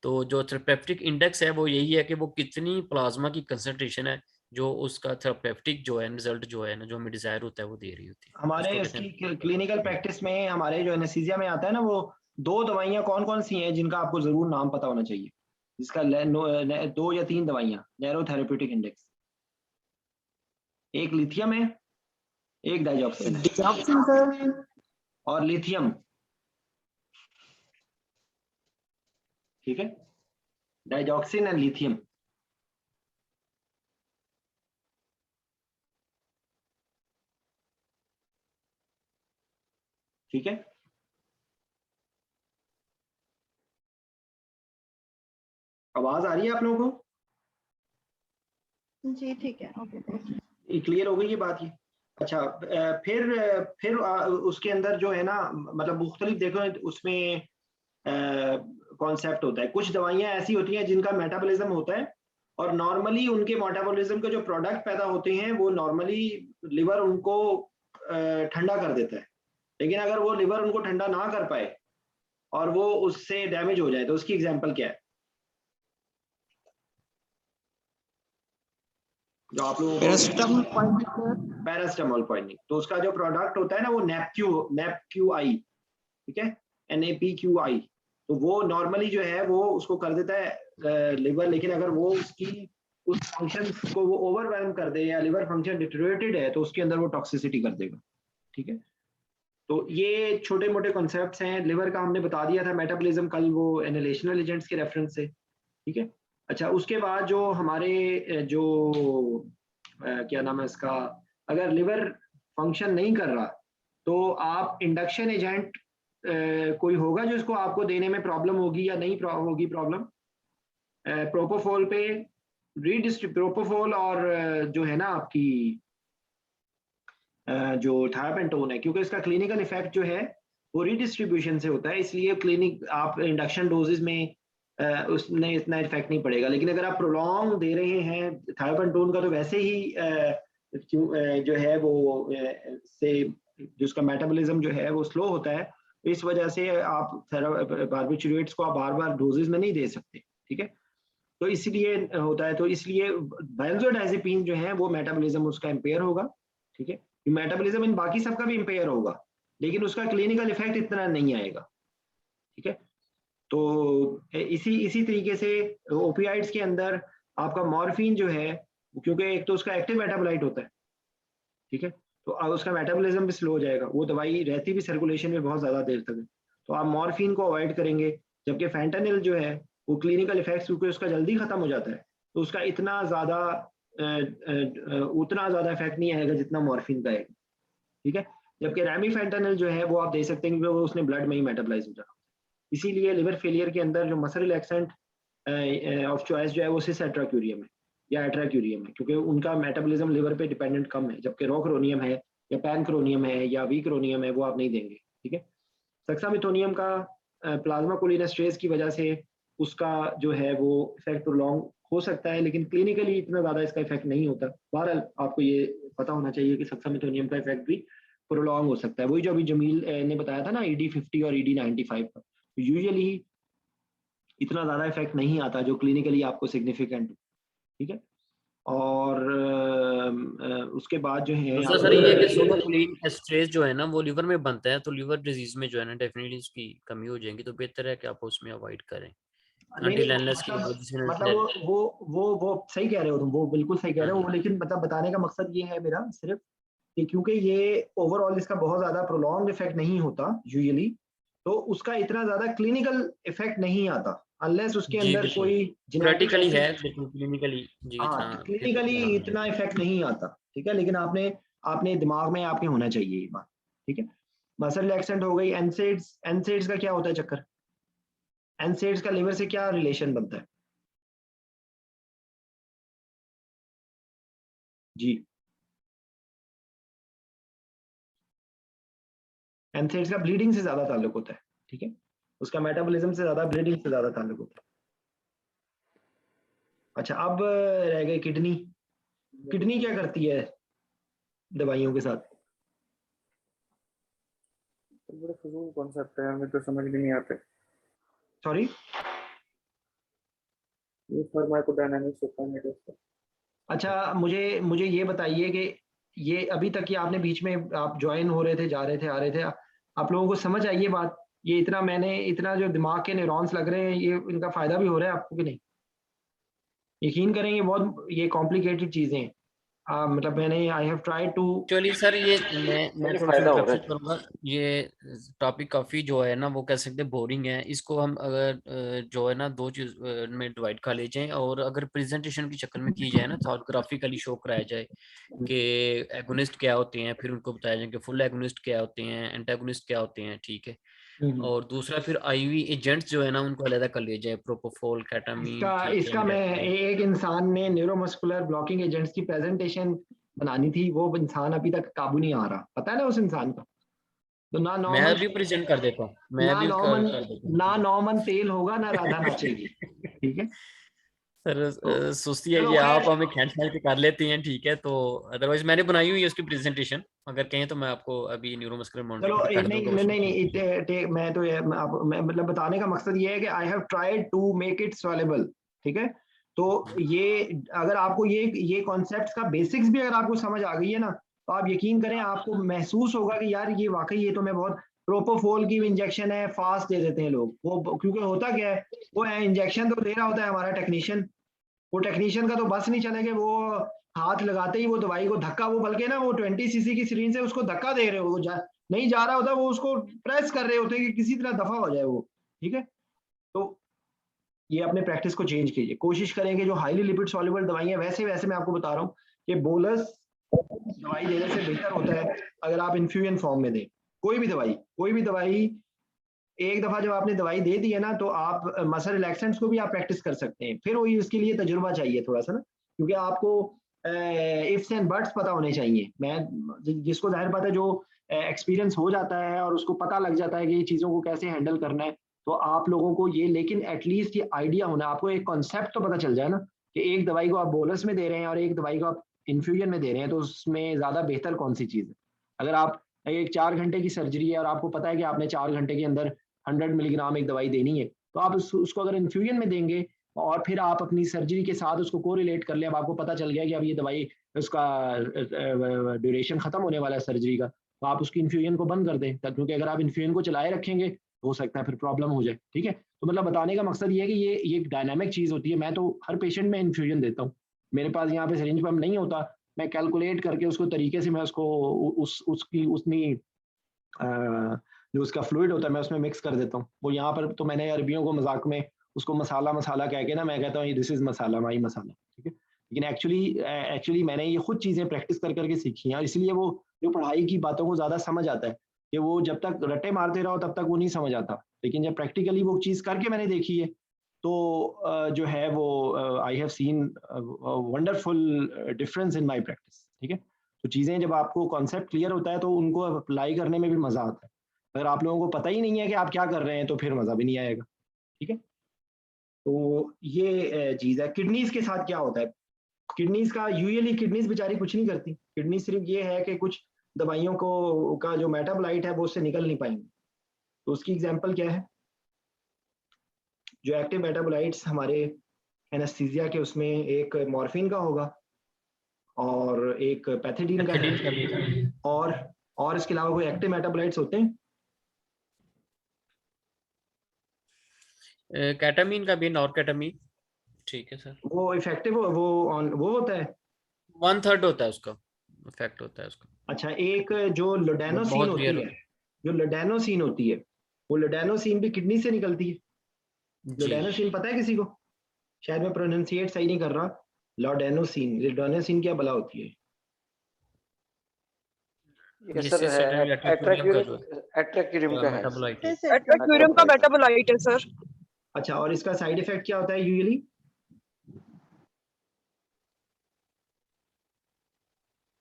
तो जो थेरापेटिक इंडेक्स है वो यही है कि वो कितनी प्लाज्मा की कंसंट्रेशन है जो उसका थेरापेटिक जो है रिजल्ट जो है ना जो हमें डिजायर होता है वो दे रही होती है। हमारे उसको कहते इसकी हैं। क्लिनिकल प्रैक्टिस में हमारे जो एनेस्थीसिया में आता है ना, वो 2 दवाइयां कौन कौन सी हैं जिनका आपको जरूर नाम पता होना चाहिए, जिसका 2 या 3 दवाइयां नैरो थेरेप्यूटिक इंडेक्स, एक लिथियम है, एक डाइजॉक्सिन है, डिजॉक्सिन सर। और लिथियम, ठीक है, डाइजॉक्सिन एंड लिथियम। ठीक है, आवाज आ रही है आप लोगों को? जी ठीक है, ओके। क्लियर हो गई ये बात? ये अच्छा, फिर उसके अंदर जो है ना, मतलब मुख्तलिफ देखो उसमें कॉन्सेप्ट होता है। कुछ दवाइयां ऐसी होती हैं जिनका मेटाबॉलिज्म होता है और नॉर्मली उनके मेटाबॉलिज्म के जो प्रोडक्ट पैदा होते हैं वो नॉर्मली लिवर उनको ठंडा कर देता है, लेकिन अगर वो लिवर उनको ठंडा ना कर पाए और वो उससे डैमेज हो जाए तो उसकी एग्जांपल क्या है जो आप लोगों को? Paracetamol poisoning. तो उसका जो प्रोडक्ट होता है ना वो नेपक्यूआई, ठीक है, NAPQI। तो वो नॉर्मली जो है वो उसको कर देता है लिवर, लेकिन अगर वो उसकी उस फंक्शन को वो ओवरवेलम कर दे या लिवर फंक्शन डिटेरियोरेटेड है तो उसके अंदर वो टॉक्सिसिटी कर देगा। ठीक है, तो ये छोटे मोटे कॉन्सेप्ट्स हैं। लिवर का हमने बता दिया था मेटाबॉलिज्म कल वो इनहेलेशनल एजेंट्स के रेफरेंस से। ठीक है, अच्छा उसके बाद जो हमारे जो क्या नाम है इसका, अगर लिवर फंक्शन नहीं कर रहा तो आप इंडक्शन एजेंट कोई होगा जो इसको आपको देने में प्रॉब्लम होगी या नहीं होगी प्रॉब्लम? प्रोपोफोल पे प्रोपोफोल और जो है ना आपकी जो थायोपेंटोन है, क्योंकि इसका क्लिनिकल इफेक्ट जो है वो रीडिस्ट्रीब्यूशन से होता है, इसलिए क्लिनिक आप इंडक्शन डोजेज में उसने इतना इफेक्ट नहीं पड़ेगा। लेकिन अगर आप प्रोलॉन्ग दे रहे हैं थायोपेंटोन का तो वैसे ही जो है वो से जिसका मेटाबॉलिज्म जो है वो स्लो होता है, इस वजह से आप बारबिटूरेट्स को आप बार बार डोजेज में नहीं दे सकते। ठीक है, तो इसलिए होता है, तो इसलिए बेंजोडाइजेपिन जो है वो मेटाबॉलिज्म उसका इम्पेयर होगा। ठीक है, मेटाबॉलिज्म इन बाकी सबका भी इम्पेयर होगा लेकिन उसका क्लिनिकल इफेक्ट इतना नहीं आएगा। ठीक है, तो इसी तरीके से ओपियाइड्स के अंदर आपका मॉर्फिन जो है, क्योंकि एक तो उसका एक्टिव मेटाबोलाइट होता है, ठीक है, तो उसका मेटाबॉलिज्म भी स्लो हो जाएगा, वो दवाई रहती भी सर्कुलेशन में बहुत ज्यादा देर तक है, तो आप मॉर्फिन को अवॉइड करेंगे। जबकि फैंटानिल जो है वो क्लिनिकल इफेक्ट्स क्योंकि उसका जल्दी खत्म हो जाता है तो उसका उतना ज्यादा इफेक्ट नहीं आएगा जितना मॉर्फिन का आएगा। ठीक है, जबकि रेमिफेंटानिल जो है वो आप दे सकते हैं क्योंकि वो उसने ब्लड में ही मेटाबलाइज हो जाता है। इसीलिए लिवर फेलियर के अंदर जो मसल रिलैक्सेंट ऑफ चॉइस जो है वो सिसएट्राक्यूरियम है या एट्राक्यूरियम है, क्योंकि उनका मेटाबॉलिज्म लिवर पे डिपेंडेंट कम है, जबकि रोक्रोनियम है या पैनक्रोनियम है या वीक्रोनियम है वो आप नहीं देंगे। ठीक है, सक्सामिथोनियम का प्लाज्मा कोलिनेस्ट्रेज की वजह से उसका जो है वो इफेक्ट प्रोलॉन्ग हो सकता है, लेकिन क्लिनिकली इतना ज्यादा इसका इफेक्ट नहीं होता। बहरहाल आपको ये पता होना चाहिए कि सक्सामिथोनियम का इफेक्ट भी प्रोलॉन्ग हो सकता है। वही जो अभी जमील ने बताया था ना ED50 और ED95 का, यूजुअली इतना ज्यादा इफेक्ट नहीं आता जो क्लिनिकली आपको सिग्निफिकेंट हो। ठीक है, और उसके बाद जो है सर ये कि सोलोकोलिन एस्ट्रेज जो है ना वो लिवर में बनता है, तो लिवर डिजीज में जो है ना डेफिनेटली इसकी कमी हो जाएगी, तो बेहतर है कि आप उसमें अवॉइड करें। मतलब वो सही कह रहे हो तुम, वो बिल्कुल सही कह रहे हो, लेकिन मतलब बताने का मकसद ये है मेरा सिर्फ कि क्योंकि ये ओवरऑल इसका बहुत ज्यादा प्रोलॉन्ग इफेक्ट नहीं होता यूजुअली, तो उसका इतना ज्यादा क्लिनिकल इफेक्ट नहीं आता अनलेस उसके अंदर कोई जेनेटिकली है, लेकिन क्लिनिकली क्लिनिकली इतना इफेक्ट नहीं आता। ठीक है, लेकिन आपने दिमाग में आपके होना चाहिए ये बात। ठीक है, मसल रिलैक्सेंट हो गई। एनसेड्स का क्या होता है चक्कर? एनसेड्स का लिवर से क्या रिलेशन बनता है जी? एनसेड्स का ब्लीडिंग से ज्यादा ताल्लुक होता है। ठीक है, उसका मेटाबॉलिज्म से ज्यादा ब्लीडिंग से ज्यादा ताल्लुक होता है। अच्छा, अब रह गई किडनी। किडनी क्या करती है दवाइयों के साथ? बड़ा फजूल कॉन्सेप्ट है, हमें तो समझ भी नहीं आते। सॉरी, ये फार्माकोडायनामिक्स होता है मेरे से। अच्छा मुझे ये बताइए कि ये अभी तक ये आपने बीच में आप ज्वाइन हो रहे थे, जा रहे थे, आ रहे थे, आप लोगों को समझ आई ये बात? ये इतना जो दिमाग के न्यूरॉन्स लग रहे हैं ये इनका फायदा भी हो रहा है आपको कि नहीं? यकीन करें ये बहुत कॉम्प्लिकेटेड चीजें हैं। मतलब मैंने I have tried to actually sir ये मैं थोड़ा सा इंटरप्ट करूंगा। ये टॉपिक काफी जो है ना वो कह सकते हैं बोरिंग है, इसको हम अगर जो है ना दो चीज में डिवाइड कर ले जाएं और अगर प्रेजेंटेशन के चक्कर में की जाए ना तो ग्राफिकली शो कराया जाए कि एगोनिस्ट क्या होते हैं, फिर उनको बताया जाए कि फुल एगोनिस्ट क्या होते हैं, एंटागोनिस्ट क्या होते हैं। ठीक है, और दूसरा फिर आईवी एजेंट्स जो है ना उनको अलग कर लिया जाए, प्रोपोफोल, केटामीन। इसका मैं एक इंसान ने न्यूरोमस्कुलर ब्लॉकिंग एजेंट्स की प्रेजेंटेशन बनानी थी, वो इंसान अभी तक काबू नहीं आ रहा, पता है ना उस इंसान का? तो ना नॉर्मल मैं भी प्रेजेंट कर देता हूँ, ना नॉर्मल तेल होगा ना राधा नाचेगी। ठीक है सर, सुस्ती है कि आप हमें खेच के कर लेते हैं। ठीक है, तो अदरवाइज मैंने बनाई हुई है उसकी प्रेजेंटेशन, अगर कहें तो मैं आपको अभी न्यूरोमस्कुलर मॉनिटरिंग नहीं, मैं तो मैं मतलब बताने का मकसद ये है कि I have tried to make it soluble. ठीक है, तो ये अगर आपको ये कॉन्सेप्ट्स का बेसिक्स भी अगर आपको समझ आ गई है ना, तो आप यकीन करें आपको महसूस होगा कि यार ये वाकई ये तो मैं बहुत प्रोपोफोल की इंजेक्शन है, फास्ट दे देते हैं लोग, वो क्योंकि होता क्या है, वो इंजेक्शन तो दे रहा होता है हमारा टेक्नीशियन, वो टेक्नीशियन का तो बस नहीं चलेगा, वो हाथ लगाते ही वो दवाई को धक्का, वो बल्कि ना वो 20 सीसी की सिरिंज से उसको धक्का दे रहे हो, वो नहीं जा रहा होता, वो उसको प्रेस कर रहे होते हैं कि किसी तरह दफा हो जाए वो, ठीक है। तो ये अपने प्रैक्टिस को चेंज कीजिए, कोशिश करेंगे जो हाईली लिपिड सॉल्युबल दवाइयां, वैसे मैं आपको बता रहा हूँ कि बोलस दवाई देने से बेहतर होता है अगर आप इन्फ्यूजन फॉर्म में दें कोई भी दवाई। एक दफा जब आपने दवाई दे दी है ना, तो आप मसल रिलैक्सेंट्स को भी आप प्रैक्टिस कर सकते हैं, फिर वही उसके लिए तजुर्बा चाहिए थोड़ा सा ना, क्योंकि आपको इफ्स एंड बट्स पता होने चाहिए। मैं जिसको जाहिर बात है जो एक्सपीरियंस हो जाता है और उसको पता लग जाता है कि ये चीज़ों को कैसे हैंडल करना है, तो आप लोगों को ये, लेकिन एटलीस्ट ये आइडिया होना, आपको एक कॉन्सेप्ट तो पता चल जाए ना कि एक दवाई को आप बोलस में दे रहे हैं और एक दवाई को आप इन्फ्यूजन में दे रहे हैं, तो उसमें ज़्यादा बेहतर कौन सी चीज़ है। अगर आप एक 4 घंटे की सर्जरी है और आपको पता है कि आपने 4 घंटे के अंदर 100 मिलीग्राम एक दवाई देनी है, तो आप उसको अगर इन्फ्यूजन में देंगे और फिर आप अपनी सर्जरी के साथ उसको कोरिलेट कर ले, अब आपको पता चल गया कि अब ये दवाई उसका ड्यूरेशन खत्म होने वाला है सर्जरी का, तो आप उसकी इन्फ्यूजन को बंद कर दें, क्योंकि अगर आप इन्फ्यूजन को चलाए रखेंगे हो सकता है फिर प्रॉब्लम हो जाए, ठीक है। तो मतलब बताने का मकसद ये है कि ये एक डायनामिक चीज़ होती है। मैं तो हर पेशेंट में इन्फ्यूजन देता हूँ, मेरे पास यहाँ पे सिरिंज पंप नहीं होता, मैं कैलकुलेट करके उसको तरीके से मैं उसको उसकी जो उसका फ्लूइड होता है मैं उसमें मिक्स कर देता हूँ। वो यहाँ पर तो मैंने अरबियों को मजाक में उसको मसाला कह के ना, मैं कहता हूँ दिस इज मसाला, माई मसाला, ठीक है। लेकिन एक्चुअली मैंने ये खुद चीज़ें प्रैक्टिस कर करके सीखी हैं, और इसलिए वो जो पढ़ाई की बातों को ज़्यादा समझ आता है, कि वो जब तक रट्टे मारते रहो तब तक वो नहीं समझ आता, लेकिन जब प्रैक्टिकली वो चीज़ करके मैंने देखी है, तो जो है वो I have seen wonderful difference in my practice, ठीक है। तो चीज़ें जब आपको कॉन्सेप्ट क्लियर होता है तो उनको अप्लाई करने में भी मज़ा आता है। अगर आप लोगों को पता ही नहीं है कि आप क्या कर रहे हैं तो फिर मज़ा भी नहीं आएगा, ठीक है। तो ये चीज़ है। किडनीज के साथ क्या होता है, किडनीज का यूजुअली किडनीज बेचारी कुछ नहीं करती, किडनी सिर्फ ये है कि कुछ दवाइयों को का जो मेटाबोलाइट है वो उससे निकल नहीं पाएंगे। तो उसकी एग्जांपल क्या है, जो एक्टिव मेटाबोलाइट्स हमारे एनेस्थीसिया के उसमें एक मॉर्फिन का होगा और एक पैथिडीन का है, और इसके अलावा कोई एक्टिव मेटाबोलाइट्स होते हैं? केटामीन का भी, नॉरकेटामीन, ठीक है सर। वो इफेक्टिव वो होता है 1/3 होता है उसका इफेक्ट होता है उसका। अच्छा, एक जो लोडेनोसिन होती है, जो लोडेनोसिन होती है, वो लोडेनोसिन भी किडनी से निकलती है। लोडेनोसिन पता है किसी को? शायद मैं प्रोनाउंसिएट सही नहीं कर रहा। लोडेनोसिन क्या बला होती है? ये सर एट्रैक्यूरियम का है, एट्रैक्यूरियम का मेटाबोलाइट है सर। अच्छा, और इसका साइड इफेक्ट क्या होता है यूजुअली?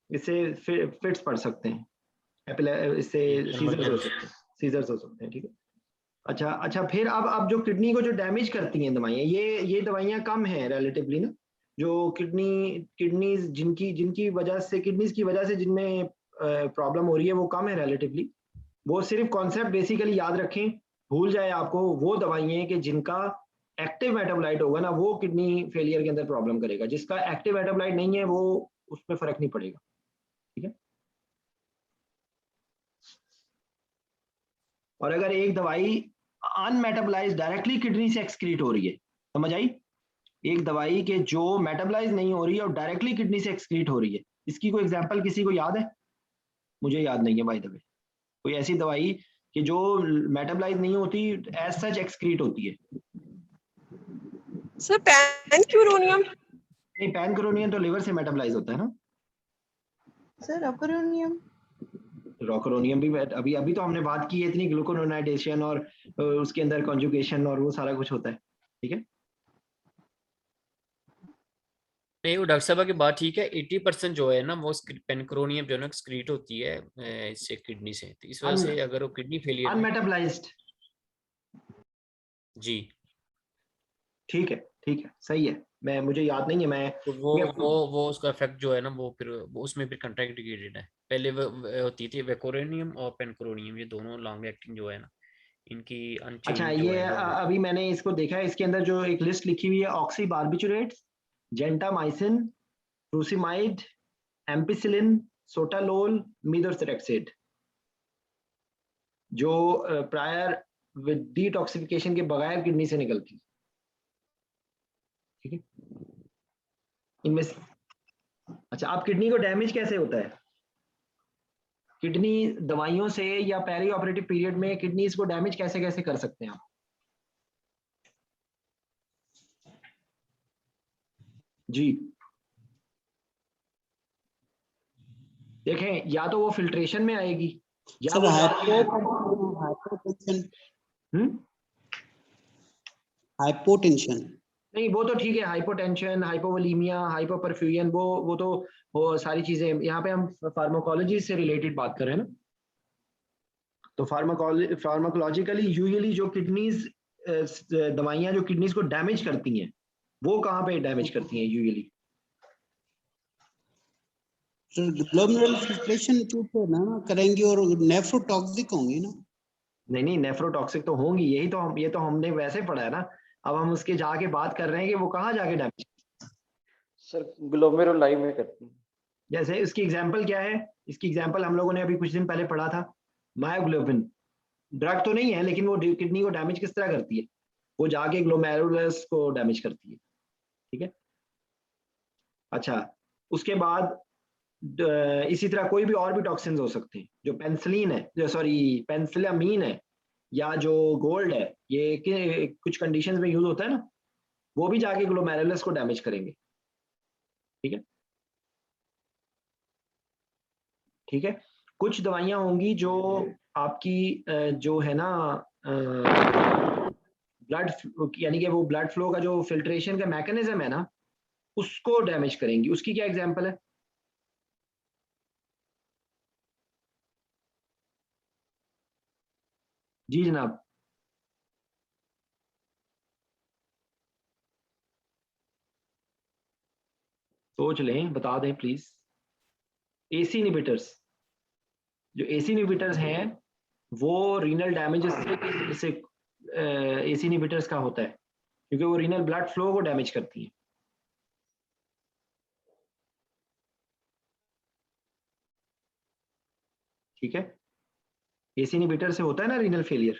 इससे फिट्स पड़ सकते हैं, इससे सीजर्स हो सकते हैं, ठीक है। अच्छा, फिर अब जो किडनी को जो डैमेज करती हैं दवाइयाँ, ये दवाइयाँ कम हैं रिलेटिवली ना, जो किडनीज जिनकी वजह से, किडनीज की वजह से जिनमें प्रॉब्लम हो रही है वो कम है रिलेटिवली। वो सिर्फ कॉन्सेप्ट बेसिकली याद रखें, भूल जाए आपको, वो दवाइयाँ कि जिनका एक्टिव मेटाबोलाइट होगा ना वो किडनी फेलियर के अंदर प्रॉब्लम करेगा, जिसका एक्टिव मेटाबोलाइट नहीं है वो उसमें फर्क नहीं पड़ेगा, ठीक है। और अगर एक दवाई अनमेटाबोलाइज डायरेक्टली किडनी से एक्सक्रीट हो रही है, समझ आई? एक दवाई के जो मेटाबोलाइज नहीं हो रही है और डायरेक्टली किडनी से एक्सक्रीट हो रही है, इसकी कोई एग्जांपल किसी को याद है? मुझे याद नहीं है बाय द वे, कोई ऐसी दवाई कि जो मेटाबोलाइज नहीं होती, एज सच एक्सक्रीट होती है। सर पैनक्यूरोनियम। नहीं, पैनक्यूरोनियम तो लिवर से मेटाबोलाइज होता है ना सर। रॉकरोनियम भी अभी तो हमने बात की है इतनी, ग्लूकोनोनाइडेशन और उसके अंदर कॉन्जुगेशन और वो सारा कुछ होता है, ठीक है। नहीं, वो डॉक्टर साहब की बात ठीक है। 80% जो है ना वो पेनक्रोनियम जो है ना एक्सक्रीट होती है इससे किडनी से, तो इस वजह से अगर वो किडनी फेलियर अनमेटाबोलाइज्ड, जी ठीक है, सही है। मुझे याद नहीं है, मैं तो वो उसका इफेक्ट जो है ना वो फिर वो उसमें फिर कंट्राइंडिकेटेड है। पहले वो होती थी वेकोरेनियम और पेनक्रोनियम, ये दोनों लॉन्ग एक्टिंग जो है ना इनकी अच्छा, ये अभी मैंने इसको देखा है, इसके अंदर जो एक लिस्ट लिखी हुई है, oxy barbiturates, gentamicin, frusemide, ampicillin, sotalol, methotrexate. जो प्रायर विद डिटॉक्सिफिकेशन के बगैर किडनी से निकलती है, ठीक है। इनमें से अच्छा, आप किडनी को डैमेज कैसे होता है? किडनी दवाइयों से या पेरी ऑपरेटिव पीरियड में किडनीज को डैमेज कैसे कैसे कर सकते हैं आप? जी देखें, या तो वो फिल्ट्रेशन में आएगी या सर वो हाइपोटेंशन, हाइपोटेंशन नहीं, वो तो ठीक है, हाइपोटेंशन, हाइपोवोलीमिया, हाइपोपरफ्यूजन, वो तो वो सारी चीजें, यहाँ पे हम फार्माकोलॉजी से रिलेटेड बात कर रहे हैं ना। तो फार्माकोलॉजिकली यूजुअली जो किडनीज दवाइयाँ जो किडनीज को डैमेज करती हैं, वो कहाँ पे डैमेज करती हैं यूजुअली? ग्लोमेरुलर फिल्ट्रेशन तो ना करेंगे और नेफ्रोटॉक्सिक होंगी ना? नहीं, नेफ्रोटॉक्सिक तो होंगी, यही तो हम, ये तो हमने वैसे पढ़ा है ना। अब हम उसके जाके बात कर रहे हैं कि वो कहाँ जाके डैमेज। सर ग्लोमेरुलाई में करती है। जैसे इसकी एग्जांपल क्या है? इसकी एग्जांपल हम लोगों ने अभी कुछ दिन पहले पढ़ा था, मायोग्लोबिन। ड्रग तो नहीं है, लेकिन वो किडनी को डैमेज किस तरह करती है? वो जाके ग्लोमेरुलस को डैमेज करती है, ठीक है। अच्छा, उसके बाद इसी तरह कोई भी और भी टॉक्सिन्स हो सकते हैं, जो पेनिसिलिन है, जो सॉरी पेनिसिलामीन है, या जो गोल्ड है, ये कुछ कंडीशंस में यूज होता है ना, वो भी जाके ग्लोमेरुलस को डैमेज करेंगे, ठीक है। ठीक है, कुछ दवाइयां होंगी जो आपकी जो है ना ब्लड, यानी कि वो ब्लड फ्लो का जो फिल्ट्रेशन का मैकेनिज्म है ना, उसको डैमेज करेंगी। उसकी क्या एग्जांपल है? जी जनाब। सोच लें, बता दें प्लीज। एसी इनहिबिटर्स, जो एसी इनहिबिटर्स हैं वो रीनल डैमेज से एसी इनहिबिटर्स का होता है, क्योंकि वो रीनल ब्लड फ्लो को डैमेज करती है, ठीक है। एसी इनहिबिटर से होता है ना रीनल फेलियर।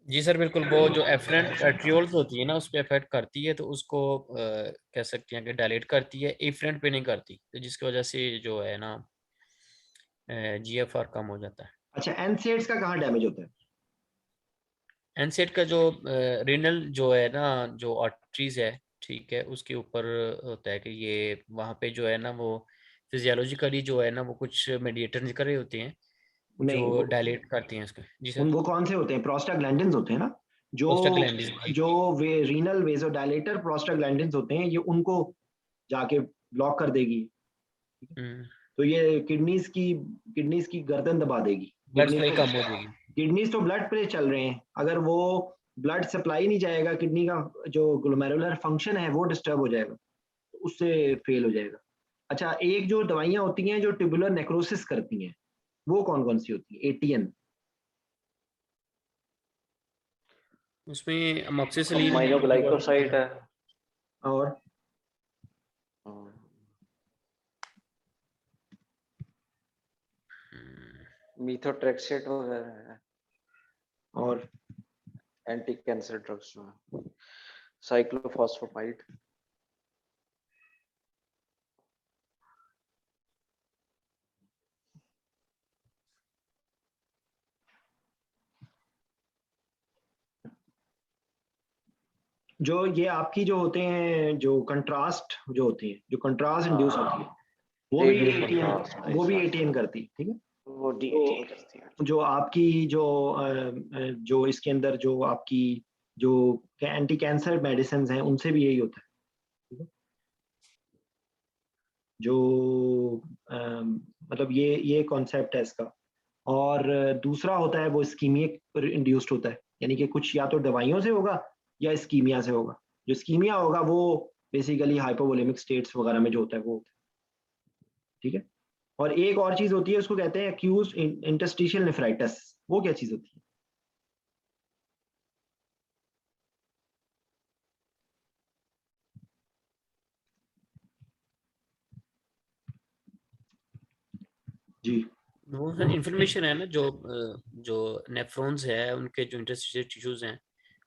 जी सर बिल्कुल, वो जो एफरेंट एट्रियोल्स होती है ना उस पर इफेक्ट करती है, तो उसको कह सकते हैं कि डायलेट करती है, एफरेंट पे नहीं करती, तो जिसकी वजह से जो है ना जीएफआर कम हो जाता है। अच्छा, एनसेड्स का कहाँ डैमेज होता है? एनसेड का जो रीनल जो है ना, जो आर्टरीज है, ठीक है, उसके ऊपर होता है कि ये वहाँ पे जो है ना वो फिजियोलॉजिकली जो है ना वो कुछ मेडिएटर निकल रहे होते हैं नहीं, जो डायलेट करती हैं इसको। जी सर। वो कौन से होते हैं? प्रोस्टाग्लैंडिन्स होते हैं ना, जो प्रोस्टाग्लैंडिन। जो रीनल वेसोडायलेटर प्रोस्टाग्लैंडिन्स होते हैं, ये उनको जाके ब्लॉक कर देगी, तो ये किडनीज की गर्दन दबा देगी। ब्लड सप्लाई कम हो जाएगी। किडनीज तो ब्लड पे चल रहे हैं, अगर वो ब्लड सप्लाई नहीं जाएगा, किडनी का जो ग्लोमेरुलर फंक्शन है वो डिस्टर्ब हो जाएगा, तो उससे फेल हो जाएगा। अच्छा, एक जो दवाइयां होती हैं जो ट्यूबुलर नेक्रोसिस करती हैं, वो कौन कौन सी होती है? एटीएन, उसमें अमोक्सिसिलिन माइनोग्लाइकोसाइड है और मीथोट्रेक्सेट वगैरह है, और एंटी कैंसर ड्रग्स जो है, साइक्लोफॉस्फोपाइड। जो ये आपकी जो होते हैं, जो कंट्रास्ट जो होती है, जो कंट्रास्ट इंड्यूस होती है, वो भी एटीएन, वो भी एटीएन करती है, ठीक है। वो डी18 करती है। जो आपकी जो इसके अंदर जो आपकी जो एंटी कैंसर मेडिसिन हैं, उनसे भी यही होता है, ठीक है। जो मतलब ये कॉन्सेप्ट है इसका। और दूसरा होता है वो इस्कीमिक इंड्यूस्ड होता है, यानी कि कुछ या तो दवाइयों से होगा या इस्कीमिया से होगा। जो इस्कीमिया होगा वो बेसिकली हाइपोवोलेमिक स्टेट्स वगैरह में जो होता है वो होता है, ठीक है। और एक और चीज होती है, उसको कहते हैं एक्यूज इंटरस्टिशियल नेफ्राइटिस। वो क्या चीज होती है? जी वो सर इंफॉर्मेशन है ना, जो नेफ्रॉन्स है उनके जो इंटरस्टिशियल टिश्यूज हैं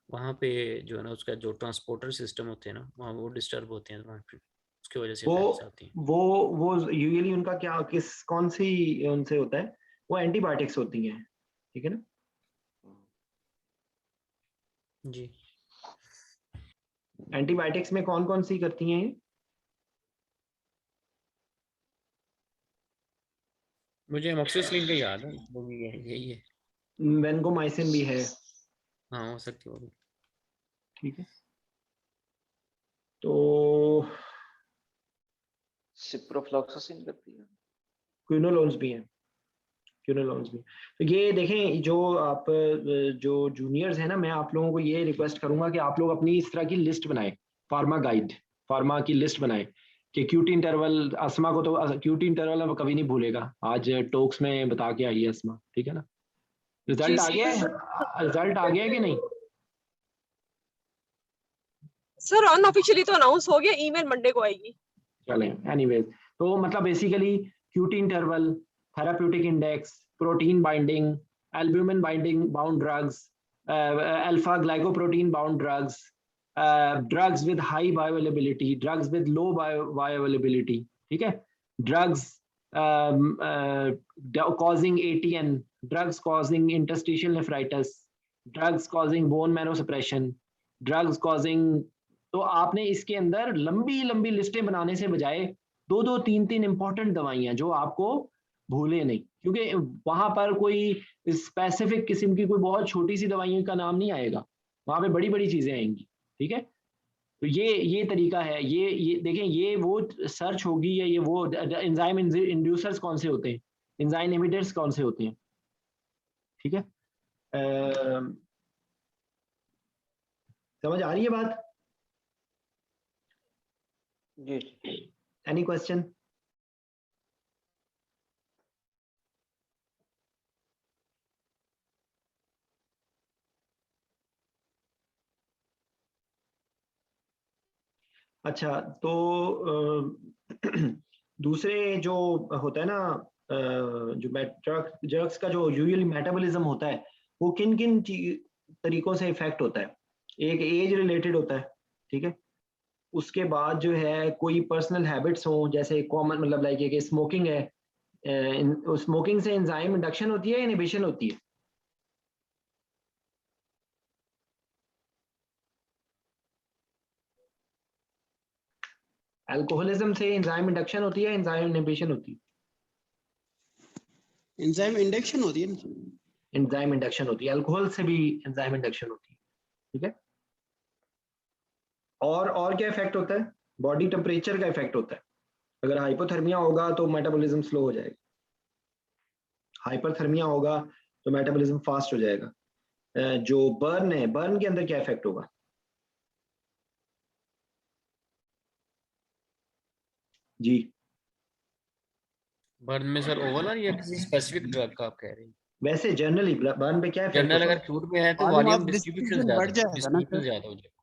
वहाँ पे जो है ना उसका जो ट्रांसपोर्टर सिस्टम होते हैं ना वहाँ वो डिस्टर्ब होते हैं, वहाँ पे उसकी वजह से इफेक्ट्स आती हैं। वो यूजुअली उनका क्या कौन सी उनसे होता है, वो एंटीबायोटिक्स होती हैं, ठीक है ना जी। एंटीबायोटिक्स में कौन कौन सी करती हैं? मुझे अमोक्सिसिलिन का याद है, वो भी यही है। वेनकोमाइसिन भी है। हाँ हो सकती है वो भी। ठीक है, तो सिप्रोफ्लॉक्सासिन करती है, क्विनोलोन्स भी हैं, क्विनोलोन्स भी। तो ये देखें, जो आप जो जूनियर्स हैं ना, मैं आप लोगों को ये रिक्वेस्ट करूंगा कि आप लोग अपनी इस तरह की लिस्ट बनाएं, फार्मा गाइड, फार्मा की लिस्ट बनाएं कि क्यूटी इंटरवल, अस्मा को तो क्यूटी इंटरवल अब कभी नहीं भूलेगा, आज टोक्स में बता के आई है अस्मा, ठीक है ना। रिजल्ट आ गया है, रिजल्ट आ गया है कि नहीं? सर अनऑफिशियली तो अनाउंस हो गया, ईमेल मंडे को आएगी। चलें, एनीवेज, तो मतलब basically QT interval, therapeutic index, protein binding, albumin binding bound drugs, alpha glycoprotein bound drugs, drugs with high bioavailability, drugs with low bioavailability, ठीक है, drugs causing ATN, drugs causing interstitial nephritis, drugs causing bone marrow suppression, drugs causing, तो आपने इसके अंदर लंबी लंबी लिस्टें बनाने से बजाय दो दो तीन तीन इंपॉर्टेंट दवाइयां जो आपको भूले नहीं, क्योंकि वहां पर कोई स्पेसिफिक किस्म की कोई बहुत छोटी सी दवाइयों का नाम नहीं आएगा, वहां पे बड़ी बड़ी चीजें आएंगी, ठीक है। तो ये तरीका है, ये देखें, ये वो सर्च होगी या ये वो एंजाइम इंड्यूसर्स कौन से होते हैं, एंजाइम इमिटर्स कौन से होते हैं, ठीक है। समझ आ रही है बात? जी। Any question? अच्छा, तो दूसरे जो होता है ना, जो ड्रग्स का जो यूजुअली मेटाबॉलिज्म होता है, वो किन किन तरीकों से इफेक्ट होता है? एक एज रिलेटेड होता है, ठीक है। उसके बाद जो है कोई पर्सनल हैबिट्स हो, जैसे कॉमन मतलब लाइक कि स्मोकिंग है, स्मोकिंग से एंजाइम इंडक्शन होती है, इनहिबिशन होती है? अल्कोहलिज्म से एंजाइम इंडक्शन होती है, एंजाइम इनहिबिशन होती है? एंजाइम इंडक्शन होती है ना, एंजाइम इंडक्शन होती है, अल्कोहल से भी एंजाइम इंडक्शन होती है, ठीक है। और क्या इफेक्ट होता है? बॉडी टेम्परेचर का इफेक्ट होता है, अगर हाइपोथर्मिया होगा तो मेटाबॉलिज्म स्लो हो जाएगा, हाइपरथर्मिया होगा तो मेटाबॉलिज्म फास्ट हो जाएगा। जो बर्न है, बर्न के अंदर क्या इफेक्ट होगा? जी, बर्न में सर ओवरऑल या किसी स्पेसिफिक ड्रग का आप कह रहे हैं? वैसे जनरली बर्न पे क्या इफेक्ट जनरल होगा? अगर फ्रूट में है तो volume volume of distribution distribution बढ़ जाएगा ना सर। ज्यादा हो जाएगा।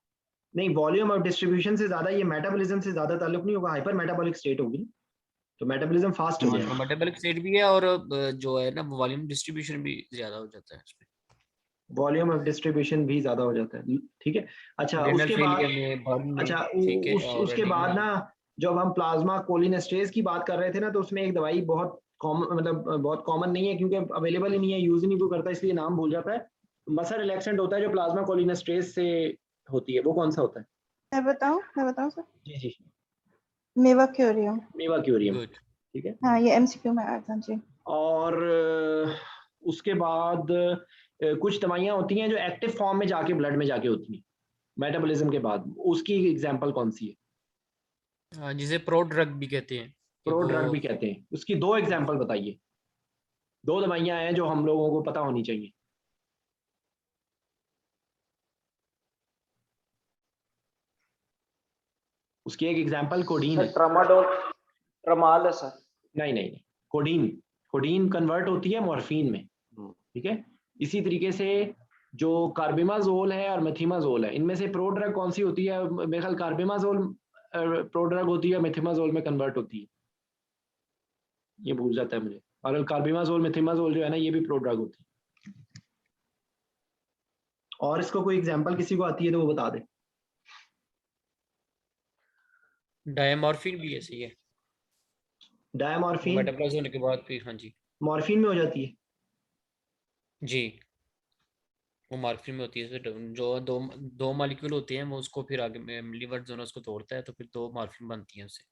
नहीं, वॉल्यूम ऑफ डिस्ट्रीब्यूशन से ज्यादा ये मेटाबॉलिज्म से ज्यादा ताल्लुक नहीं होगा, हाइपर मेटाबॉलिक स्टेट होगी तो मेटाबॉलिज्म फास्ट हो हाँ, जाएगा। तो मेटाबॉलिक स्टेट भी है और जो है ना वॉल्यूम डिस्ट्रीब्यूशन भी ज्यादा हो जाता है उसमें, वॉल्यूम ऑफ डिस्ट्रीब्यूशन भी ज्यादा हो जाता है, ठीक है। अच्छा, रेनल उसके बाद, फेलियर में, बर्न में, अच्छा ठीक है, और उसके बाद ना, जब हम प्लाज्मा कोलिनेस्टेरेज की बात कर रहे थे ना, तो उसमें एक दवाई बहुत कॉमन, मतलब बहुत कॉमन नहीं है क्योंकि अवेलेबल ही नहीं है, यूज ही नहीं कोई करता, इसलिए नाम भूल जाता है। मसल रिलैक्सेंट होता है जो प्लाज्मा कोलिनेस्टेरेज से होती है, वो कौन सा होता है? मैं बताऊं सर? जी जी, मेवाक्यूरियम। मेवाक्यूरियम, गुड। ठीक है। हाँ, ये एमसीक्यू में आया था जी। और उसके बाद कुछ दवाइयां होती हैं जो एक्टिव फॉर्म में जाके ब्लड में जाके होती हैं मेटाबॉलिज्म के बाद, उसकी एग्जांपल कौन सी है? हाँ, जिसे प्रो ड्रग भी कहते हैं। प्रो ड्रग भी कहते हैं, उसकी दो एग्जांपल बताइए, दो दवाइयां हैं जो हम लोगों को पता होनी चाहिए। उसकी एक एग्जांपल कोडीन है। ट्रामाडोल, ट्रामाल है सर। नहीं, कोडीन कन्वर्ट होती है मॉर्फिन में, ठीक है। इसी तरीके से जो कार्बिमाजोल है और मेथिमाजोल है, इनमें से प्रो ड्रग कौन सी होती है? मेरे ख्याल कार्बिमाजोल प्रो ड्रग होती है, मेथिमाजोल में कन्वर्ट होती है, ये भूल जाता है मुझे। और कार्बिमाजोल मेथिमाजोल जो है ना ये भी प्रोड्रग होती है। और इसको कोई एग्जांपल किसी को आती है तो वो बता दे। डायमॉर्फिन भी ऐसी है, डायमॉर्फिन मेटाप्लाज्म होने के बाद फिर, हाँ जी मॉर्फिन में हो जाती है। जी, वो मॉर्फिन में होती है। जो दो दो मॉलिक्यूल होते हैं वो उसको फिर आगे में लीवर जो है उसको तोड़ता है तो फिर दो मॉर्फिन बनती हैं उससे।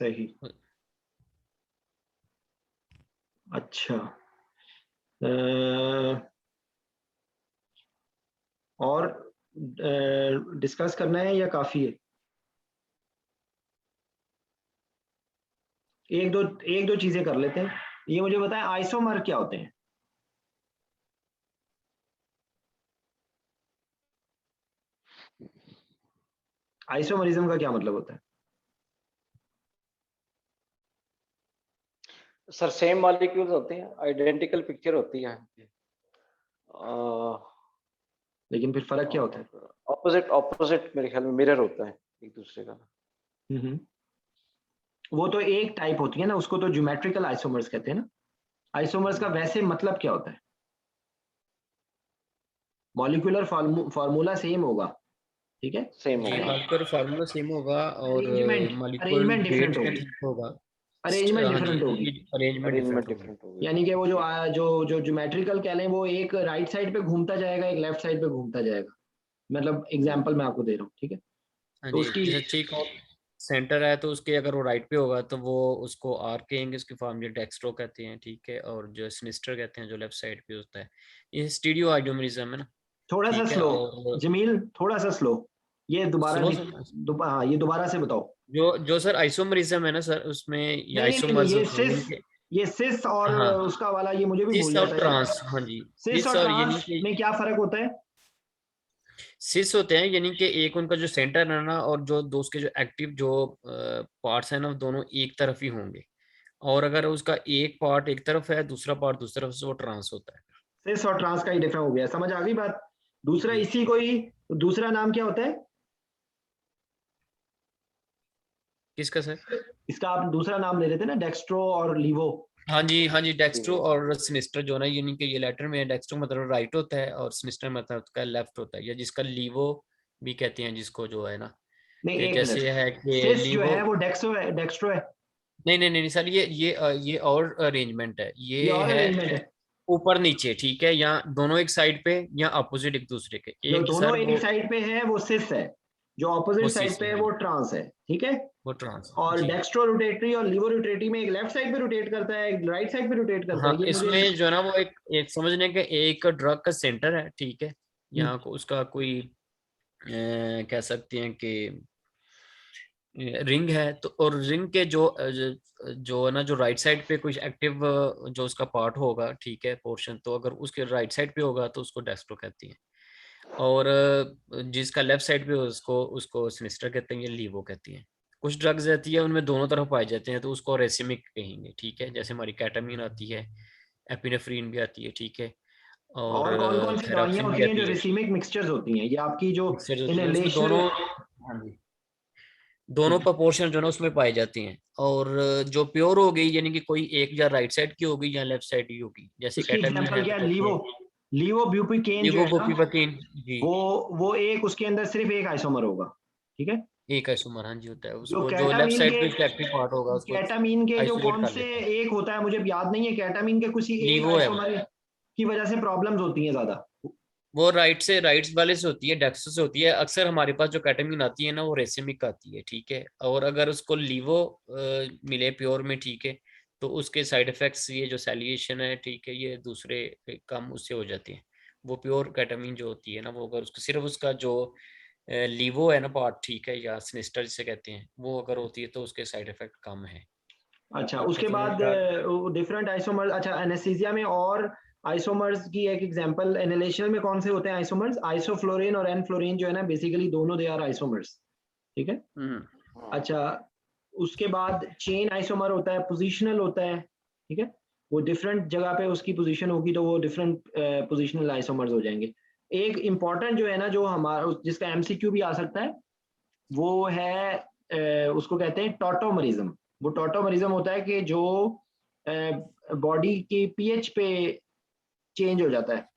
सही। अच्छा और डिस्कस करना है या काफी है? एक दो चीजें कर लेते हैं। ये मुझे बताएं आइसोमर क्या होते हैं? आइसोमरिज्म का क्या मतलब होता है? सर सेम मॉलिक्यूल्स होते हैं, आइडेंटिकल पिक्चर होती है, लेकिन फिर फर्क क्या होता है? ऑपोजिट ऑपोजिट मेरे ख्याल में मिरर होता है एक दूसरे का। वो तो एक टाइप होती है ना, उसको तो ज्योमेट्रिकल आइसोमर्स कहते हैं ना। आइसोमर्स का वैसे मतलब क्या होता है? मॉलिक्यूलर फार्मूला सेम होगा, ठीक है, सेम जी, होगा, मॉलिक्यूलर फार्मूला सेम होगा और अरेंजमेंट मॉलिक्यूलर डिफरेंट वेट होगी, ठीक होगा। अरेंजमेंट हाँ जी, डिफरेंट होगी, अरेंजमेंट अरेंजमेंट डिफरेंट होगा। डिफरेंट होगी। यानी कि वो जो जो ज्योमेट्रिकल कह लें वो एक राइट साइड पे घूमता जाएगा, एक लेफ्ट साइड पे घूमता जाएगा। मतलब एग्जांपल मैं आपको दे रहा हूँ, ठीक है। हाँ तो जी, उसकी जैसे चेक और सेंटर है तो उसके अगर वो राइट पे होगा तो वो उसको आर कहेंगे, उसकी फॉर्म जो डेक्स्ट्रो कहते हैं, ठीक है। और जो सिनिस्टर कहते हैं जो लेफ्ट साइड पे होता है, ये स्टीरियो आइसोमरिज्म है ना, थोड़ा सा ठीक है। स्लो, और जमील थोड़ा सा स्लो, ये दोबारा स्लो, हाँ ये दोबारा से बताओ। जो जो सर आइसोमरिज्म है ना सर, उसमें ये नहीं आइसोमर्स ये होते हैं सिस, जिनके, ये सिस और हाँ, उसका वाला ये मुझे भी भूल सिस और जाता है। ट्रांस, हाँ जी, सिस सिस और और यानी ट्रांस कि में क्या फर्क होता है? सिस होते हैं यानी कि एक उनका जो सेंटर है ना और जो दो उसके जो एक्टिव जो पार्ट्स हैं ना दोनों एक तरफ ही होंगे। और अगर उसका एक पार्ट एक तरफ है दूसरा पार्ट दूसरी तरफ से, वो ट्रांस होता है। सिस और ट्रांस का ही डिफरेंस हो गया, समझ आ गई बात। दूसरा जी, इसी को ही दूसरा नाम क्या होता है किसका सर? इसका? आप दूसरा नाम ले लेते ना, डेक्स्ट्रो और लीवो। हाँ जी, डेक्स्ट्रो और सिनिस्टर जो ना, यानी कि ये लेटर में डेक्स्ट्रो मतलब राइट होता है और सिनिस्टर मतलब उसका लेफ्ट होता है, या जिसका लीवो भी कहते हैं जिसको, जो है ना नहीं कि एक जैसे मिनट, है कि सिस जो लीवो। है वो डेक्स्ट्रो है, डेक्स्ट्रो है। नहीं सर, ये और अरेंजमेंट है, ये ये और है अरेंजमेंट है। ऊपर नीचे, ठीक है, या दोनों एक साइड पे या अपोजिट एक दूसरे के, जो एक दोनों सर एक साइड पे है वो सिस है, जो वो ऑपोजिट साइड सिस पे है, है हाँ वो जी, ट्रांस है, ठीक है। वो ट्रांस, और जी। डेक्स्ट्रो रोटेटरी और लीवो रोटेटरी में एक लेफ्ट साइड पे रोटेट करता है, एक राइट साइड पे रोटेट करता हाँ, है, ये मुझे इसमें जो है ना वो एक एक समझने के एक ड्रग का सेंटर है, ठीक है। यहाँ को उसका कोई कह सकते हैं कि रिंग है तो, और रिंग के जो है ना जो राइट साइड पे कुछ एक्टिव जो उसका पार्ट होगा, ठीक है, पोर्शन, तो अगर उसके राइट साइड पे होगा तो उसको डेक्स्ट्रो कहती हैं। और जिसका लेफ्ट साइड पे उसको उसको सिनिस्टर कहते हैं, या लीवो कहती हैं। कुछ ड्रग्स रहती है उनमें दोनों तरफ पाए जाते हैं तो उसको रेसिमिक कहेंगे, ठीक है। जैसे हमारी कैटामीन आती है, एपिनेफ्रीन भी आती है, ठीक है, और और कौन कौन सी दवाइयां थेराक्सिन भी होती हैं जो आती है, रिसीमिक मिक्सचर्स होती हैं? ये आपकी जो मिक्सचर होती है उसमें इनहेलेशनल। दोनों, हाँ जी, दोनों प्रोपोर्शन जो है ना उसमें पाई जाती हैं। और जो प्योर हो गई यानी कि कोई एक या राइट साइड की होगी या लेफ्ट साइड की होगी, जैसे उसकी कैटामीन एग्जांपल है क्या तो है? कहते लीवो, हैं लीवो ब्यूपिकेन जो है ना, लिवोबुप्रोपिन, जी, वो एक उसके अंदर सिर्फ एक आइसोमर होगा, ठीक है। एक आइसोमर, हाँ जी, होता है। जो उसको जो लेफ्ट कैटामीन साइड के पे उसका एक्टिव पार्ट होगा उसको कैटामीन के जो आइसोलेट कौन कर से लेता है। एक होता है मुझे याद नहीं है, कैटामीन के किसी एक लीवो है वो आइसोमर की वजह से प्रॉब्लम्स होती हैं ज्यादा। वो राइट वाले से होती है, डेक्स्ट्रो से होती है। अक्सर हमारे पास जो कैटामीन आती है ना वो रेसिमिक आती है, ठीक है। और अगर उसको लीवो मिले प्योर में, ठीक है, तो उसके साइड इफेक्ट्स ये जो सैलिएशन है, ठीक है, ये दूसरे कम उससे हो जाते हैं। वो प्योर कैटामीन जो होती है ना, वो अगर उसको सिर्फ उसका जो लीवो है ना पार्ट, ठीक है, या सिनिस्टर जिसे कहते हैं, वो अगर होती है तो उसके साइड इफेक्ट कम है। अच्छा आपको उसके समझ बाद में आ- डिफरेंट आइसोमर्स। अच्छा एनेस्थीसिया में और आइसोमर्स की एक एग्जांपल, इनहेलेशन में कौन से होते हैं आइसोमर्स? आइसोफ्लोरिन और एनफ्लोरिन जो है ना, बेसिकली दोनों दे आर आइसोमर्स, ठीक है। अच्छा उसके बाद चेन आइसोमर होता है, पोजिशनल होता है, ठीक है। वो डिफरेंट जगह पे उसकी पोजीशन होगी तो वो डिफरेंट पोजिशनल आइसोमर्स हो जाएंगे। एक इंपॉर्टेंट जो है ना, जो हमारा जिसका एमसीक्यू भी आ सकता है, वो है उसको कहते हैं टॉटोमरिज्म। वो टॉटोमरिज्म होता है कि जो बॉडी के पीएच पे चेंज हो जाता है।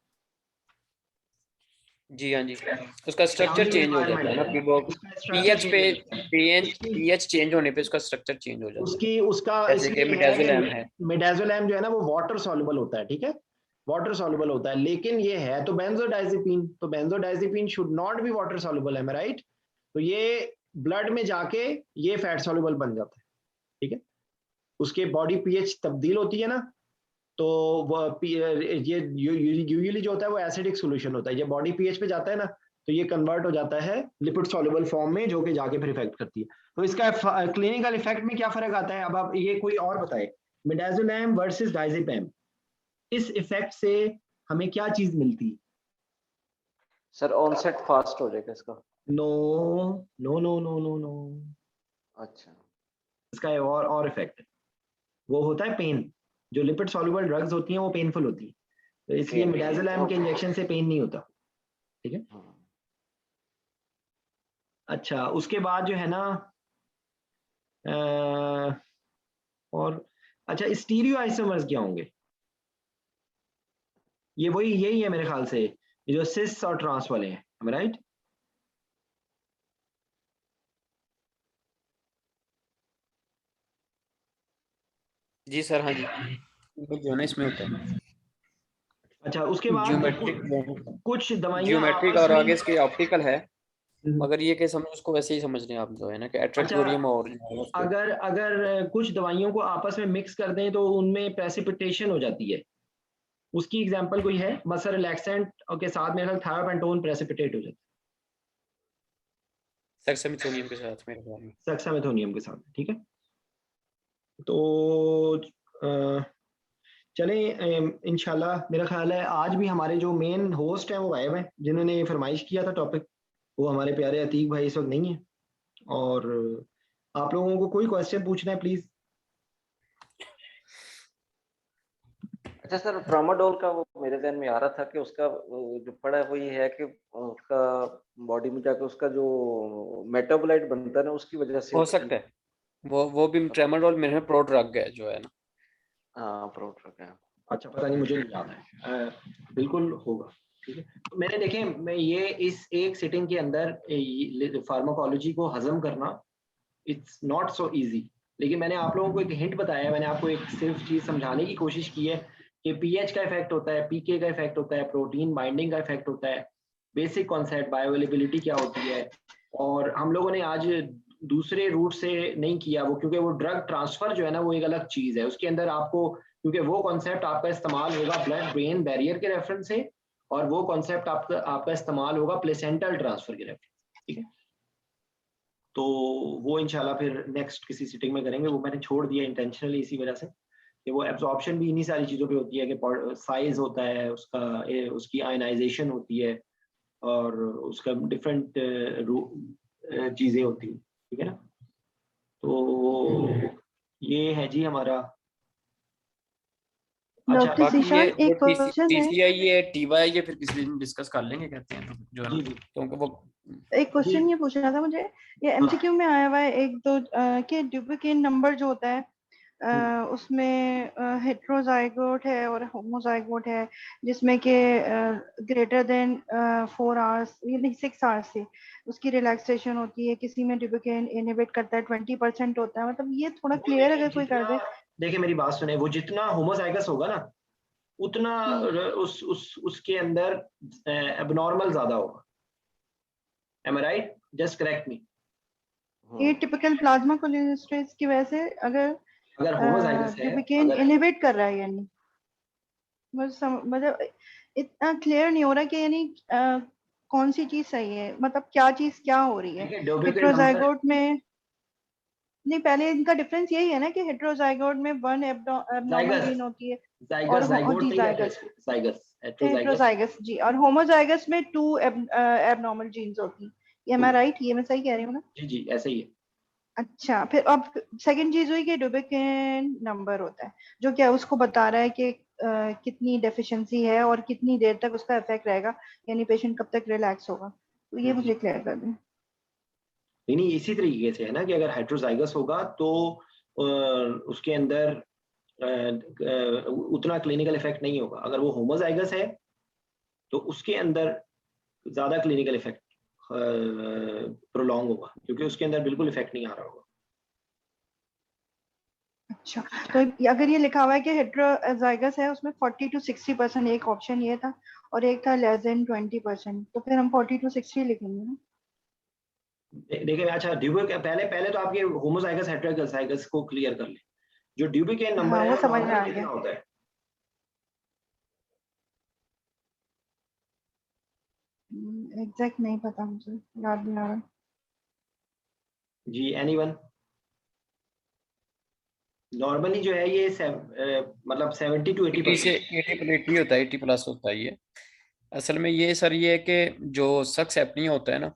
जी हाँ जी, उसका स्ट्रक्चर चेंज हो जाता है ना कि वो पीएच पे पीएच चेंज होने पे उसका स्ट्रक्चर चेंज हो जाता है। उसका जैसे कि मिडाजोलैम है, मिडाजोलैम जो है ना वो वाटर सॉल्युबल होता है, ठीक है, वाटर सॉल्युबल होता है, लेकिन ये है तो बेंजोडाइजेपिन, तो benzodiazepine should not be water soluble, है मैं राइट? तो ये ब्लड में जाके ये फैट सॉल्युबल बन जाता है, ठीक है। उसके बॉडी पीएच तब्दील होती है ना, तो ये यूजुअली जो होता है वो एसिडिक सॉल्यूशन होता है, ये बॉडी पीएच पे जाता है ना, तो ये कन्वर्ट हो जाता है लिपिड सॉल्युबल फॉर्म में, जो कि जाके फिर इफेक्ट करती है। तो इसका क्लिनिकल इफेक्ट में क्या फर्क आता है? अब आप ये कोई और बताए, मिडाजोलैम वर्सेस डायजेपैम, इस इफेक्ट से हमें क्या चीज मिलती है? सर ऑनसेट फास्ट हो जाएगा इसका? No no no no no no. अच्छा, इसका और इफेक्ट वो होता है पेन। जो लिपिड सॉल्युबल ड्रग्स होती हैं वो पेनफुल होती है, तो इसलिए मिडाजोलैम के इंजेक्शन से पेन नहीं होता, ठीक है। अच्छा, उसके बाद जो है ना और अच्छा, स्टीरियो आइसोमर्स क्या होंगे? ये वही यही है मेरे ख्याल से, ये जो सिस और ट्रांस वाले हैं, राइट? जी सर, हाँ जी, जो ना इसमें होता है। अच्छा, उसके बाद ज्योमेट्रिक कुछ दवाइयां ज्योमेट्रिक आपस और में आगे इसके ऑप्टिकल है, मगर ये कि समझ उसको वैसे ही समझ रहे हैं आप जो है ना कि एट्रेक्टोरियम और अगर कुछ दवाइयों को आपस में मिक्स कर दें तो उनमें प्रेसिपिटेशन हो जाती है, उसकी एग्जांपल कोई है? मसल रिलैक्सेंट और के साथ मेरे ख्याल थायोपेंटोन प्रेसिपिटेट हो जाता है, सक्सामेथोनियम के साथ मेरे ख्याल में, सक्सामेथोनियम के साथ, ठीक है। तो चलें, इंशाल्लाह मेरा ख्याल है आज भी हमारे जो मेन होस्ट हैं वो गायब हैं, जिन्होंने फरमाइश किया था टॉपिक, वो हमारे प्यारे अतीक भाई इस वक्त नहीं है। और आप लोगों को कोई क्वेश्चन पूछना है प्लीज। अच्छा सर, ट्रामाडोल का वो मेरे ध्यान में आ रहा था कि उसका जो पड़ा है वो ये है कि उसका बॉडी में जाकर उसका जो मेटाबोलाइट बनता है ना, उसकी वजह से हो सकता है वो भी ट्रामाडोल मेरे में प्रोड्रग है जो है ना। हाँ, प्रोड्रग है। अच्छा, पता नहीं, मुझे नहीं याद है, बिल्कुल होगा, ठीक है। तो मैंने देखें, मैं ये इस एक सिटिंग के अंदर फार्माकोलॉजी को हजम करना इट्स नॉट सो इजी, लेकिन मैंने आप लोगों को एक हिंट बताया, मैंने आपको एक सिर्फ चीज समझाने की कोशिश की है कि पीएच का इफेक्ट होता है, पीके का इफेक्ट होता है, प्रोटीन बाइंडिंग का इफेक्ट होता है, बेसिक कॉन्सेप्ट बायोअवेलेबिलिटी क्या होती है। और हम लोगों ने आज दूसरे रूट से नहीं किया वो, क्योंकि वो ड्रग ट्रांसफर जो है ना वो एक अलग चीज है, उसके अंदर आपको, क्योंकि वो कॉन्सेप्ट आपका इस्तेमाल होगा ब्लड ब्रेन बैरियर के रेफरेंस से, और वो कॉन्सेप्ट आपका इस्तेमाल होगा प्लेसेंटल ट्रांसफर के रेफरेंस, ठीक है। तो वो इंशाल्लाह फिर नेक्स्ट किसी सिटिंग में करेंगे, वो मैंने छोड़ दिया इंटेंशनली इसी वजह से कि वो एब्जॉर्प्शन भी इन्हीं सारी चीज़ों पे होती है कि साइज होता है उसका, उसकी आयनाइजेशन होती है, और उसका डिफरेंट चीज़ें होती हैं, ठीक है ना। तो ये है जी हमारा। अच्छा, डॉक्टर जीशान, एक क्वेश्चन है। टीसीआई ये टीवाई ये फिर किसी दिन डिस्कस कर लेंगे कहते हैं जो है ना, क्योंकि वो एक क्वेश्चन ये पूछना था मुझे, ये एमसीक्यू में आया हुआ है एक दो कि ड्यूप्लिकेट नंबर जो होता है उसमें हेट्रोजाइगोट है और होमोजाइगोट है, जिसमें कि ग्रेटर देन 4 आवर्स यानी 6 आवर्स से उसकी रिलैक्सेशन होती है, किसी में ड्यूप्लिकेट इनहिबिट करता है 20% होता है, मतलब ये थोड़ा क्लियर अगर कोई कर दे। देखिए मेरी बात सुने, वो जितना होमोजाइगस होगा ना उतना उसके अंदर एबनॉर्मल ज्यादा होगा, am I right? Just correct me. ये टिपिकल प्लाज्मा कोलिनेस्टेरेज की वजह से अगर होमोजाइगस है, ड्यूप्लिकेट इनहिबिट कर रहा है, यानी मतलब इतना क्लियर नहीं हो रहा कि यानी कौन सी चीज सही है, मतलब क्या चीज क्या हो रही है हेट्रोजाइगोट में। नहीं, पहले इनका डिफरेंस यही है ना कि हेट्रोजाइगोट में 1 एब्नॉर्मल जीन होती है हेट्रोजाइगस जी, और होमोजाइगस में 2 एब्नॉर्मल जीन्स होती है। ये मैं राइट, ये मैं सही कह रही हूँ ना? जी जी ऐसे ही है। अच्छा, फिर अब सेकंड चीज हुई कि डुबिकेन नंबर होता है जो क्या उसको बता रहा है कि कितनी डेफिशिएंसी है और कितनी देर तक उसका इफेक्ट रहेगा, यानी पेशेंट कब तक रिलैक्स होगा, तो ये मुझे क्लियर कर दें। नहीं, इसी तरीके से है ना कि अगर हेट्रोजाइगस होगा तो उसके अंदर उतना क्लिनिकल इफेक्ट नहीं होगा। अगर वो होमोजाइगस है तो उसके अंदर ज्यादा क्लिनिकल इफेक्ट प्रोलॉन्ग होगा, क्योंकि उसके अंदर बिल्कुल इफेक्ट नहीं आ रहा होगा। अच्छा, तो अगर ये लिखा हुआ है कि हेटेरोजाइगस है, उसमें 40 to 60%, एक ऑप्शन ये था और एक था लेस देन 20%, तो फिर हम 40 to 60 लिखेंगे ना। देखिए अच्छा, पहले तो आप ये होमोजाइगस हेटेरोजाइगस को क्लियर कर ले। जो ड्यूबिकेन नंबर हाँ, है वो समझ में आ कितना गया। होता है? एग्जैक्ट नहीं पता, मुझे याद नहीं आ रहा जी। एनीवन? नॉर्मली जो है ये मतलब 70 to 80 से 80% 80 होता है, 80+ होता है ये। असल में ये सर ये है कि जो सक्स एपनिया होता है ना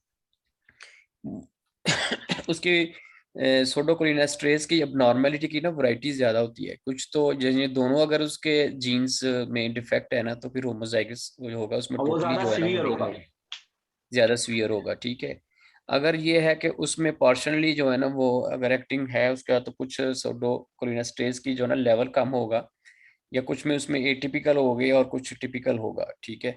उसकी सोडोकोलिनेस्ट्रेज की अबनॉर्मेलिटी की ना वैरायटी ज्यादा होती है। कुछ तो ये दोनों अगर उसके जीन्स में डिफेक्ट है ना तो फिर होमोजाइगस होगा, उसमें और वो टोटली ज्यादा जो है ना वो सीवियर नहीं होगा। होगा, ज्यादा सीवियर होगा। ठीक है, अगर ये है कि उसमें पार्शनली जो है ना वो अगर एक्टिंग है उसके बाद तो कुछ सोडोकोलिनेस्ट्रेज की जो है ना लेवल कम होगा, या कुछ में उसमें एटिपिकल हो गई और कुछ टिपिकल होगा। ठीक है,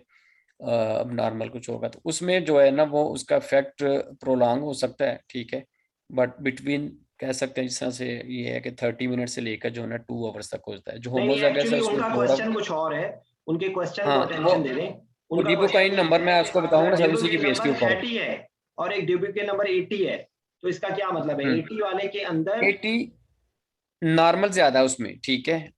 अब नॉर्मल कुछ होगा तो उसमें जो है ना वो उसका इफेक्ट प्रोलॉन्ग हो सकता है। ठीक है, बट बिटवीन कह सकते हैं जिस तरह से ये है कि 30 मिनट से लेकर जो है ना 2 आवर्स तक होता है। जो नहीं होमोजाइगस है एक्चुअली उसमें उनका मोर ऑफ, क्वेश्चन कुछ और है, उनके क्वेश्चन को हाँ अटेंशन दे दें। वो उनका डिबोकाइन क्वेश्चन नंबर मैं आपको बताऊंगा ना सर, उसी की ड्यूबिकेन बेस के नंबर ऊपर 30 है और एक ड्यूबिकेन नंबर 80 है, तो इसका क्या मतलब है? 80 वाले के अंदर 80 नॉर्मल ज्यादा है उसमें। ठीक है,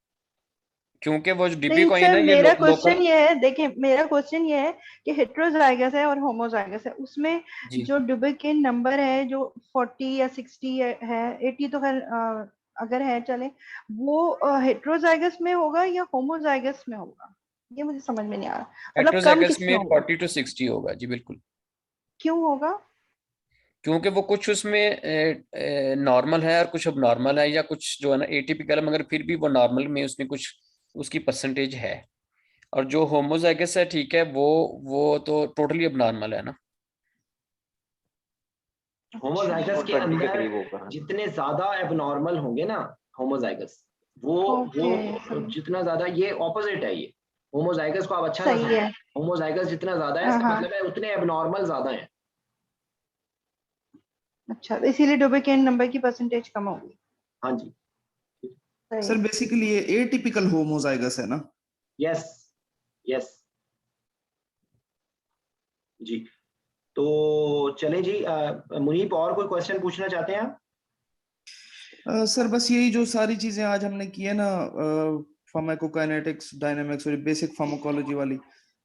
क्योंकि वो जो नहीं डिबोकाइन सर, है ये मेरा लोकल। क्वेश्चन ये है, देखिए मेरा क्वेश्चन ये है कि हेटेरोजाइगस है और होमोजाइगस है, उसमें जी जो ड्यूबिकेन नंबर है जो 40 या 60 है, 80 तो खैर अगर है चले, वो हेटेरोजाइगस में होगा या होमोजाइगस में होगा, ये मुझे समझ में नहीं आ रहा। मतलब कम हेटेरोजाइगस किस में में होगा, 40 to 60 होगा जी बिल्कुल, क्यों होगा? क्योंकि वो कुछ उसमें नॉर्मल है और कुछ अब नॉर्मल है, या कुछ जो है ना एटिपिकल है, मगर फिर भी वो नॉर्मल में उसमें कुछ उसकी परसेंटेज है। और जो होमोजाइगस है ठीक है वो तो टोटली अब नॉर्मल है ना। होमोजाइगस के 20 के अंदर करीब होगा। जितने ज्यादा एबनॉर्मल होंगे ना होमोजाइगस, वो ओके, जितना ज्यादा, ये ऑपोजिट है। ये होमोजाइगस को आप अच्छा ना सही समझें, है। होमोजाइगस जितना ज्यादा है हाँ इसका हाँ, मतलब है उतने एबनॉर्मल ज्यादा है। अच्छा, तो इसीलिए ड्यूबिकेन नंबर की परसेंटेज कम होगी। हाँ जी, सही सर है। बेसिकली ये एटिपिकल होमोजाइगस है ना? यस यस जी। तो चले जी, मुनीप और कोई क्वेश्चन पूछना चाहते हैं आप? सर बस यही जो सारी चीजें आज हमने की है ना, फार्माकोकाइनेटिक्स, डायनामिक्स और बेसिक फार्माकोलॉजी वाली,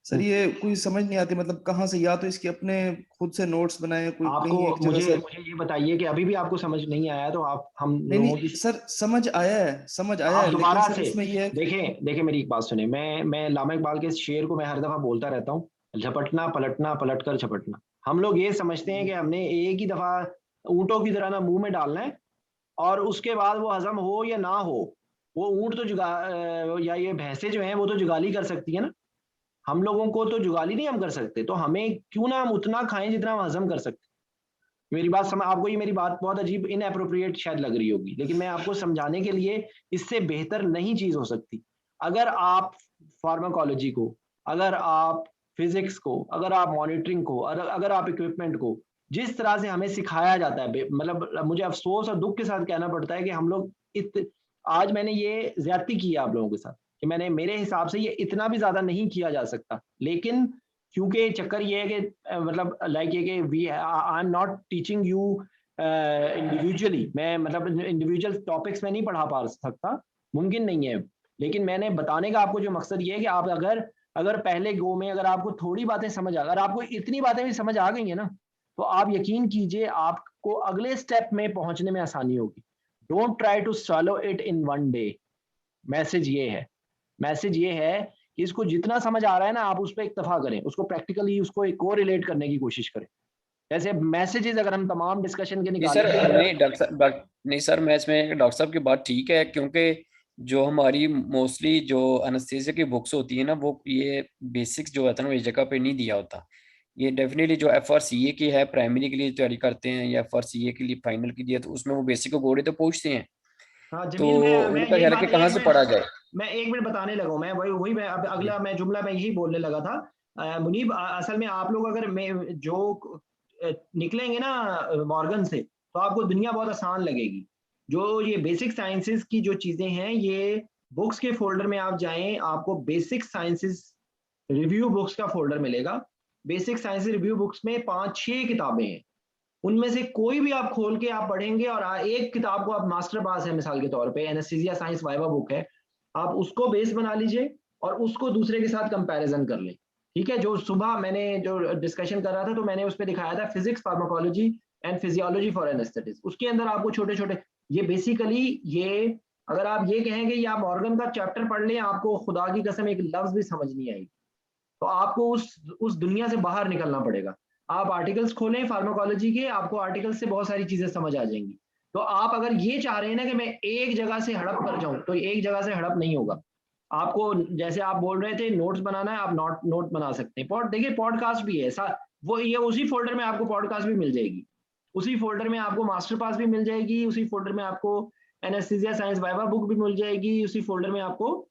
सर ये कोई समझ नहीं आती, मतलब कहाँ से, या तो इसके अपने खुद से नोट्स बनाए कोई आपको कहीं एक जगह मुझे से। मुझे ये बताइए कि अभी भी आपको समझ नहीं आया तो आप हम नहीं लोगों की, नहीं सर, समझ आया है, समझ आया आप है, लेकिन दोबारा सर से उसमें ये है देखें। देखें मेरी एक बात सुने, मैं लामा इकबाल के इस शेर को मैं हर दफा बोलता रहता हूँ, झपटना पलटना पलट कर झपटना। हम लोग ये समझते हैं कि हमने एक ही दफा ऊंटों की तरह ना मुंह में डालना है और उसके बाद वो हजम हो या ना हो, वो ऊंट तो या ये भैंसे जो हैं वो तो जुगाली कर सकती है ना, हम लोगों को तो जुगाली नहीं हम कर सकते, तो हमें क्यों ना हम उतना खाएं जितना हम हजम कर सकते। मेरी बात समझ, आपको ये मेरी बात बहुत अजीब इनएप्रोप्रिएट शायद लग रही होगी, लेकिन मैं आपको समझाने के लिए, इससे बेहतर नहीं चीज हो सकती। अगर आप फार्माकोलॉजी को, अगर आप फिजिक्स को, अगर आप मॉनिटरिंग को, अगर आप इक्विपमेंट को, जिस तरह से हमें सिखाया जाता है, मतलब मुझे अफसोस और दुख के साथ कहना पड़ता है कि हम लोग आज मैंने ये ज्यादती की है आप लोगों के साथ, कि मैंने, मेरे हिसाब से ये इतना भी ज्यादा नहीं किया जा सकता, लेकिन क्योंकि चक्कर ये है कि मतलब लाइक ये कि we I am not teaching you individually, मैं मतलब इंडिविजुअल टॉपिक्स में नहीं पढ़ा पा सकता, मुमकिन नहीं है। लेकिन मैंने बताने का आपको जो मकसद ये है कि आप अगर अगर पहले गो में अगर आपको थोड़ी बातें समझ आ, अगर आपको इतनी बातें भी समझ आ गई है ना, तो आप यकीन कीजिए आपको अगले स्टेप में पहुंचने में आसानी होगी। Don't try to solve it in one day. Message ये है, मैसेज ये है कि इसको जितना समझ आ रहा है ना आप उस पर इक्तफा करें, उसको प्रैक्टिकली उसको एक को रिलेट करने की कोशिश करें। जैसे मैसेजेस अगर हम तमाम डिस्कशन के नहीं सर, निकालेंगे, नहीं डॉक्टर साहब, नहीं सर मैं इसमें डॉक्टर साहब की बात ठीक है, क्योंकि जो हमारी मोस्टली जो एनेस्थीसिया की बुक्स होती है ना वो ये बेसिक्स जो होता है ना वो इस जगह पे नहीं दिया होता। ये डेफिनेटली जो FRCA की है प्राइमरी के लिए तैयारी करते हैं या FRCA के लिए फाइनल के लिए, तो उसमें वो बेसिक को गोड़े तो पूछते हैं, हाँ तो जमील, मैं उनका यही ख्याल है कि बात कहाँ से पढ़ा जाए। मैं 1 मिनट बताने लगा हूँ। मैं वही मैं अब अगला मैं जुमला मैं यही बोलने लगा था। मुनीब, असल में आप लोग अगर मैं जो निकलेंगे ना मॉर्गन से, तो आपको दुनिया बहुत आसान लगेगी। जो ये बेसिक साइंसेस की जो चीजें हैं, ये बुक्स के फोल्डर में आप जाएं, आपको बेसिक साइंसेस रिव्यू बुक्स का फोल्डर मिलेगा। बेसिक साइंस रिव्यू बुक्स में 5-6 किताबें हैं, उनमें से कोई भी आप खोल के आप पढ़ेंगे और एक किताब को आप मास्टर पास है मिसाल के तौर पे, एनेस्थीसिया साइंस वाइवा बुक है, आप उसको बेस बना लीजिए और उसको दूसरे के साथ कंपैरिजन कर लें। ठीक है, जो सुबह मैंने जो डिस्कशन कर रहा था तो मैंने उस पर दिखाया था physics, pharmacology and physiology for anaesthetics. उसके अंदर आपको छोटे छोटे ये बेसिकली ये अगर आप ये कहेंगे या मॉर्गन का चैप्टर पढ़ लें, आपको खुदा की कसम एक लफ्ज भी समझ नहीं आएगी। तो आपको उस दुनिया से बाहर निकलना पड़ेगा। आप आर्टिकल्स खोलें फार्माकोलॉजी के, आपको आर्टिकल्स से बहुत सारी चीजें समझ आ जाएंगी। तो आप अगर ये चाह रहे हैं ना कि मैं एक जगह से हड़प कर जाऊं, तो एक जगह से हड़प नहीं होगा। आपको जैसे आप बोल रहे थे नोट्स बनाना है, आप नोट बना सकते हैं। देखिए पॉडकास्ट भी है वो ये उसी फोल्डर में आपको पॉडकास्ट भी मिल जाएगी, उसी फोल्डर में आपको मास्टर पास भी मिल जाएगी, उसी फोल्डर में आपको एनेस्थीसिया साइंस वाइवा बुक भी मिल जाएगी, उसी फोल्डर में आपको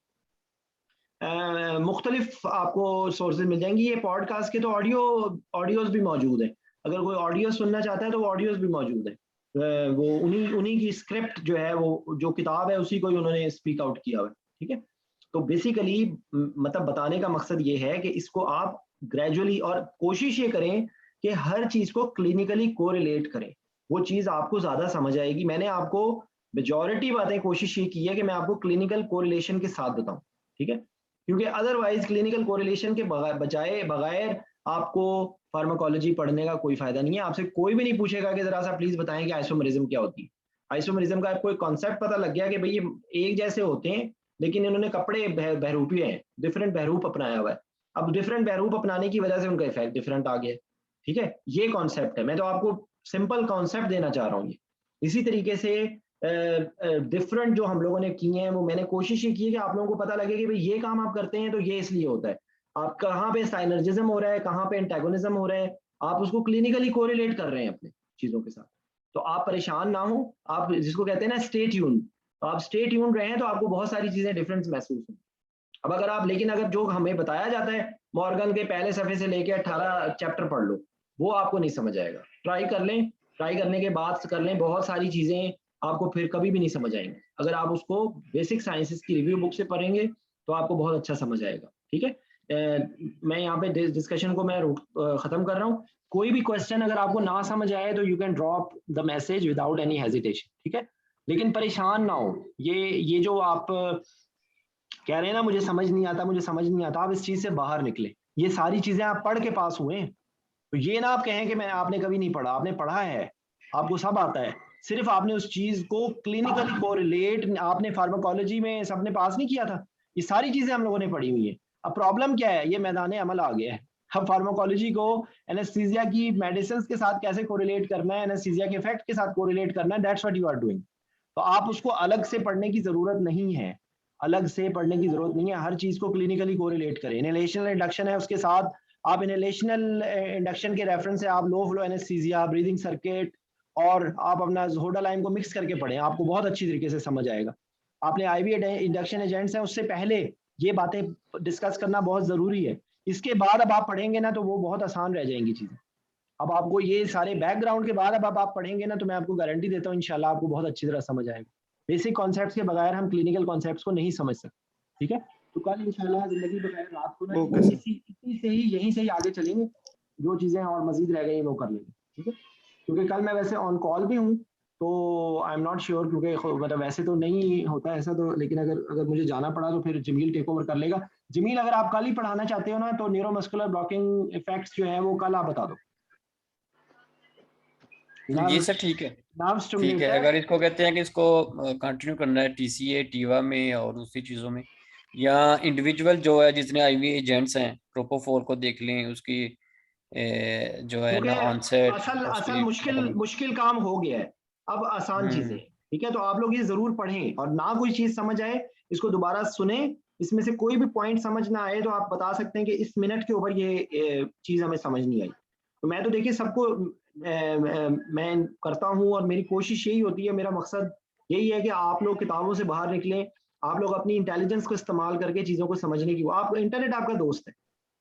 मुख्तलिफ आपको सोर्सेज मिल जाएंगी। ये पॉडकास्ट के तो ऑडियोज भी मौजूद है, अगर कोई ऑडियो सुनना चाहता है तो वो ऑडियोज भी मौजूद है। वो उन्हीं की स्क्रिप्ट जो है, वो जो किताब है उसी को ही उन्होंने स्पीक आउट किया हुआ है। ठीक है, तो बेसिकली मतलब बताने का मकसद ये है कि इसको आप ग्रेजुअली और कोशिश ये करें कि हर चीज को क्लिनिकली कोरिलेट करें, वो चीज आपको ज्यादा समझ आएगी। मैंने आपको मेजॉरिटी बातें कोशिश ये की है कि मैं आपको क्लिनिकल कोरिलेशन के साथ बताऊं। ठीक है, क्योंकि अदरवाइज क्लिनिकल कोरिलेशन के बगैर आपको फार्माकोलॉजी पढ़ने का कोई फायदा नहीं है। आपसे कोई भी नहीं पूछेगा कि जरा सा प्लीज बताएं कि आइसोमेरिज्म क्या होती है। आइसोमेरिज्म का कोई कॉन्सेप्ट पता लग गया कि भाई ये एक जैसे होते हैं लेकिन इन्होंने कपड़े बहरूपी हैं, डिफरेंट बहरूप अपनाया हुआ है। अब डिफरेंट बहरूप अपनाने की वजह से उनका इफेक्ट डिफरेंट आ गया। ठीक है, ये कॉन्सेप्ट है, मैं तो आपको सिंपल कॉन्सेप्ट देना चाह रहा हूँ। इसी तरीके से डिफरेंट जो हम लोगों ने किए हैं, वो मैंने कोशिश ये की है कि आप लोगों को पता लगे कि भाई ये काम आप करते हैं तो ये इसलिए होता है, आप कहाँ पे साइनर्जिज्म हो रहा है, कहाँ पे एंटागोनिज्म हो रहा है, आप उसको क्लिनिकली कोरिलेट कर रहे हैं अपने चीजों के साथ। तो आप परेशान ना हो, आप जिसको कहते हैं ना स्टे ट्यून, तो आप स्टे ट्यून रहे हैं तो आपको बहुत सारी चीजें डिफरेंस महसूस हों। अब अगर आप लेकिन अगर जो हमें बताया जाता है मॉर्गन के पहले सफे से लेके 18 चैप्टर पढ़ लो, वो आपको नहीं समझ आएगा। ट्राई कर लें, ट्राई करने के बाद कर लें, बहुत सारी चीजें आपको फिर कभी भी नहीं समझ आएंगी। अगर आप उसको बेसिक साइंसेस की रिव्यू बुक से पढ़ेंगे तो आपको बहुत अच्छा समझ आएगा। ठीक है, मैं यहाँ पे डिस्कशन को मैं खत्म कर रहा हूँ। कोई भी क्वेश्चन अगर आपको ना समझ आए तो you can drop the message without any hesitation. ठीक है, लेकिन परेशान ना हो। ये जो आप कह रहे हैं ना मुझे समझ नहीं आता, मुझे समझ नहीं आता, आप इस चीज से बाहर निकले। ये सारी चीजें आप पढ़ के पास हुए हैं, तो ये ना आप कहें कि मैं आपने कभी नहीं पढ़ा, आपने पढ़ा है, आपको सब आता है, सिर्फ आपने उस चीज को क्लिनिकली कोरिलेट आपने फार्माकोलॉजी में सबने पास नहीं किया था। ये सारी चीजें हम लोगों ने पढ़ी हुई है। अब प्रॉब्लम क्या है, ये मैदान अमल आ गया है। हम फार्माकोलॉजी को एनेस्थीसिया की मेडिसिन के साथ कैसे कोरिलेट करना है, एनेस्थीसिया के इफेक्ट के साथ कोरिलेट करना है, that's what you are doing. तो आप उसको अलग से पढ़ने की जरूरत नहीं है, अलग से पढ़ने की जरूरत नहीं है, हर चीज को क्लिनिकली कोरिलेट करें। इनहेलेशनल इंडक्शन है, उसके साथ आप इनहेलेशनल इंडक्शन के रेफरेंस से आप low flow anaesthesia, breathing circuit और आप अपना ज़ोडालाइन को मिक्स करके पढ़ें, आपको बहुत अच्छी तरीके से समझ आएगा। आपने आईवी इंडक्शन एजेंट्स हैं, उससे पहले ये बातें डिस्कस करना बहुत ज़रूरी है। इसके बाद अब आप पढ़ेंगे ना तो वो बहुत आसान रह जाएंगी चीज़ें। अब आपको ये सारे बैकग्राउंड के बाद अब आप पढ़ेंगे ना तो मैं आपको गारंटी देता हूँ इंशाल्लाह आपको बहुत अच्छी तरह समझ आएगा। बेसिक कॉन्सेप्ट्स के बगैर हम क्लिनिकल कॉन्सेप्ट्स को नहीं समझ सकते। ठीक है, तो कल इंशाल्लाह जिंदगी बगैर रात को ना यहीं से ही आगे चलेंगे, जो चीज़ें और मजीद रह गई वो कर लेंगे। ठीक है, क्योंकि कल मैं वैसे ऑन कॉल भी हूँ तो आई एम नॉट श्योर, क्योंकि मतलब वैसे तो नहीं होता ऐसा तो, लेकिन अगर मुझे जाना पड़ा तो फिर जमील टेक ओवर कर लेगा। जमील, अगर आप कल ही पढ़ाना चाहते हो ना तो न्यूरोमस्कुलर ब्लॉकिंग इफेक्ट्स जो है वो कल आप बता दो। जी सर, ठीक है, ठीक है। अगर इसको कहते हैं कि इसको कंटिन्यू करना है टीसीए टीवा में और दूसरी चीज़ों में, या इंडिविजुअल जो है जितने आईवी एजेंट्स हैं प्रोपोफोल को देख लें, उसकी जो है ना ऑनसेट असल मुश्किल काम हो गया है, अब आसान चीजें। ठीक है, तो आप लोग ये जरूर पढ़ें और ना कोई चीज समझ आए इसको दोबारा सुने, इसमें से कोई भी पॉइंट समझ ना आए तो आप बता सकते हैं कि इस मिनट के ऊपर ये चीज हमें समझ नहीं आई। तो मैं तो देखिए सबको मैं करता हूँ और मेरी कोशिश यही होती है, मेरा मकसद यही है कि आप लोग किताबों से बाहर निकलें, आप लोग अपनी इंटेलिजेंस को इस्तेमाल करके चीज़ों को समझने की, आप इंटरनेट आपका दोस्त है,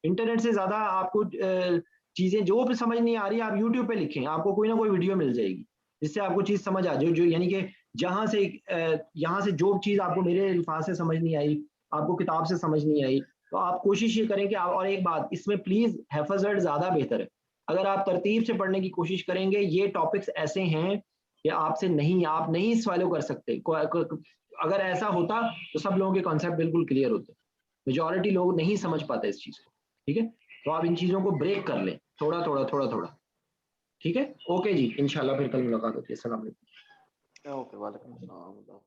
इंटरनेट से ज़्यादा आपको चीज़ें जो भी समझ नहीं आ रही आप यूट्यूब पे लिखें, आपको कोई ना कोई वीडियो मिल जाएगी जिससे आपको चीज़ समझ आ जाए, जो यानी कि यहाँ से जो चीज़ आपको मेरे अल्फाज से समझ नहीं आई, आपको किताब से समझ नहीं आई, तो आप कोशिश ये करें कि आप, और एक बात इसमें प्लीज़ हैफज़र्ड ज़्यादा बेहतर है, अगर आप तरतीब से पढ़ने की कोशिश करेंगे, ये टॉपिक्स ऐसे हैं कि आप नहीं फॉलो कर सकते, अगर ऐसा होता तो सब लोगों के कॉन्सेप्ट बिल्कुल क्लियर होते, मेजॉरिटी लोग नहीं समझ पाते इस चीज़ को, ठीक है, तो आप इन चीज़ों को ब्रेक कर लें थोड़ा थोड़ा, ठीक है, ओके जी, इंशाल्लाह फिर कल मुलाकात होती है, अस्सलाम वालेकुम। ओके, वालेकुम अस्सलाम।